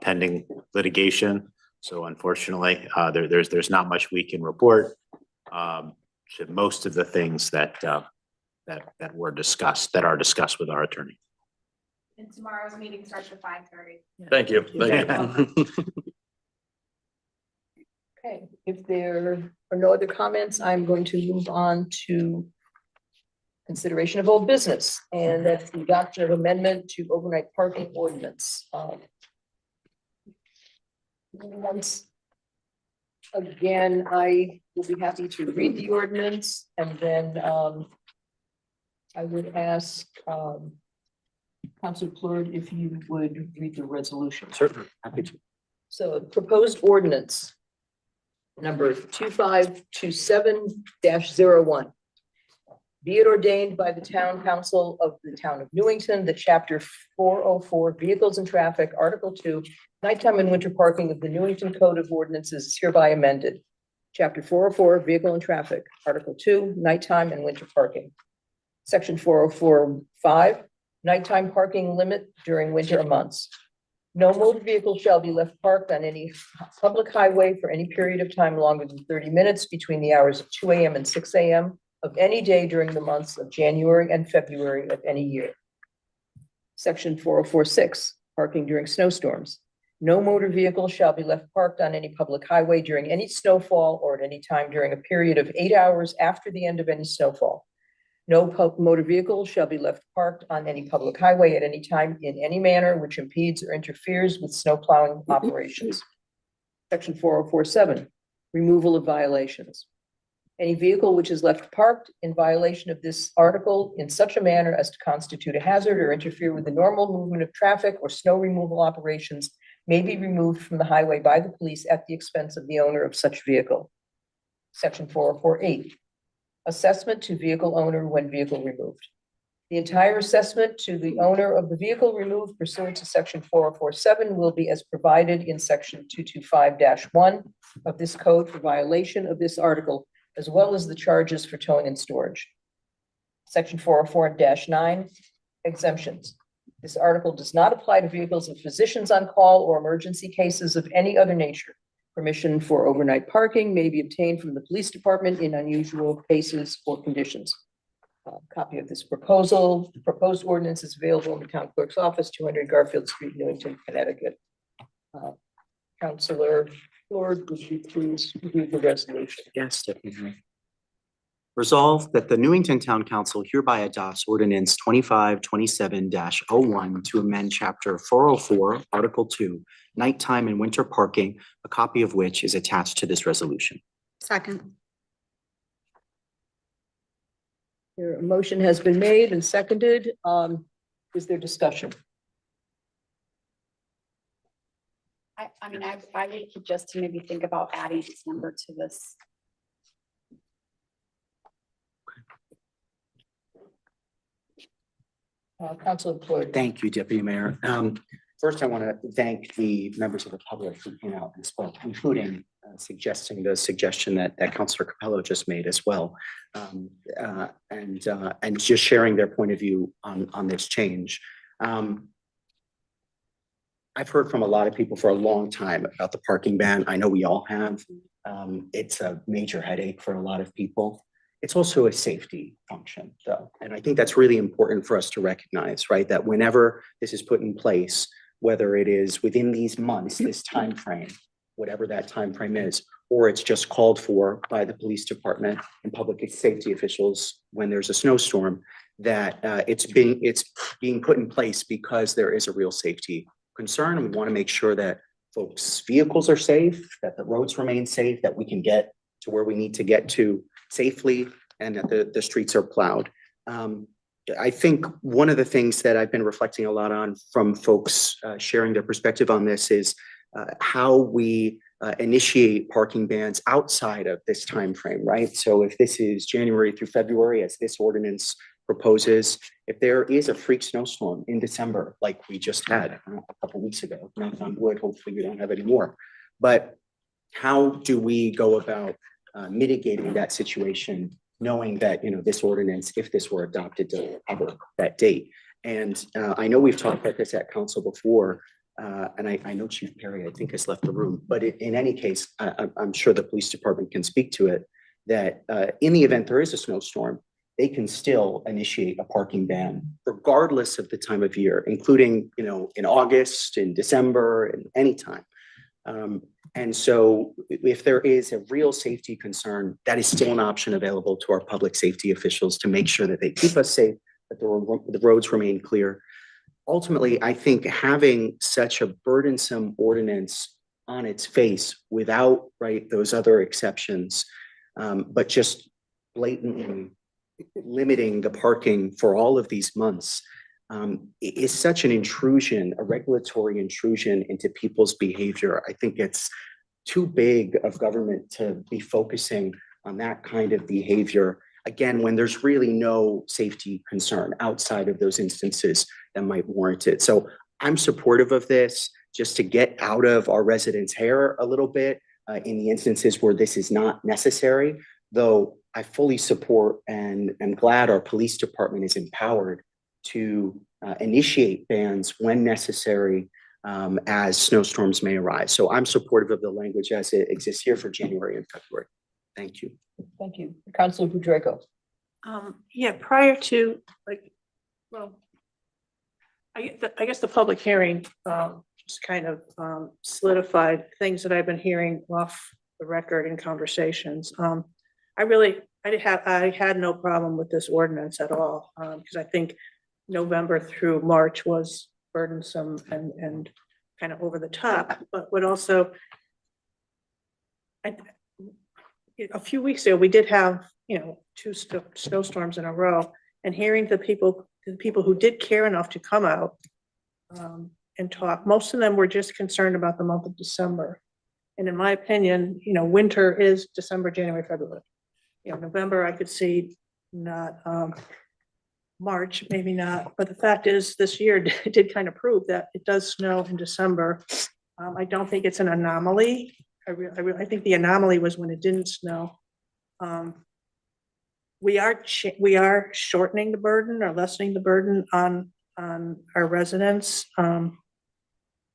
pending litigation. So unfortunately, there's not much we can report to most of the things that were discussed, that are discussed with our attorney. And tomorrow's meeting starts at 5:30. Thank you. Thank you. Okay, if there are no other comments, I'm going to move on to Consideration of old business, and that's the adoption of amendment to overnight parking ordinance. Once again, I will be happy to read the ordinance, and then I would ask Councilor Plurd if you would read the resolution. Certainly, happy to. So proposed ordinance number 2527-01. Be it ordained by the Town Council of the Town of Newington, the Chapter 404 Vehicles and Traffic, Article 2, Nighttime and Winter Parking of the Newington Code of Ordinances is hereby amended. Chapter 404 Vehicle and Traffic, Article 2, Nighttime and Winter Parking. Section 404.5, Nighttime parking limit during winter months. No motor vehicle shall be left parked on any public highway for any period of time longer than 30 minutes between the hours of 2 a.m. and 6 a.m. of any day during the months of January and February of any year. Section 404.6, parking during snowstorms. No motor vehicle shall be left parked on any public highway during any snowfall or at any time during a period of 8 hours after the end of any snowfall. No motor vehicle shall be left parked on any public highway at any time in any manner which impedes or interferes with snow plowing operations. Section 404.7, removal of violations. Any vehicle which is left parked in violation of this article in such a manner as to constitute a hazard or interfere with the normal movement of traffic or snow removal operations may be removed from the highway by the police at the expense of the owner of such vehicle. Section 404.8, assessment to vehicle owner when vehicle removed. The entire assessment to the owner of the vehicle removed pursuant to Section 404.7 will be as provided in Section 225-1 of this code for violation of this article, as well as the charges for towing and storage. Section 404-9, exemptions. This article does not apply to vehicles of physicians on call or emergency cases of any other nature. Permission for overnight parking may be obtained from the police department in unusual cases or conditions. Copy of this proposal. The proposed ordinance is available in the town clerk's office, 200 Garfield Street, Newington, Connecticut. Councilor Lord, would you please read the resolution? Yes, Deputy Mayor. Resolved that the Newington Town Council hereby adopts ordinance 2527-01 to amend chapter 404, article 2, nighttime and winter parking, a copy of which is attached to this resolution. Second. Your motion has been made and seconded. Is there discussion? I mean, I would suggest to maybe think about adding this number to this. Councilor Floyd. Thank you, Deputy Mayor. First, I want to thank the members of the public who came out and spoke, including suggesting the suggestion that Councilor Capello just made as well. And just sharing their point of view on this change. I've heard from a lot of people for a long time about the parking ban. I know we all have. It's a major headache for a lot of people. It's also a safety function, though. And I think that's really important for us to recognize, right? That whenever this is put in place, whether it is within these months, this time frame, whatever that time frame is, or it's just called for by the police department and public safety officials when there's a snowstorm, that it's being put in place because there is a real safety concern. And we want to make sure that folks' vehicles are safe, that the roads remain safe, that we can get to where we need to get to safely, and that the streets are plowed. I think one of the things that I've been reflecting a lot on from folks sharing their perspective on this is how we initiate parking bans outside of this time frame, right? So if this is January through February, as this ordinance proposes, if there is a freak snowstorm in December, like we just had a couple weeks ago, knock on wood, hopefully we don't have any more. But how do we go about mitigating that situation, knowing that, this ordinance, if this were adopted, to cover that date? And I know we've talked about this at council before, and I know Chief Perry, I think, has left the room, but in any case, I'm sure the police department can speak to it, that in the event there is a snowstorm, they can still initiate a parking ban regardless of the time of year, including, in August, in December, and any time. And so if there is a real safety concern, that is still an option available to our public safety officials to make sure that they keep us safe, that the roads remain clear. Ultimately, I think having such a burdensome ordinance on its face without, right, those other exceptions, but just blatantly limiting the parking for all of these months, is such an intrusion, a regulatory intrusion into people's behavior. I think it's too big of government to be focusing on that kind of behavior. Again, when there's really no safety concern outside of those instances that might warrant it. So I'm supportive of this just to get out of our residents' hair a little bit in the instances where this is not necessary, though I fully support and am glad our police department is empowered to initiate bans when necessary as snowstorms may arise. So I'm supportive of the language as it exists here for January and February. Thank you. Thank you. Councilor Boudreaux. Yeah, prior to, like, well, I guess the public hearing just kind of solidified things that I've been hearing off the record in conversations. I had no problem with this ordinance at all, because I think November through March was burdensome and kind of over the top, but would also, a few weeks ago, we did have, two snowstorms in a row, and hearing the people who did care enough to come out and talk, most of them were just concerned about the month of December. And in my opinion, winter is December, January, February. November, I could see not, March, maybe not, but the fact is this year did kind of prove that it does snow in December. I don't think it's an anomaly. I think the anomaly was when it didn't snow. We are shortening the burden or lessening the burden on our residents.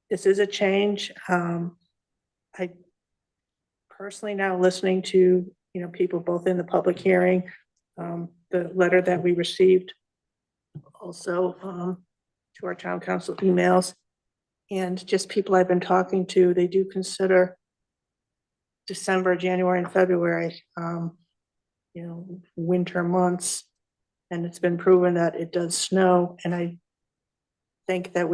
This is a change. I personally now listening to, people both in the public hearing, the letter that we received, also to our town council emails, and just people I've been talking to, they do consider December, January, and February, winter months, and it's been proven that it does snow, and I think that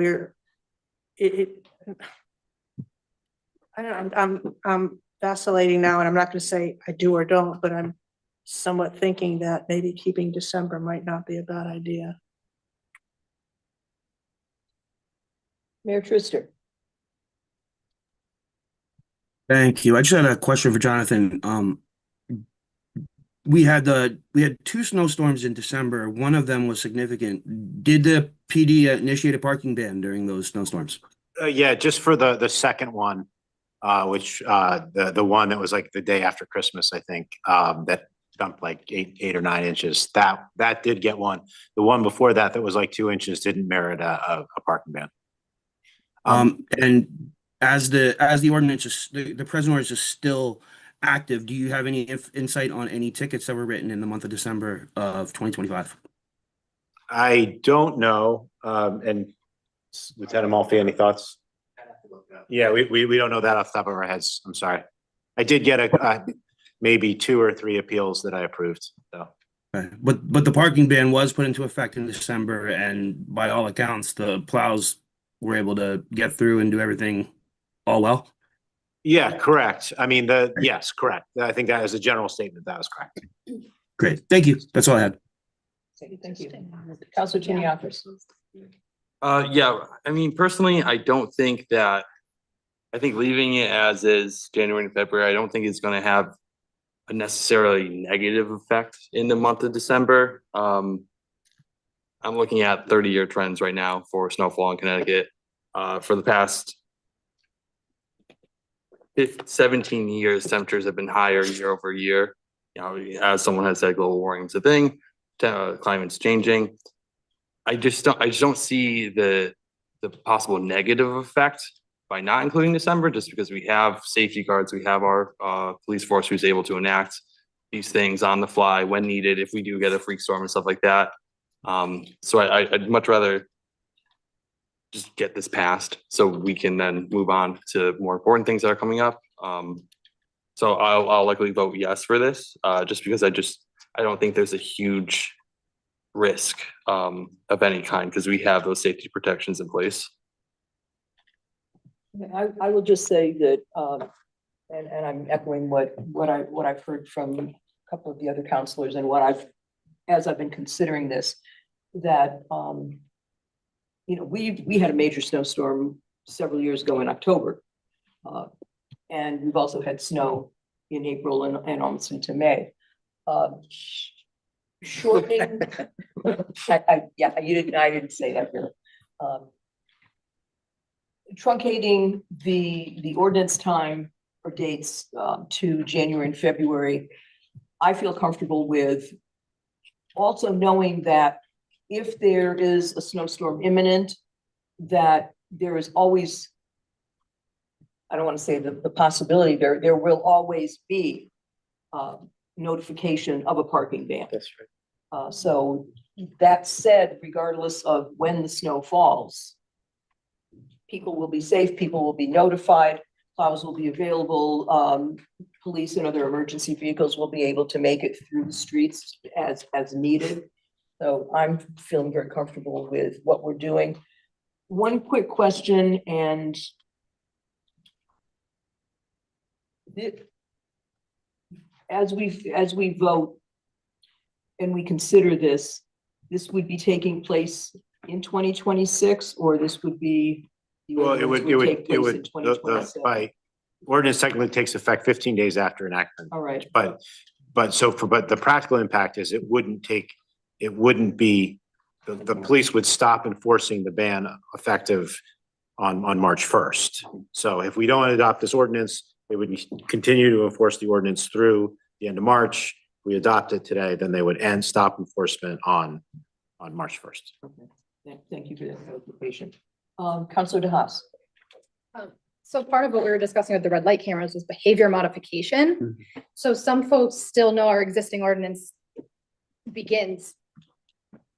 I'm vacillating now, and I'm not going to say I do or don't, but I'm somewhat thinking that maybe keeping December might not be a bad idea. Mayor Truster. Thank you. I just had a question for Jonathan. We had two snowstorms in December. One of them was significant. Did the PD initiate a parking ban during those snowstorms? Yeah, just for the second one, which the one that was like the day after Christmas, I think, that dumped like 8 or 9 inches. That did get one. The one before that was like 2 inches didn't merit a parking ban. And as the ordinance is, the present ordinance is still active, do you have any insight on any tickets that were written in the month of December of 2025? I don't know. And Lieutenant Malfi, any thoughts? Yeah, we don't know that off the top of our heads. I'm sorry. I did get maybe 2 or 3 appeals that I approved, so. Okay. But the parking ban was put into effect in December, and by all accounts, the plows were able to get through and do everything all well? Yeah, correct. I mean, yes, correct. I think that is a general statement. That was correct. Great. Thank you. That's all I had. Thank you. Councilor Tiniakis. Yeah, I mean, personally, I think leaving it as is January and February, I don't think it's gonna have a necessarily negative effect in the month of December. I'm looking at 30-year trends right now for snowfall in Connecticut. For the past 17 years, temperatures have been higher year over year. As someone has said, global warming is a thing, climate's changing. I just don't see the possible negative effect by not including December, just because we have safety guards, we have our police force who's able to enact these things on the fly when needed if we do get a freak storm and stuff like that. So I'd much rather just get this passed so we can then move on to more important things that are coming up. So I'll likely vote yes for this, just because I don't think there's a huge risk of any kind, because we have those safety protections in place. I will just say that, and I'm echoing what I've heard from a couple of the other counselors and as I've been considering this, that, we had a major snowstorm several years ago in October. And we've also had snow in April and almost into May. Shortening, I didn't say that really. Truncating the ordinance time or dates to January and February, I feel comfortable with. Also knowing that if there is a snowstorm imminent, that there is always, I don't want to say the possibility, there will always be notification of a parking ban. That's right. So that said, regardless of when the snow falls, people will be safe, people will be notified, plows will be available, police and other emergency vehicles will be able to make it through the streets as needed. So I'm feeling very comfortable with what we're doing. One quick question, and as we vote and we consider this would be taking place in 2026, or this would be? Well, it would, by ordinance technically takes effect 15 days after enactment. All right. But the practical impact is it wouldn't be, the police would stop enforcing the ban effective on March 1st. So if we don't adopt this ordinance, they would continue to enforce the ordinance through the end of March. If we adopt it today, then they would stop enforcement on March 1st. Okay. Thank you for that clarification. Councilor DeHaas. So part of what we were discussing with the red light cameras was behavior modification. So some folks still know our existing ordinance begins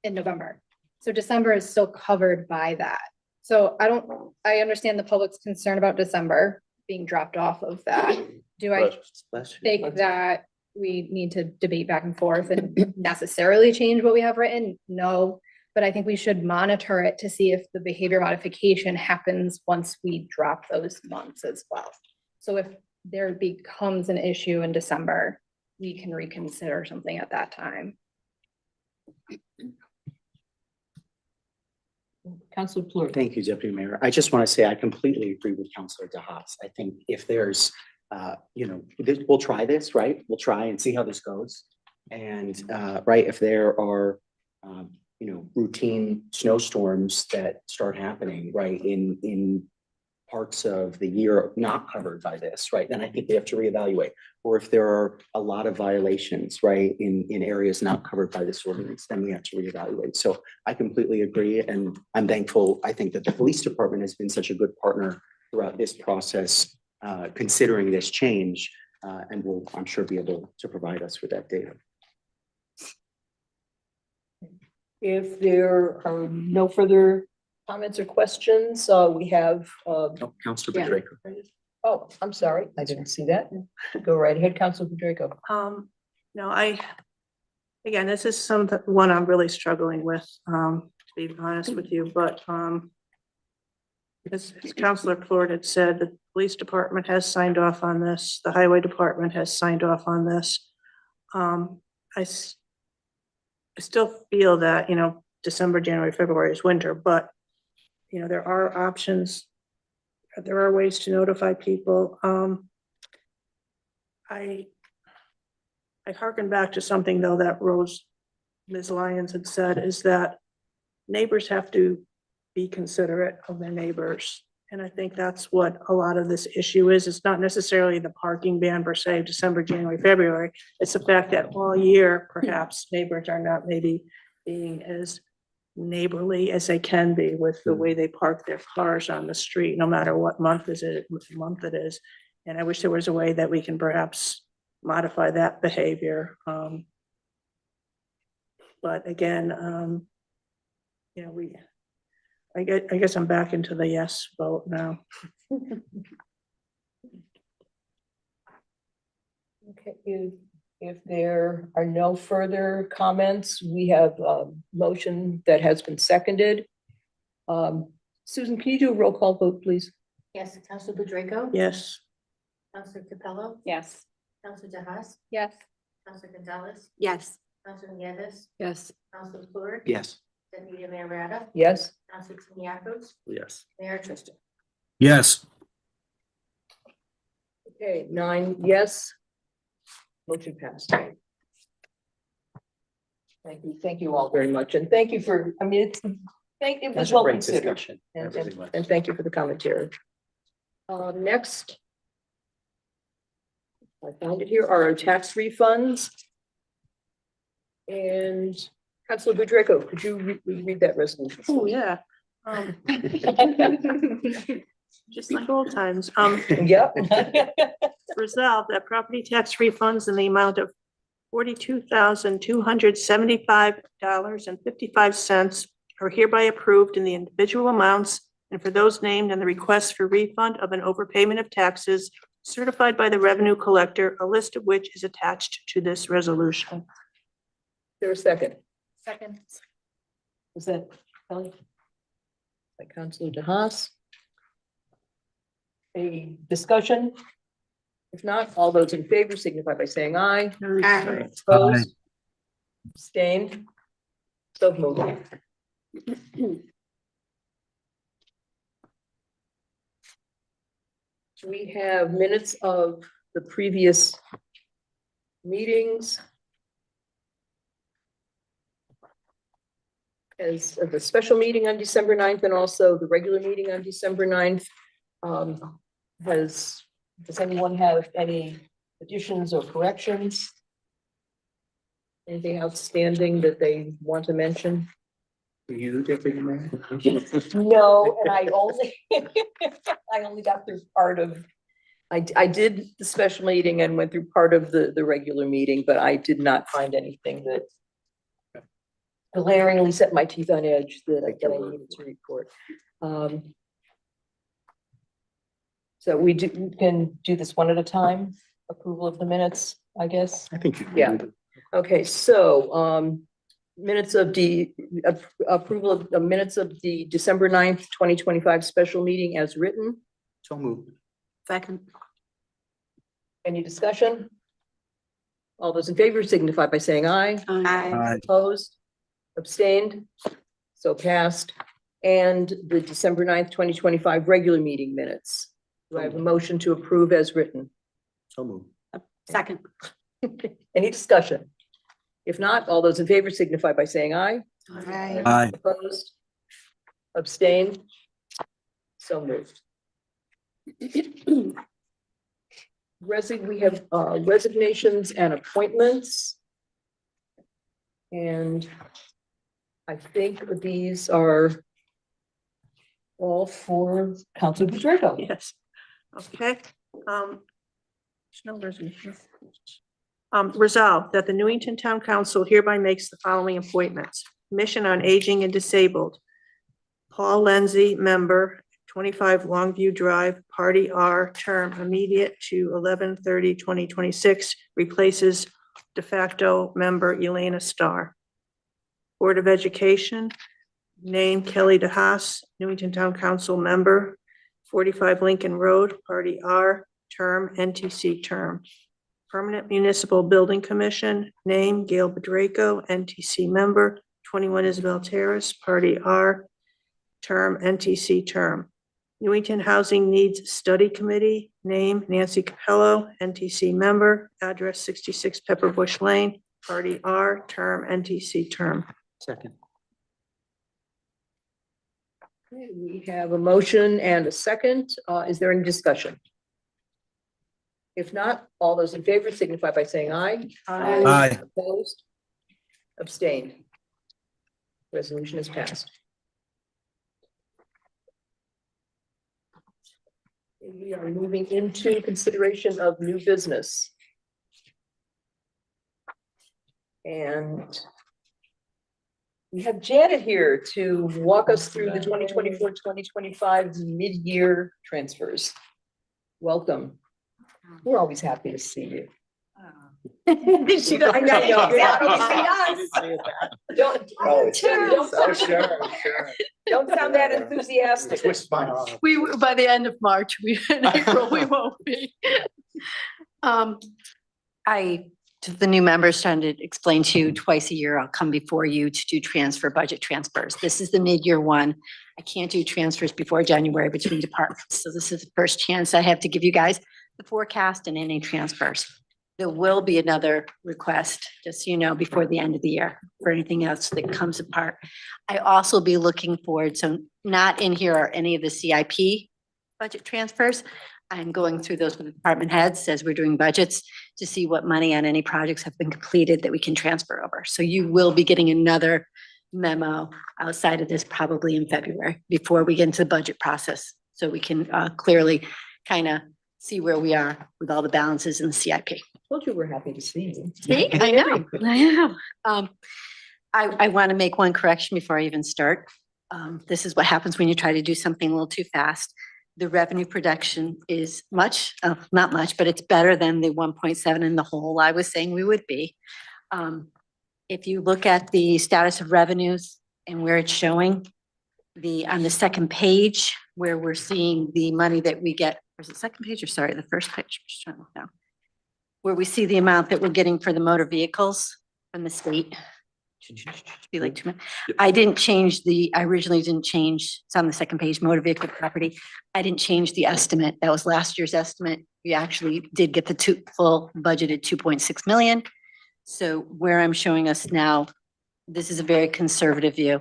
in November. So December is still covered by that. So I understand the public's concern about December being dropped off of that. Do I think that we need to debate back and forth and necessarily change what we have written? No. But I think we should monitor it to see if the behavior modification happens once we drop those months as well. So if there becomes an issue in December, we can reconsider something at that time. Councilor Plur. Thank you, Deputy Mayor. I just want to say I completely agree with Councilor DeHaas. I think if there's, we'll try this, right? We'll try and see how this goes. And right, if there are, routine snowstorms that start happening, right, in parts of the year not covered by this, right, then I think we have to reevaluate. Or if there are a lot of violations, right, in areas not covered by this ordinance, then we have to reevaluate. So I completely agree, and I'm thankful. I think that the police department has been such a good partner throughout this process, considering this change, and will, I'm sure, be able to provide us with that data. If there are no further comments or questions, we have. Councilor Bedrejko. Oh, I'm sorry, I didn't see that. Go right ahead, Councilor Bedrejko. No, again, this is one I'm really struggling with, to be honest with you, but as Councilor Plord had said, the police department has signed off on this, the highway department has signed off on this. I still feel that, December, January, February is winter, but, there are options. There are ways to notify people. I hearken back to something though that Ms. Lyons had said, is that neighbors have to be considerate of their neighbors. And I think that's what a lot of this issue is. It's not necessarily the parking ban per se, December, January, February. It's the fact that all year, perhaps neighbors are not maybe being as neighborly as they can be with the way they park their cars on the street, no matter what month it is. And I wish there was a way that we can perhaps modify that behavior. But again, I guess I'm back into the yes vote now. If there are no further comments, we have a motion that has been seconded. Susan, can you do a roll call vote, please? Yes, Counselor Draco. Yes. Counselor Capello. Yes. Counselor DeHaas. Yes. Counselor Gonzalez. Yes. Counselor Nieves. Yes. Counselor Fleur. Yes. Deputy Mayor Rada. Yes. Counselor Timiakos. Yes. Mayor Tristan. Yes. Okay, 9 yes. Motion passed. Thank you all very much, and thank you for, I mean, it was That's a well great considered. discussion. And, That really was. and thank you for the commentary. Next. I found it here, are our tax refunds. And Councilor Budrako, could you read that resolution? Oh, yeah. Just like old times. Yep. Resolved that property tax refunds in the amount of $42,275.55 are hereby approved in the individual amounts and for those named in the request for refund of an overpayment of taxes certified by the revenue collector, a list of which is attached to this resolution. There a second? Second. Was that Kelly? By Councilor DeHaas. A discussion? If not, all those in favor signify by saying aye. Aye. Opposed? Abstained? So moved. We have minutes of the previous meetings. As of the special meeting on December 9th and also the regular meeting on December 9th. Does anyone have any additions or corrections? Anything outstanding that they want to mention? You, Deputy Mayor? No, and I only got through part of, I did the special meeting and went through part of the regular meeting, but I did not find anything that glaringly set my teeth on edge that I needed to report. So we can do this one at a time, approval of the minutes, I guess. I think you. Yeah. Okay, so minutes of the approval of the minutes of the December 9th, 2025 special meeting as written. So moved. Second. Any discussion? All those in favor signify by saying aye. Aye. Opposed? Abstained? So passed. And the December 9th, 2025 regular meeting minutes. Do I have a motion to approve as written? So moved. Second. Any discussion? If not, all those in favor signify by saying aye. Aye. Aye. Opposed? Abstained? So moved. We have resignations and appointments. And I think these are all for Councilor Budrako. Yes. Okay. There's no resolution. Resolved that the Newington Town Council hereby makes the following appointments. Commission on Aging and Disabled. Paul Lenzi, member, 25 Longview Drive, Party R, term immediate to 11/30/2026, replaces de facto member Elena Starr. Board of Education, name Kelly DeHaas, Newington Town Council member, 45 Lincoln Road, Party R, term NTC term. Permanent Municipal Building Commission, name Gail Budrako, NTC member, 21 Isabel Terrace, Party R, term NTC term. Newington Housing Needs Study Committee, name Nancy Capello, NTC member, address 66 Pepperbush Lane, Party R, term NTC term. Second. Okay, we have a motion and a second. Is there any discussion? If not, all those in favor signify by saying aye. Aye. Opposed? Abstained? Resolution is passed. We are moving into consideration of new business. And we have Janet here to walk us through the 2024-2025 mid-year transfers. Welcome. We're always happy to see you. She does. I know, yeah. Don't, Oh, don't sound that enthusiastic. We, by the end of March, in April, we won't be. To the new members, trying to explain to you, twice a year, I'll come before you to do budget transfers. This is the mid-year one. I can't do transfers before January between departments. So this is the first chance I have to give you guys the forecast and any transfers. There will be another request, just so you know, before the end of the year for anything else that comes apart. I also be looking forward, so not in here are any of the CIP budget transfers. I'm going through those with the department heads as we're doing budgets to see what money on any projects have been completed that we can transfer over. So you will be getting another memo outside of this probably in February before we get into the budget process. So we can clearly kind of see where we are with all the balances in the CIP. Told you we're happy to see you. See, I know, I know. I want to make one correction before I even start. This is what happens when you try to do something a little too fast. The revenue production is not much, but it's better than the 1.7 in the hole I was saying we would be. If you look at the status of revenues and where it's showing, on the second page, where we're seeing the money that we get, is it second page or sorry, the first page? Just trying to look down. Where we see the amount that we're getting for the motor vehicles from the state. Should be like 2 minutes. I originally didn't change, it's on the second page, motor vehicle property. I didn't change the estimate. That was last year's estimate. We actually did get the full budgeted 2.6 million. So where I'm showing us now, this is a very conservative view.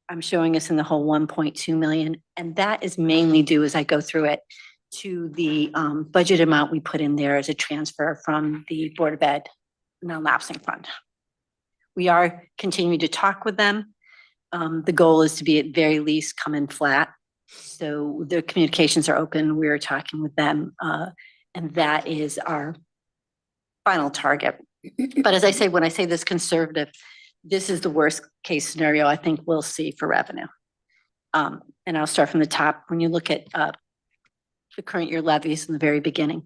I'm showing us in the whole 1.2 million. And that is mainly due, as I go through it, to the budget amount we put in there as a transfer from the Board of Ed non-lapsing fund. We are continuing to talk with them. The goal is to be at very least come in flat. So the communications are open. We're talking with them, and that is our final target. But as I say, when I say this conservative, this is the worst case scenario I think we'll see for revenue. And I'll start from the top. When you look at the current year levies in the very beginning,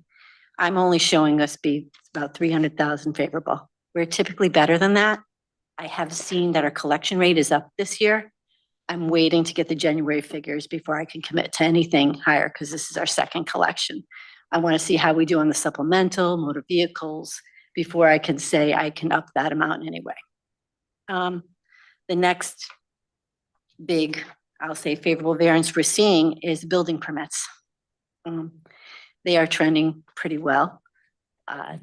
I'm only showing us be about 300,000 favorable. We're typically better than that. I have seen that our collection rate is up this year. I'm waiting to get the January figures before I can commit to anything higher because this is our second collection. I want to see how we do on the supplemental motor vehicles before I can say I can up that amount anyway. The next big, I'll say favorable variance we're seeing is building permits. They are trending pretty well.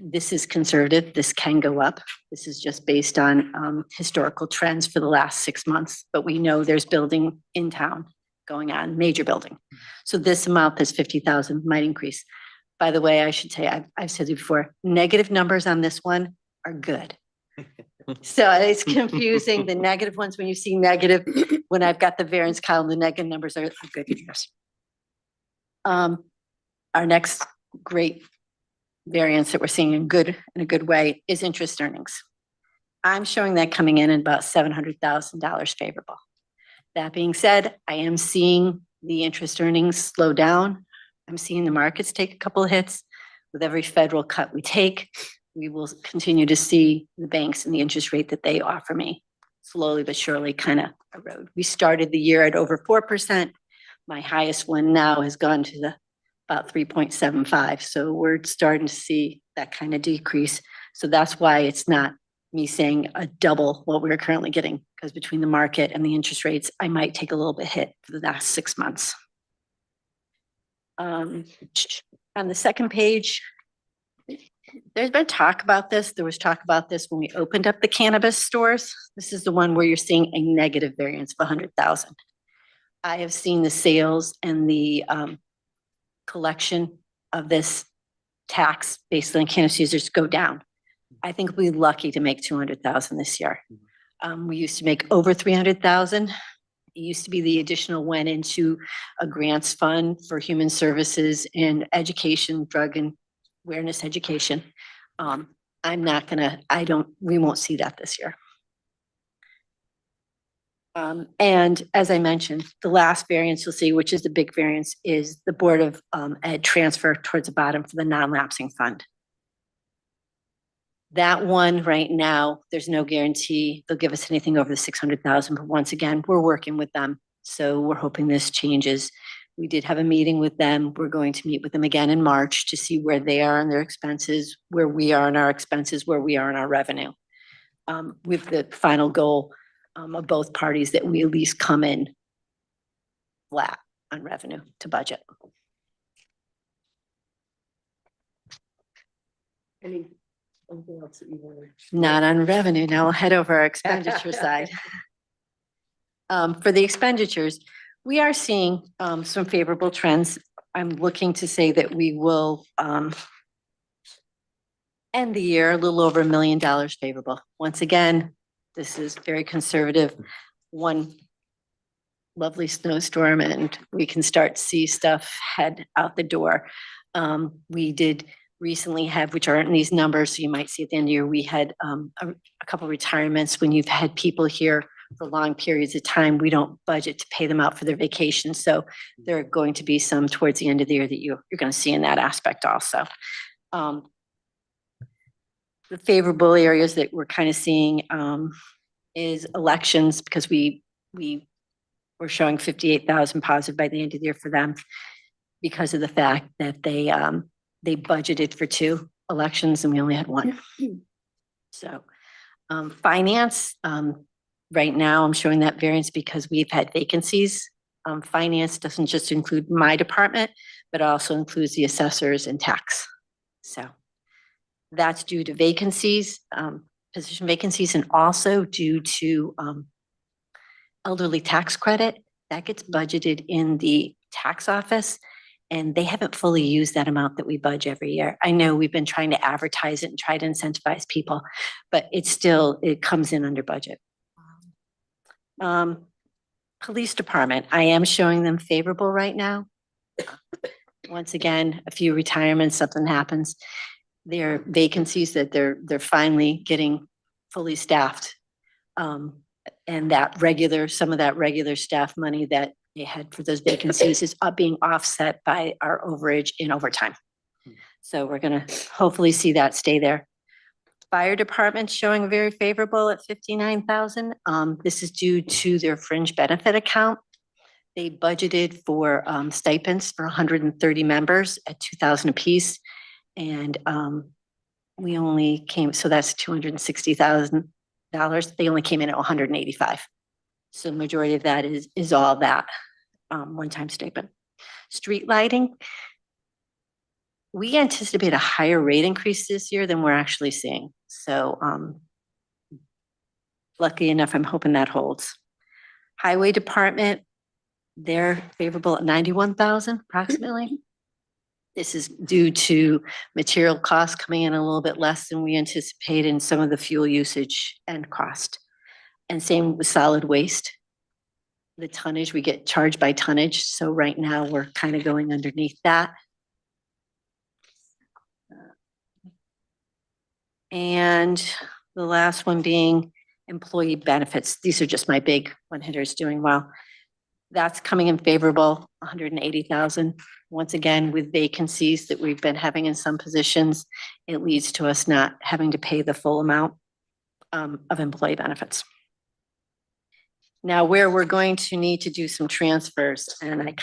This is conservative. This can go up. This is just based on historical trends for the last 6 months, but we know there's building in town going on, major building. So this amount, this 50,000 might increase. By the way, I should say, I've said it before, negative numbers on this one are good. So it's confusing. The negative ones, when you see negative, when I've got the variance column, the negative numbers are good news. Our next great variance that we're seeing in a good way is interest earnings. I'm showing that coming in at about $700,000 favorable. That being said, I am seeing the interest earnings slow down. I'm seeing the markets take a couple of hits. With every federal cut we take, we will continue to see the banks and the interest rate that they offer me slowly but surely kind of erode. We started the year at over 4%. My highest one now has gone to about 3.75. So we're starting to see that kind of decrease. So that's why it's not me saying a double what we're currently getting, because between the market and the interest rates, I might take a little bit hit for the last 6 months. On the second page, there's been talk about this. There was talk about this when we opened up the cannabis stores. This is the one where you're seeing a negative variance of 100,000. I have seen the sales and the collection of this tax based on cannabis users go down. I think we'll be lucky to make 200,000 this year. We used to make over 300,000. It used to be the additional went into a grants fund for human services and education, drug and awareness education. We won't see that this year. And as I mentioned, the last variance you'll see, which is the big variance, is the Board of Ed transfer towards the bottom for the non-lapsing fund. That one right now, there's no guarantee they'll give us anything over the 600,000, but once again, we're working with them. So we're hoping this changes. We did have a meeting with them. We're going to meet with them again in March to see where they are on their expenses, where we are in our expenses, where we are in our revenue. With the final goal of both parties that we at least come in flat on revenue to budget. Anything else that you want to? Not on revenue. Now we'll head over our expenditure side. For the expenditures, we are seeing some favorable trends. I'm looking to say that we will end the year a little over $1 million favorable. Once again, this is very conservative. One lovely snowstorm and we can start to see stuff head out the door. We did recently have, which aren't in these numbers, so you might see at the end of the year, we had a couple retirements. When you've had people here for long periods of time, we don't budget to pay them out for their vacation. So there are going to be some towards the end of the year that you're going to see in that aspect also. The favorable areas that we're kind of seeing is elections, because we were showing 58,000 positive by the end of the year for them because of the fact that they budgeted for 2 elections and we only had 1. So finance, right now I'm showing that variance because we've had vacancies. Finance doesn't just include my department, but also includes the assessors and tax. So that's due to vacancies, position vacancies, and also due to elderly tax credit that gets budgeted in the tax office. And they haven't fully used that amount that we budget every year. I know we've been trying to advertise it and try to incentivize people, but it comes in under budget. Police department, I am showing them favorable right now. Once again, a few retirements, something happens. There are vacancies that they're finally getting fully staffed. And some of that regular staff money that they had for those vacancies is being offset by our overage in overtime. So we're gonna hopefully see that stay there. Fire department showing very favorable at 59,000. This is due to their fringe benefit account. They budgeted for stipends for 130 members at 2,000 apiece. And we only came, so that's $260,000. They only came in at 185. So the majority of that is all that one-time stipend. Street lighting, we anticipate a higher rate increase this year than we're actually seeing. So lucky enough, I'm hoping that holds. Highway department, they're favorable at 91,000 approximately. This is due to material costs coming in a little bit less than we anticipate in some of the fuel usage and cost. And same with solid waste. The tonnage, we get charged by tonnage. So right now we're kind of going underneath that. And the last one being employee benefits. These are just my big one hitters doing well. That's coming in favorable, 180,000. Once again, with vacancies that we've been having in some positions, it leads to us not having to pay the full amount of employee benefits. Now, where we're going to need to do some transfers, and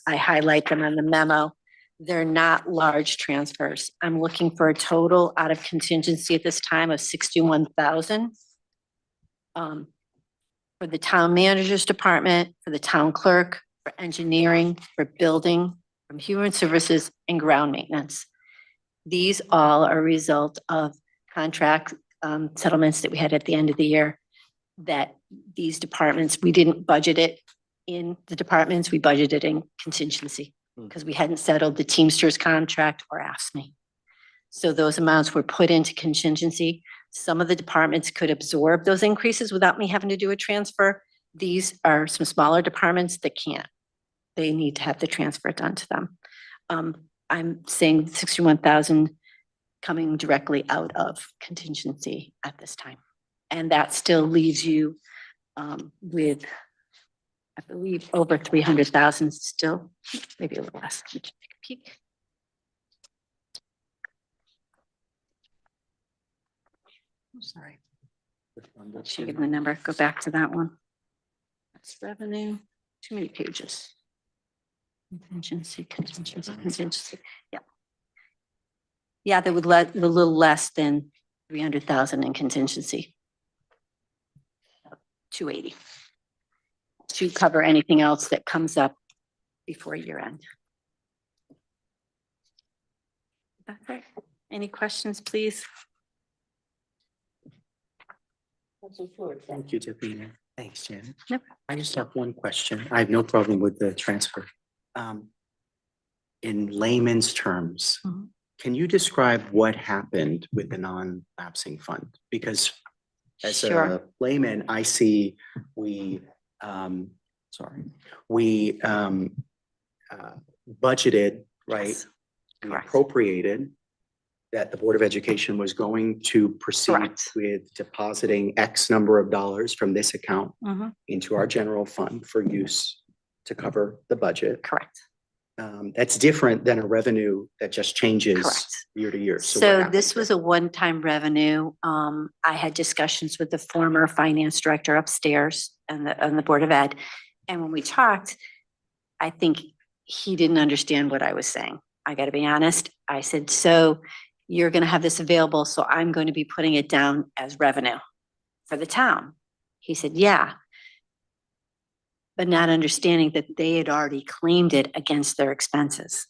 I highlight them on the memo, they're not large transfers. I'm looking for a total out of contingency at this time of 61,000. For the town manager's department, for the town clerk, for engineering, for building, from human services and ground maintenance. These all are a result of contract settlements that we had at the end of the year, that these departments, we didn't budget it in the departments, we budgeted in contingency because we hadn't settled the Teamsters contract or AFSCME. So those amounts were put into contingency. Some of the departments could absorb those increases without me having to do a transfer. These are some smaller departments that can't. They need to have the transfer done to them. I'm saying 61,000 coming directly out of contingency at this time. And that still leaves you with, I believe, over 300,000 still, maybe a little less. Let me just take a peek. Sorry. Should give the number, go back to that one. That's revenue, too many pages. Contingency, yeah. Yeah, they would let a little less than 300,000 in contingency. 280. To cover anything else that comes up before year end. That's it. Any questions, please? Thank you, Deputy Mayor. Thanks, Janet. Yep. I just have one question. I have no problem with the transfer. In layman's terms, Mhm. can you describe what happened with the non-lapsing fund? Because as Sure. a layman, I see we budgeted, right? Yes. We Correct. appropriated that the Board of Education was going to proceed Correct. with depositing X number of dollars from this account Mhm. into our general fund for use to cover the budget. Correct. That's different than a revenue that just changes Correct. year to year. what So happened this was a one-time revenue. I had discussions with the former finance director upstairs and the Board of Ed. And when we talked, I think he didn't understand what I was saying. I gotta be honest. I said, so you're gonna have this available, so I'm going to be putting it down as revenue for the town. He said, yeah. But not understanding that they had already claimed it against their expenses.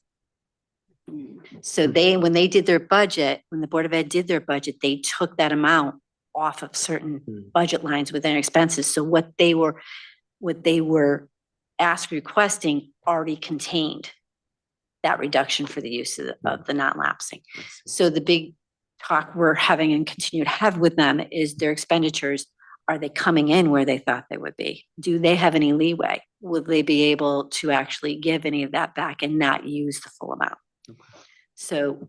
So when they did their budget, when the Board of Ed did their budget, they took that amount off of certain budget lines within expenses. So what they were requesting already contained that reduction for the use of the non-lapsing. So the big talk we're having and continue to have with them is their expenditures. Are they coming in where they thought they would be? Do they have any leeway? Will they be able to actually give any of that back and not use the full amount? So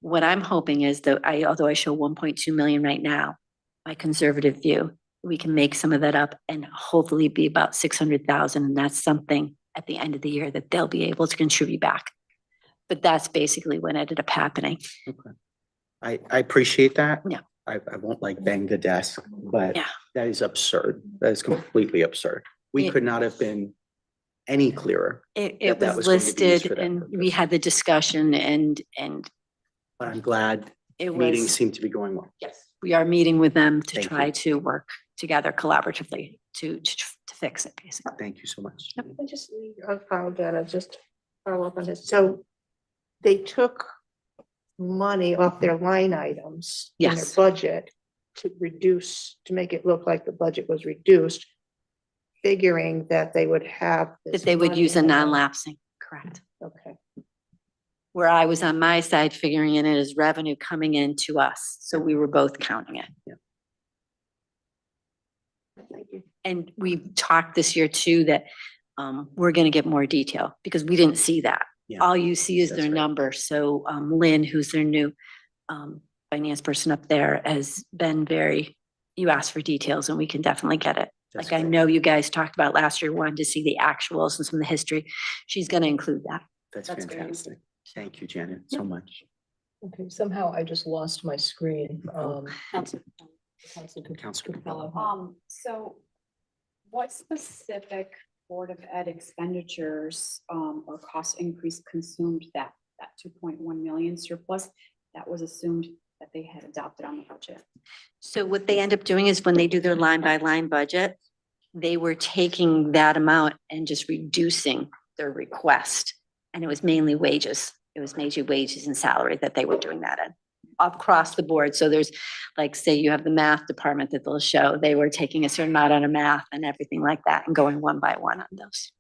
what I'm hoping is that although I show 1.2 million right now, my conservative view, we can make some of that up and hopefully be about 600,000. And that's something at the end of the year that they'll be able to contribute back. But that's basically what ended up happening. Okay. I appreciate that. Yeah. I won't like bang the desk, but Yeah. that is absurd. That is completely absurd. We It- could not have been any clearer. It that was was going to be used listed for that and we purpose. had the discussion and But I'm glad it meetings was, seem to be going well. yes, we are meeting with them to Thank try you. to work together collaboratively to fix it, basically. Thank you so much. I just, apologize, just follow up on this. So they took money off their line items in their Yes. budget to make it look like the budget was reduced, figuring that they would have. That this they would money use a in the- non-lapsing, correct. Okay. Where I was on my side figuring in it as revenue coming in to us. So we were both counting it. Thank you. And we talked this year too, that we're gonna get more detail because we didn't see that. Yeah. All you see is That's their right. number. So Lynn, who's their new finance person up there, has been you asked for details and we can definitely get it. That's Like I great. know you guys talked about last year, wanted to see the actuals and some of the history. She's gonna include that. That's That's great. fantastic. Thank you, Janet, so much. Okay, somehow I just lost my screen. Council- Counselor. So what specific Board of Ed expenditures, or cost increase consumed that 2.1 million surplus that was assumed that they had adopted on the budget? So what they end up doing is when they do their line by line budget, they were taking that amount and just reducing their request. And it was mainly wages. It was mainly wages and salary that they were doing that in across the board. So there's like, say you have the math department that they'll show, they were taking a certain amount out of math and everything like that and going one by one on those.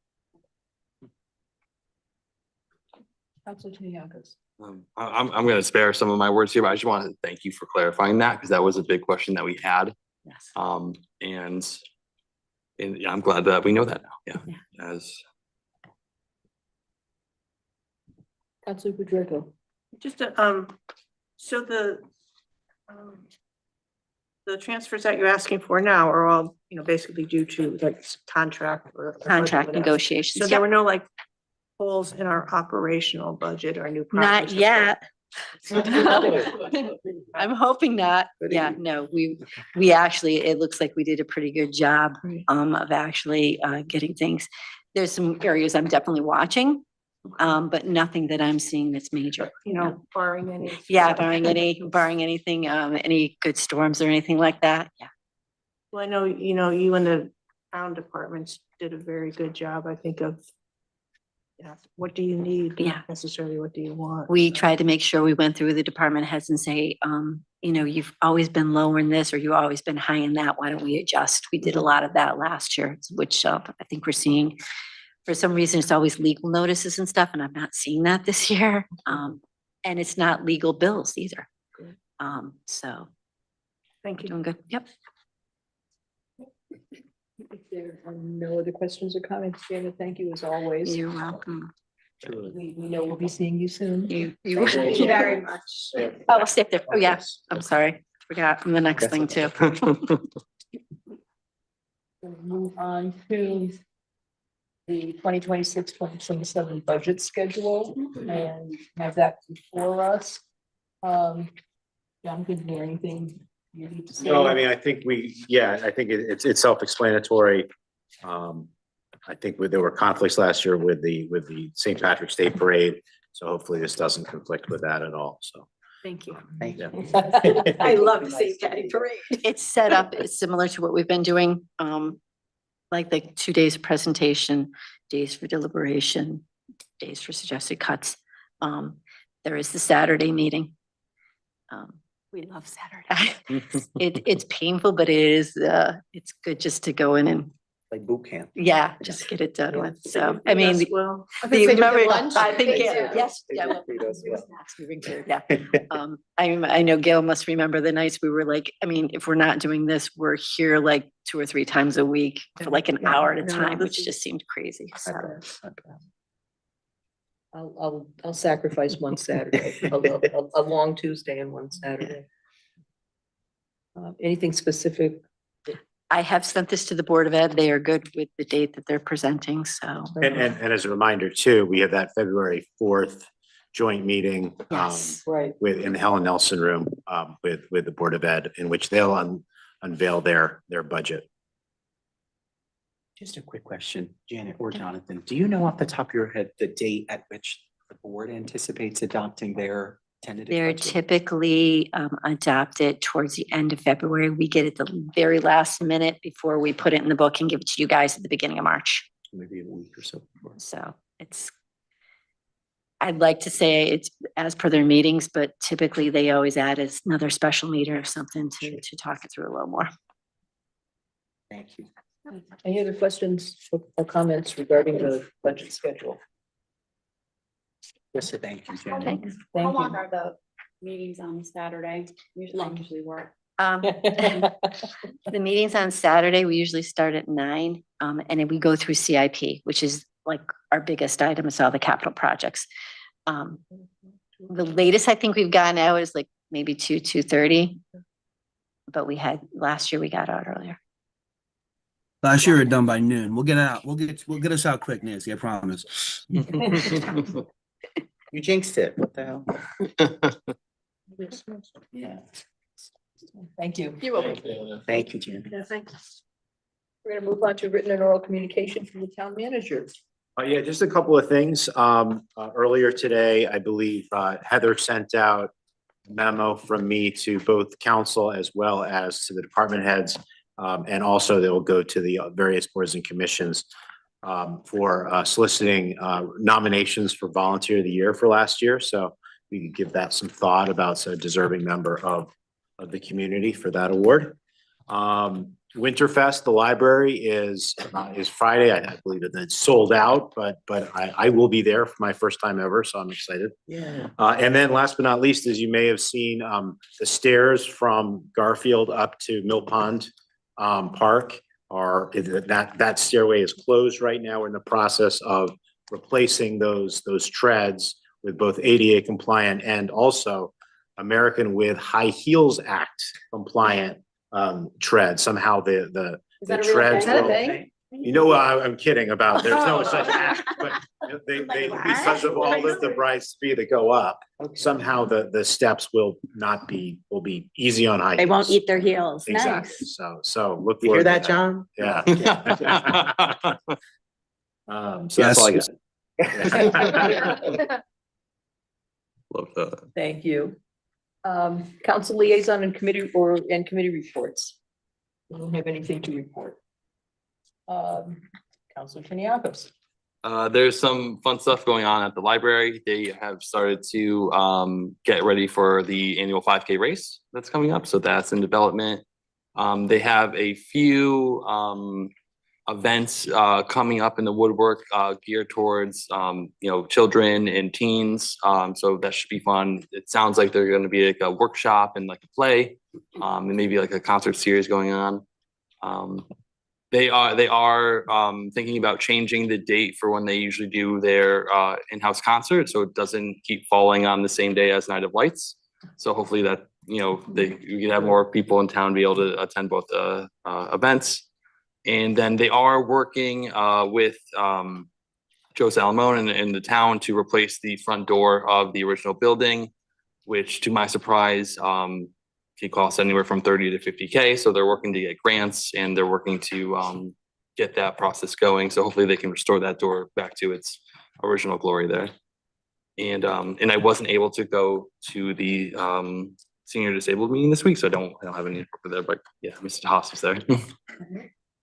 Councilor Tiniakis. I'm gonna spare some of my words here, but I just wanted to thank you for clarifying that, because that was a big question that we had. Yes. And yeah, I'm glad that we know that now, yeah, as. Councilor Pedrego. Just, so the transfers that you're asking for now are all, basically due to like contract or. Contract whatever. negotiations. So there were no like holes in our operational budget or new. Not projects or- yet. I'm hoping not. Yeah, no, we actually, it looks like we did a pretty good job of actually getting things. There's some areas I'm definitely watching, but nothing that I'm seeing that's major. Barring any. Yeah, barring anything, any good storms or anything like that. Yeah. Well, I know, you and the town departments did a very good job, I think, of what do you need? Yeah. Not necessarily what do you want. We tried to make sure we went through the department heads and say, you've always been lower in this, or you've always been high in that. Why don't we adjust? We did a lot of that last year, which I think we're seeing. For some reason, it's always legal notices and stuff, and I'm not seeing that this year. And it's not legal bills either. So. Thank you. Doing good. Yep. If there are no other questions or comments, Janet, thank you as always. You're welcome. We know we'll be seeing you soon. You Thank you very much. Oh, I'll stay up there. Oh, yeah. I'm sorry. Forgot from the next thing too. We'll move on to the 2026-2027 budget schedule and have that before us. Jonathan, is there anything you need to say? No, I mean, I think it's self-explanatory. I think there were conflicts last year with the St. Patrick's Day Parade, so hopefully this doesn't conflict with that at all, so. Thank you. Thank you. I love the St. Patty Parade. It's set up, it's similar to what we've been doing, like the 2 days of presentation, days for deliberation, days for suggested cuts. There is the Saturday meeting. We love Saturday. It's painful, but it's good just to go in and, Like boot camp. yeah, just get it done with. So, I mean, Well, remember, lunch? I think, They yeah, do. yes, yeah. Well, snacks moving forward, yeah. I know Gail must remember the nights we were like, I mean, if we're not doing this, we're here like 2 or 3 times a week for like an hour at a time, which just seemed crazy. So. I'll sacrifice one Saturday, a long Tuesday and one Saturday. Anything specific? I have sent this to the Board of Ed. They are good with the date that they're presenting, so. And as a reminder too, we have that February 4th joint meeting Yes. Right. in the Helen Nelson room with the Board of Ed, in which they'll unveil their budget. Just a quick question, Janet or Jonathan, do you know off the top of your head the date at which the board anticipates adopting their tentative They're budget? typically adopted towards the end of February. We get it the very last minute before we put it in the book and give it to you guys at the beginning of March. Maybe a week or so before. So I'd like to say it's as per their meetings, but typically they always add another special meeting or something to talk it through a little more. Thank you. Any other questions or comments regarding the budget schedule? Yes, thank you, Janet. Thanks. How Thank long you. are the meetings on Saturday? Usually work. The meetings on Saturday, we usually start at 9, and then we go through CIP, which is like our biggest item, is all the capital projects. The latest I think we've gotten out is like maybe 2:30, but last year we got out earlier. Last year we were done by noon. We'll get out. We'll get us out quick, Nancy, I promise. You jinxed it. What the hell? Yeah. Thank you. You're welcome. Thank you, Janet. Yeah, thanks. We're gonna move on to written and oral communication from the town manager. Yeah, just a couple of things. Earlier today, I believe Heather sent out a memo from me to both council as well as to the department heads. And also they will go to the various boards and commissions for soliciting nominations for Volunteer of the Year for last year. So we could give that some thought about a deserving member of the community for that award. Winterfest, the library is Friday. I believe that it's sold out, but I will be there for my first time ever, so I'm excited. Yeah. And then last but not least, as you may have seen, the stairs from Garfield up to Mill Pond Park that stairway is closed right now. We're in the process of replacing those treads with both ADA compliant and also American with High Heels Act compliant tread. Somehow the treads. thing? You know, I'm kidding about, there's no such act, Because of all of the bright speed that go up, somehow the steps will be easy on high. They won't heels. eat their heels. Exactly. Nice. So look. You hear forward to that, John? Yeah. So that's all I got. Love that. Thank you. Council liaison and committee reports. We don't have anything to report. Councilor Triniakos. There's some fun stuff going on at the library. They have started to get ready for the annual 5K race that's coming up. So that's in development. They have a few events coming up in the woodwork geared towards children and teens. So that should be fun. It sounds like they're going to be like a workshop and like a play, and maybe like a concert series going on. They are thinking about changing the date for when they usually do their in-house concert, so it doesn't keep falling on the same day as Night of Lights. So hopefully that you can have more people in town be able to attend both events. And then they are working with Joe Salamone in the town to replace the front door of the original building, which to my surprise it costs anywhere from 30 to 50K. So they're working to get grants and they're working to get that process going. So hopefully they can restore that door back to its original glory there. And I wasn't able to go to the senior disabled meeting this week, so I don't have any report there. But yeah, Mr. Haas was there.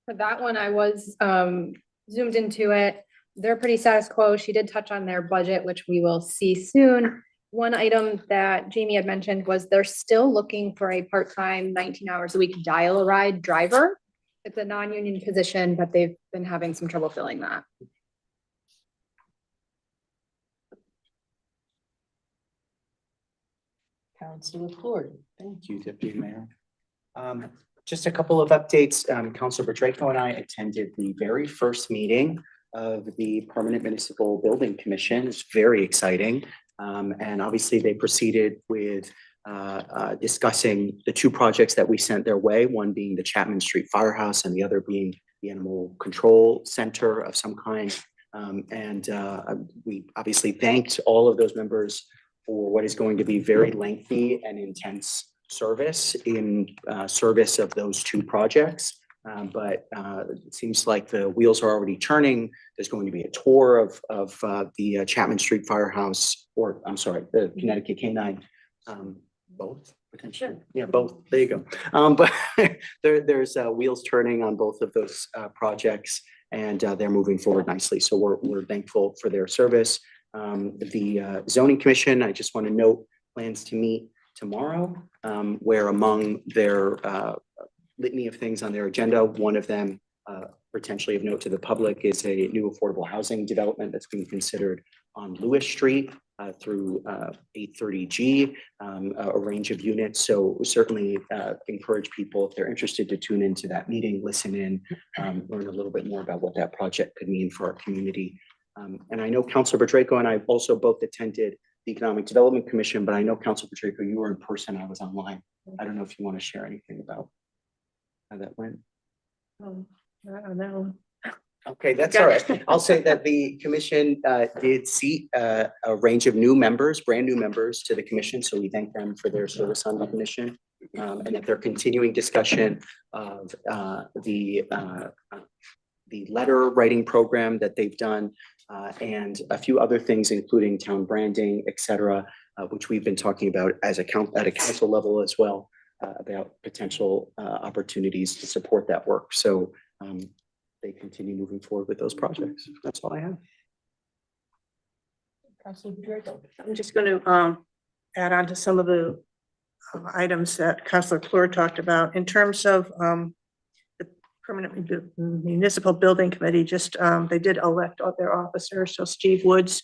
For that one, I was zoomed into it. They're pretty status quo. She did touch on their budget, which we will see soon. One item that Jamie had mentioned was they're still looking for a part-time 19 hours a week dial-a-ride driver. It's a non-union position, but they've been having some trouble filling that. Councilor Floyd. Thank you, Deputy Mayor. Just a couple of updates. Councilor Draco and I attended the very first meeting of the Permanent Municipal Building Commission. It's very exciting. And obviously they proceeded with discussing the two projects that we sent their way, one being the Chapman Street Firehouse and the other being the Animal Control Center of some kind. We obviously thanked all of those members for what is going to be very lengthy and intense service in service of those two projects. But it seems like the wheels are already turning. There's going to be a tour of the Chapman Street Firehouse, or I'm sorry, the Connecticut Canine, both potentially. Yeah, both. There you go. But there's wheels turning on both of those projects, and they're moving forward nicely. So we're thankful for their service. The Zoning Commission, I just want to note, plans to meet tomorrow, where among their litany of things on their agenda, one of them potentially of note to the public is a new affordable housing development that's being considered on Lewis Street through 830G, a range of units. So certainly encourage people, if they're interested, to tune into that meeting, listen in, learn a little bit more about what that project could mean for our community. And I know Councilor Draco and I also both attended the Economic Development Commission, but I know Councilor Draco, you were in person, I was online. I don't know if you want to share anything about how that went. I don't know. Okay, that's all right. I'll say that the commission did seat a range of new members, brand new members to the commission. So we thank them for their service on the commission, and that they're continuing discussion of the letter writing program that they've done, and a few other things, including town branding, et cetera, which we've been talking about as at a council level as well, about potential opportunities to support that work. So they continue moving forward with those projects. That's all I have. I'm just going to add on to some of the items that Councilor Fleur talked about in terms of the Permanent Municipal Building Committee. Just they did elect all their officers. So Steve Woods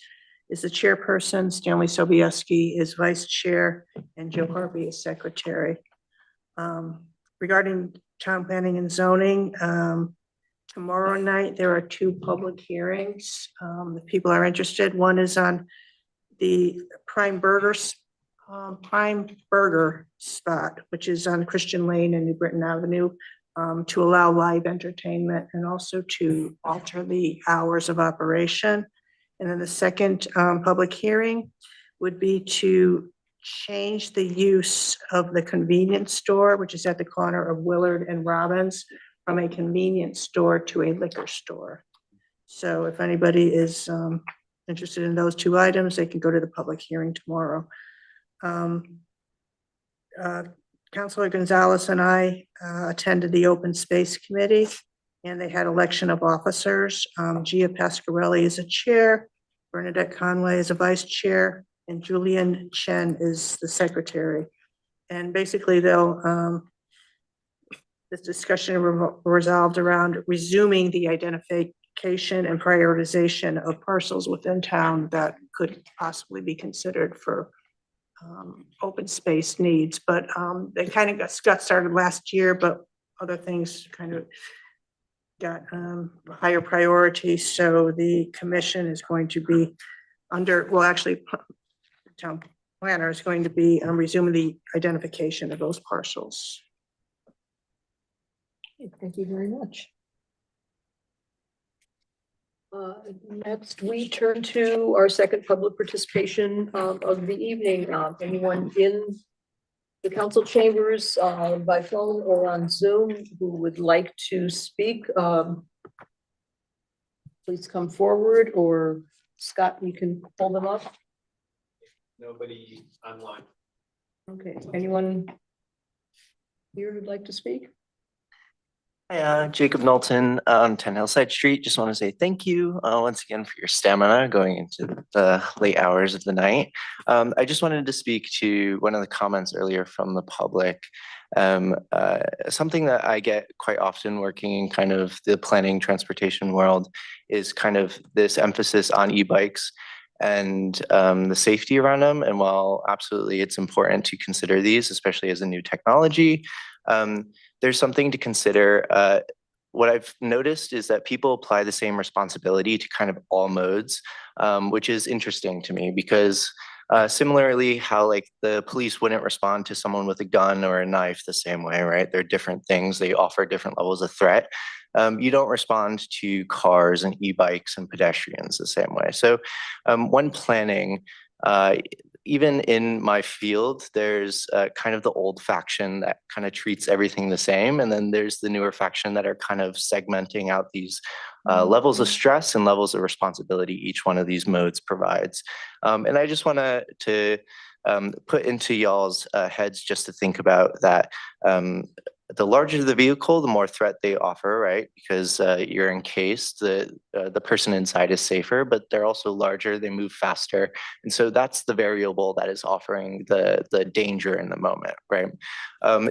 is the chairperson, Stanley Sobieski is vice chair, and Joe Harvey is secretary. Regarding town planning and zoning, tomorrow night there are two public hearings. If people are interested, one is on the Prime Burger spot, which is on Christian Lane and New Britain Avenue, to allow live entertainment and also to alter the hours of operation. And then the second public hearing would be to change the use of the convenience store, which is at the corner of Willard and Robbins, from a convenience store to a liquor store. So if anybody is interested in those two items, they can go to the public hearing tomorrow. Councilor Gonzalez and I attended the Open Space Committee, and they had election of officers. Gia Pasquarelli is a chair, Bernadette Conway is a vice chair, and Julian Chen is the secretary. And basically they'll, this discussion resolved around resuming the identification and prioritization of parcels within town that could possibly be considered for open space needs, but they kind of got started last year, but other things kind of got higher priority. So the commission is going to be actually, the town planner is going to be resuming the identification of those parcels. Okay, thank you very much. Next, we turn to our second public participation of the evening. Anyone in the council chambers by phone or on Zoom who would like to speak, please come forward, or Scott, you can pull them up. Nobody online. Okay, anyone here who'd like to speak? Hi, Jacob Knowlton on 10 Hillside Street. Just want to say thank you once again for your stamina going into the late hours of the night. I just wanted to speak to one of the comments earlier from the public. Something that I get quite often working in kind of the planning transportation world is kind of this emphasis on e-bikes and the safety around them. And while absolutely it's important to consider these, especially as a new technology, there's something to consider. What I've noticed is that people apply the same responsibility to kind of all modes, which is interesting to me because similarly how like the police wouldn't respond to someone with a gun or a knife the same way, right? They're different things. They offer different levels of threat. You don't respond to cars and e-bikes and pedestrians the same way. So when planning, even in my field, there's kind of the old faction that kind of treats everything the same. And then there's the newer faction that are kind of segmenting out these levels of stress and levels of responsibility each one of these modes provides. And I just want to put into y'all's heads just to think about that. The larger the vehicle, the more threat they offer, right? Because you're encased, the person inside is safer, but they're also larger, they move faster. And so that's the variable that is offering the danger in the moment, right?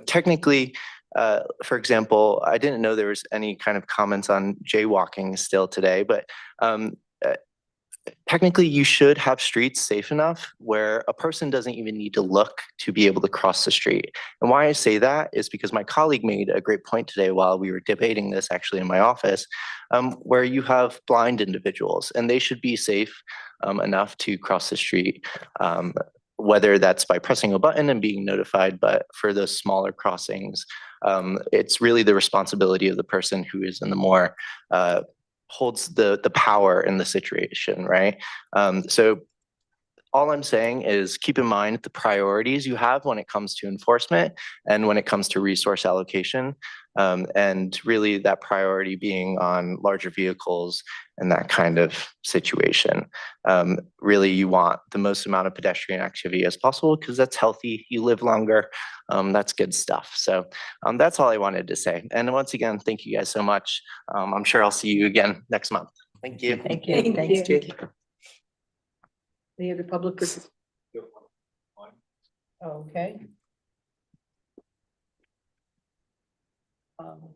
Technically, for example, I didn't know there was any kind of comments on jaywalking still today, but technically you should have streets safe enough where a person doesn't even need to look to be able to cross the street. And why I say that is because my colleague made a great point today while we were debating this actually in my office, where you have blind individuals and they should be safe enough to cross the street, whether that's by pressing a button and being notified, but for those smaller crossings, it's really the responsibility of the person who is in the more holds the power in the situation, right? So all I'm saying is keep in mind the priorities you have when it comes to enforcement and when it comes to resource allocation. And really that priority being on larger vehicles and that kind of situation. Really you want the most amount of pedestrian activity as possible because that's healthy, you live longer, that's good stuff. So that's all I wanted to say. And once again, thank you guys so much. I'm sure I'll see you again next month. Thank you. Thank you. Thanks, Jake. Any other public? Okay.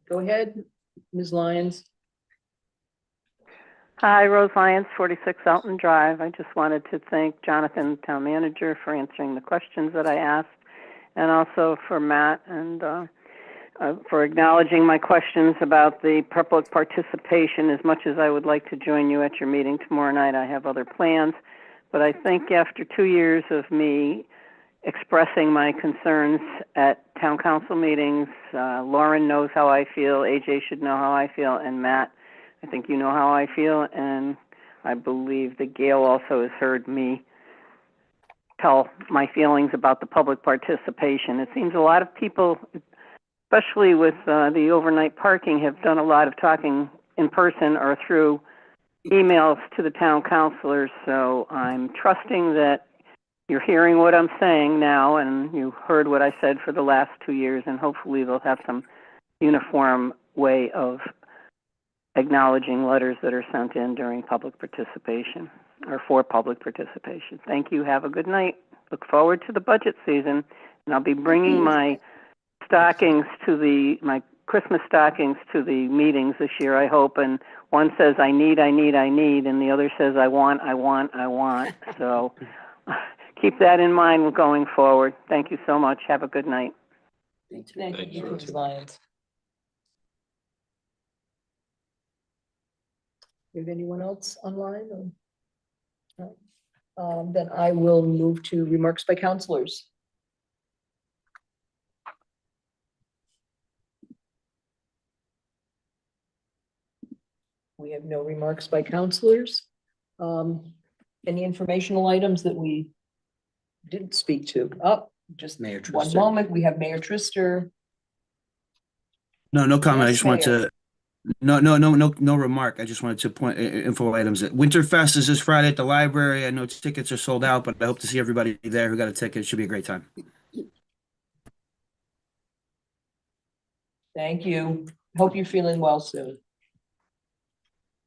Go ahead, Ms. Lyons. Hi, Rose Lyons, 46 Elton Drive. I just wanted to thank Jonathan, town manager, for answering the questions that I asked, and also for Matt and for acknowledging my questions about the public participation. As much as I would like to join you at your meeting tomorrow night, I have other plans. But I think after 2 years of me expressing my concerns at town council meetings, Lauren knows how I feel, AJ should know how I feel, and Matt, I think you know how I feel, and I believe that Gail also has heard me tell my feelings about the public participation. It seems a lot of people, especially with the overnight parking, have done a lot of talking in person or through emails to the town councilors. So I'm trusting that you're hearing what I'm saying now, and you heard what I said for the last 2 years, and hopefully they'll have some uniform way of acknowledging letters that are sent in during public participation or for public participation. Thank you. Have a good night. Look forward to the budget season, and I'll be bringing my Christmas stockings to the meetings this year, I hope. And one says, I need, and the other says, I want. So keep that in mind going forward. Thank you so much. Have a good night. Thank you, Mr. Lyons. Do you have anyone else online? Or? No? Then I will move to remarks by counselors. We have no remarks by counselors. Any informational items that we didn't speak to? Oh, just Mayor one Trister. moment. We have Mayor Trister. No comment. I Yes, just wanted Mayor. to, no remark. I just wanted to point info items. Winterfest is this Friday at the library. I know tickets are sold out, but I hope to see everybody there who got a ticket. It should be a great time. Thank you. Hope you're feeling well soon.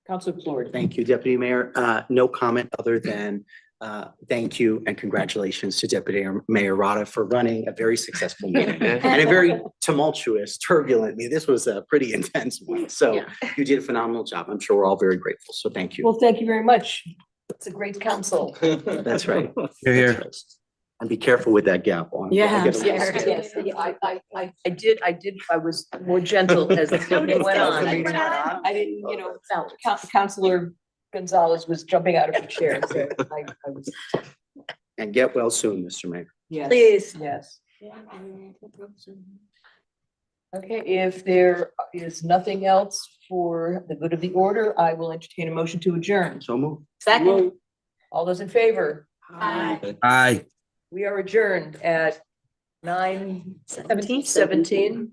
Councilor Plord. Thank you, Deputy Mayor. No comment other than thank you and congratulations to Deputy Mayor Rada for running a very successful meeting and a very tumultuous, turbulent meeting. This was a pretty intense one. So you did a phenomenal job. I'm sure we're all very grateful. So thank you. Well, thank you very much. It's a great council. That's right. You're here. And be careful with that gap on. Yes, I did. I was more gentle as the evening went on. I didn't, Councilor Gonzalez was jumping out of her chair, so I was. And get well soon, Mr. Mayor. Yes. Please. Yes. Okay, if there is nothing else for the good of the order, I will entertain a motion to adjourn. So move. Second. All those in favor? Aye. We are adjourned at 9:17.